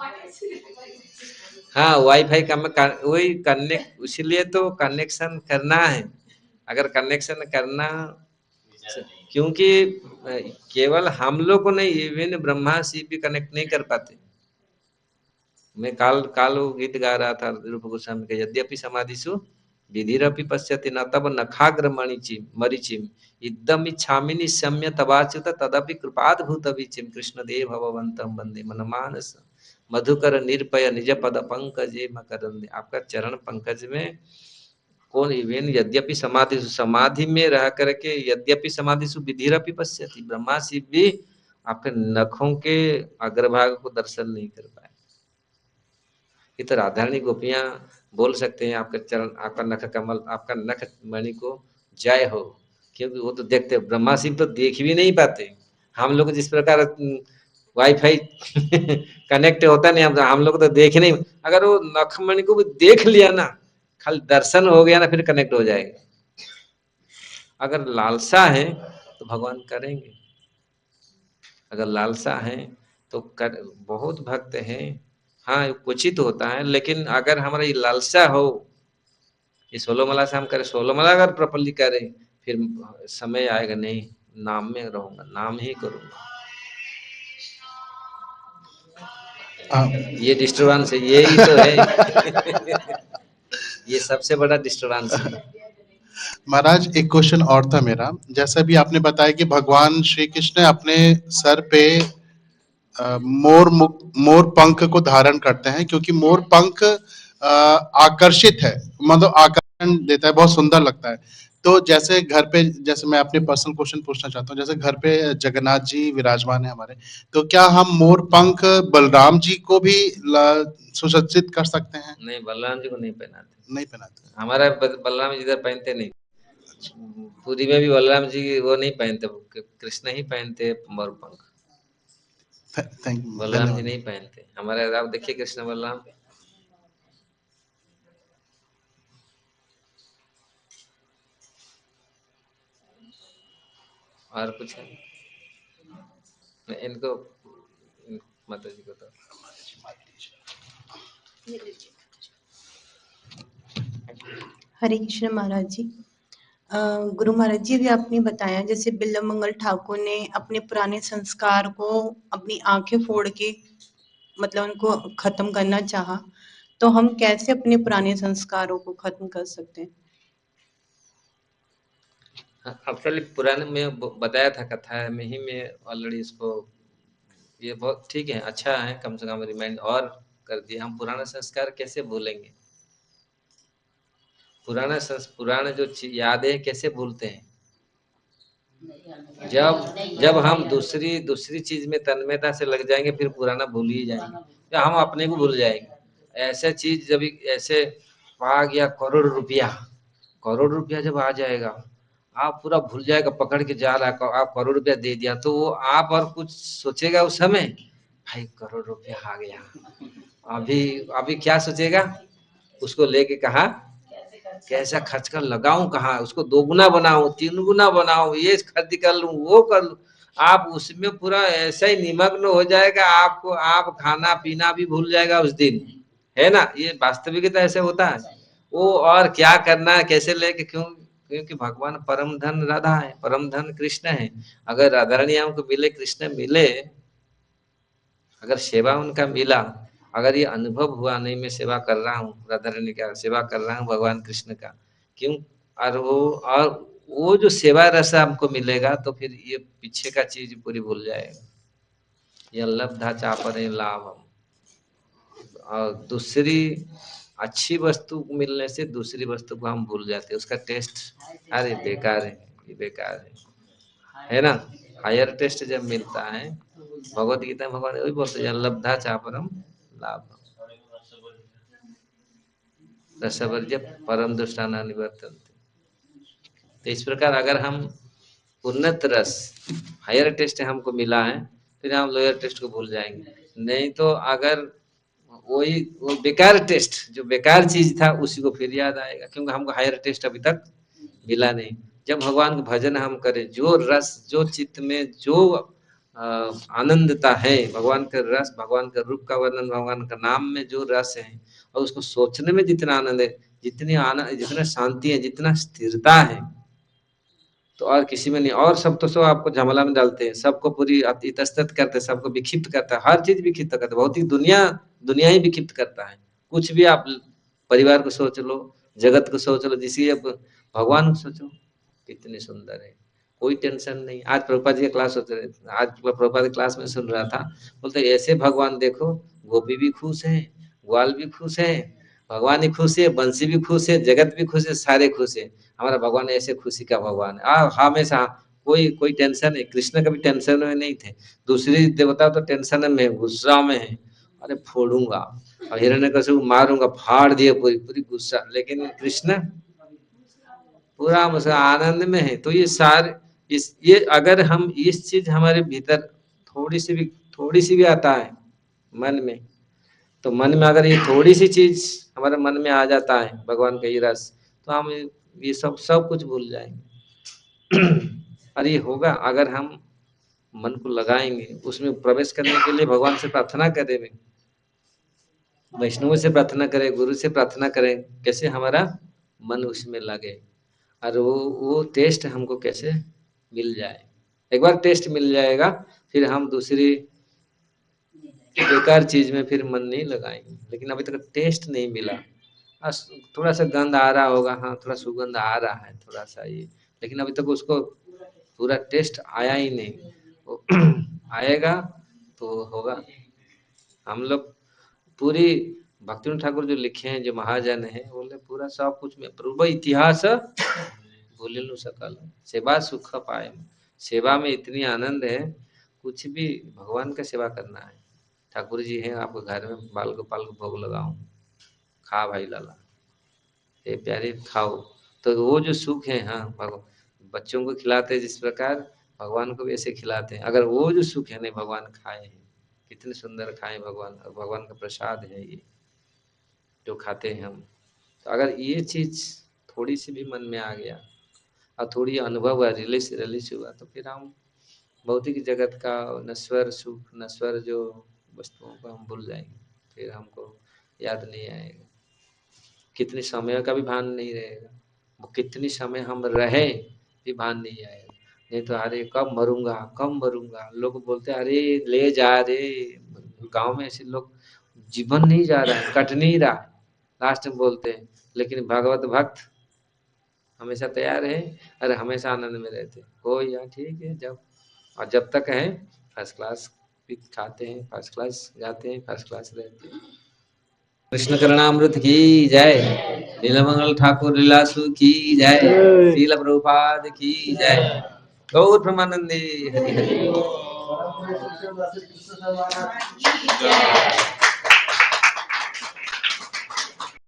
हाँ, वाईफाई का वही कनेक्ट, इसलिए तो कनेक्शन करना है। अगर कनेक्शन करना, क्योंकि केवल हम लोग को नहीं, इवन ब्रह्मा शिव भी कनेक्ट नहीं कर पाते। मैं काल काल वो गीत गा रहा था रूप गोस्वामी का, यद्यपि समाधिषु विधिरपि पश्यति न तब नखाग्र मणिचिम मरीचिम इदम इच्छामिनि सम्य तवाच्युत तदपि कृपाद्भुत विचिम कृष्ण देव भगवंतम वंदे मनमानस मधुकर निरपय निज पद पंकजे मकरंदे। आपका चरण पंकज में कौन, इवेन यद्यपि समाधि, समाधि में रह करके यद्यपि समाधिषु विधिरपि पश्यति, ब्रह्मा शिव भी आपके नखों के अग्रभाग को दर्शन नहीं कर पाए। ये तो राधारणी गोपियां बोल सकते हैं आपके चरण, आपका नख कमल, आपका नख मणि को जय हो, क्योंकि वो तो देखते, ब्रह्मा शिव तो देख भी नहीं पाते। हम लोग जिस प्रकार वाईफाई कनेक्ट होता नहीं, हम लोग तो देख नहीं, अगर वो नख मणि को भी देख लिया ना, खाली दर्शन हो गया ना, फिर कनेक्ट हो जाएगा। अगर लालसा है तो भगवान करेंगे, अगर लालसा है तो कर, बहुत भक्त हैं। हाँ क्वचित होता है, लेकिन अगर हमारा ये लालसा हो, ये 16 माला से हम करें, 16 माला अगर प्रॉपरली करें, फिर समय आएगा नहीं, नाम में रहूंगा, नाम ही करूंगा। ये डिस्टर्बेंस है, यही तो है। ये सबसे बड़ा डिस्टर्बेंस है। महाराज एक क्वेश्चन और था मेरा, जैसा भी आपने बताया कि भगवान श्री कृष्ण अपने सर पे मोर पंख को धारण करते हैं, क्योंकि मोर पंख आकर्षित है, मतलब आकर्षण देता है, बहुत सुंदर लगता है। तो जैसे घर पे, जैसे मैं अपने पर्सनल क्वेश्चन पूछना चाहता हूँ, जैसे घर पे जगन्नाथ जी विराजमान है हमारे, तो क्या हम मोर पंख बलराम जी को भी सुसज्जित कर सकते हैं? नहीं, बलराम जी को नहीं पहनाते। नहीं पहनाते। हमारा बलराम जी इधर पहनते नहीं। पूरी में भी बलराम जी वो नहीं पहनते, कृष्ण ही पहनते मोर पंख। थैंक यू, बलराम जी धन्यवाद। नहीं पहनते हमारे, आप देखिए कृष्ण बलराम। और कुछ है इनको, माता जी को तो हरे कृष्ण महाराज जी। गुरु महाराज जी, अभी आपने बताया जैसे बिल्लमंगल ठाकुर ने अपने पुराने संस्कार को अपनी आंखें फोड़ के मतलब उनको खत्म करना चाहा, तो हम कैसे अपने पुराने संस्कारों को खत्म कर सकते हैं? एक्चुअली पुराने में बताया था, कथा में ही में ऑलरेडी इसको, ये बहुत ठीक है, अच्छा है, कम से कम रिमाइंड और कर दिया। हम पुराना संस्कार कैसे भूलेंगे, पुराना जो यादें कैसे भूलते हैं। जब जब हम दूसरी दूसरी चीज में तन्मयता से लग जाएंगे, फिर पुराना भूल ही जाएंगे, या हम अपने को भूल जाएंगे। ऐसा चीज जब ऐसे आ गया, करोड़ रुपया जब आ जाएगा, आप पूरा भूल जाएगा, पकड़ के जा रहा है, आप करोड़ रुपया दे दिया, तो वो आप और कुछ सोचेगा उस समय, भाई करोड़ रुपया आ गया, अभी अभी क्या सोचेगा, उसको लेके कहा कैसा खर्च कर लगाऊं, कहाँ उसको दोगुना बनाऊं, तीन गुना बनाऊं, ये खर्च कर लूं, वो कर लूं। आप उसमें पूरा ऐसा ही निमग्न हो जाएगा, आपको आप खाना पीना भी भूल जाएगा उस दिन, है ना। ये वास्तविकता ऐसे होता है। वो और क्या करना है, कैसे लेके, क्यों, क्योंकि भगवान परम धन राधा है, परम धन कृष्ण है। अगर राधा रानी हमको मिले, कृष्ण मिले, अगर सेवा उनका मिला, अगर ये अनुभव हुआ नहीं मैं सेवा कर रहा हूँ राधा रानी का, सेवा कर रहा हूँ भगवान कृष्ण का, क्यों, और वो जो सेवा रस हमको मिलेगा तो फिर ये पीछे का चीज पूरी भूल जाएगा। ये लब्धा चापरे लाभम। और दूसरी अच्छी वस्तु मिलने से दूसरी वस्तु को हम भूल जाते हैं, उसका टेस्ट अरे बेकार है, ये बेकार है ना। हायर टेस्ट जब मिलता है, भगवत गीता में भगवान वही बोलते हैं लब्धा चापरम लाभ रसवर्ज्य परम दुष्टाना निवर्तन्ते। तो इस प्रकार अगर हम उन्नत रस हायर टेस्ट हमको मिला है, फिर हम लोअर टेस्ट को भूल जाएंगे। नहीं तो अगर वही वो बेकार टेस्ट, जो बेकार चीज था उसी को फिर याद आएगा, क्योंकि हमको हायर टेस्ट अभी तक मिला नहीं। जब भगवान का भजन हम करें, जो रस, जो चित्त में जो आनंदता है, भगवान का रस, भगवान का रूप का वर्णन, भगवान का नाम में जो रस है, और उसको सोचने में जितना आनंद है, जितनी आनंद, जितना शांति है, जितना स्थिरता है, तो और किसी में नहीं। और सब तो सब आपको झमेला में डालते हैं, सबको पूरी इतस्तत करते हैं, सबको विक्षिप्त करता है, हर चीज विक्षिप्त करता है, भौतिक दुनिया दुनिया ही विक्षिप्त करता है। कुछ भी आप परिवार को सोच लो, जगत को सोच लो, जिसकी भगवान को सोचो, कितनी सुंदर है, कोई टेंशन नहीं। आज प्रभुपाद जी का क्लास होते रहे, आज प्रभुपाद की क्लास में सुन रहा था, बोलते ऐसे भगवान देखो, गोपी भी खुश है, ग्वाल भी खुश है, भगवान ही खुश है, बंसी भी खुश है, जगत भी खुश है, सारे खुश है। हमारा भगवान ऐसे खुशी का भगवान है, हमेशा कोई कोई टेंशन है। कृष्ण कभी टेंशन में नहीं थे, दूसरी देवता तो टेंशन में है, गुस्सा में है, अरे फोड़ूंगा, और हिरण्यकशिपु मारूंगा, फाड़ दिए पूरी पूरी गुस्सा, लेकिन कृष्ण पूरा मसा आनंद में है। तो ये सारे इस ये अगर हम इस चीज हमारे भीतर थोड़ी सी भी आता है मन में, तो मन में अगर ये थोड़ी सी चीज हमारे मन में आ जाता है भगवान का ये रस, तो हम ये सब सब कुछ भूल जाएंगे। और ये होगा अगर हम मन को लगाएंगे, उसमें प्रवेश करने के लिए भगवान से प्रार्थना करें, वैष्णव से प्रार्थना करें, गुरु से प्रार्थना करें, कैसे हमारा मन उसमें लगे, और वो टेस्ट हमको कैसे मिल जाए। एक बार टेस्ट मिल जाएगा, फिर हम दूसरी बेकार चीज में फिर मन नहीं लगाएंगे। लेकिन अभी तक टेस्ट नहीं मिला, थोड़ा सा गंध आ रहा होगा, हाँ थोड़ा सुगंध आ रहा है थोड़ा सा ये, लेकिन अभी तक उसको पूरा टेस्ट आया ही नहीं। वो आएगा तो होगा। हम लोग पूरी भक्तिनाथ ठाकुर जो लिखे हैं, जो महाजन है, बोले पूरा सब कुछ में पूर्व इतिहास भूलिनु सकल सेवा सुख पाए। सेवा में इतनी आनंद है, कुछ भी भगवान का सेवा करना है। ठाकुर जी हैं आपको घर में, बाल गोपाल को भोग लगाऊं, खा भाई लाला, ये प्यारे खाओ, तो वो जो सुख है, हाँ बच्चों को खिलाते हैं जिस प्रकार, भगवान को भी ऐसे खिलाते हैं। अगर वो जो सुख है नहीं, भगवान खाए हैं, कितने सुंदर खाए भगवान, और भगवान का प्रसाद है ये जो खाते हैं हम। तो अगर ये चीज थोड़ी सी भी मन में आ गया, और थोड़ी अनुभव हुआ, रिलीज रिलीज हुआ, तो फिर हम भौतिक जगत का नश्वर सुख, नश्वर जो वस्तुओं को हम भूल जाएंगे, फिर हमको याद नहीं आएगा, कितने समय का भी भान नहीं रहेगा, वो कितनी समय हम रहे भी भान नहीं आएगा। नहीं तो अरे कब मरूंगा, कब मरूंगा, लोग बोलते अरे ले जा रे, गांव में ऐसे लोग, जीवन नहीं जा रहा है, कट नहीं रहा, लास्ट में बोलते हैं। लेकिन भागवत भक्त हमेशा तैयार है, अरे हमेशा आनंद में रहते हो या ठीक है, जब और जब तक है फर्स्ट क्लास भी खाते हैं, फर्स्ट क्लास जाते हैं, फर्स्ट क्लास रहते हैं। कृष्ण करणामृत की जय, नीलमंगल ठाकुर लीलासु की जय, शील प्रभुपाद की जय, गौर ब्रह्मानंदे हरि हरि।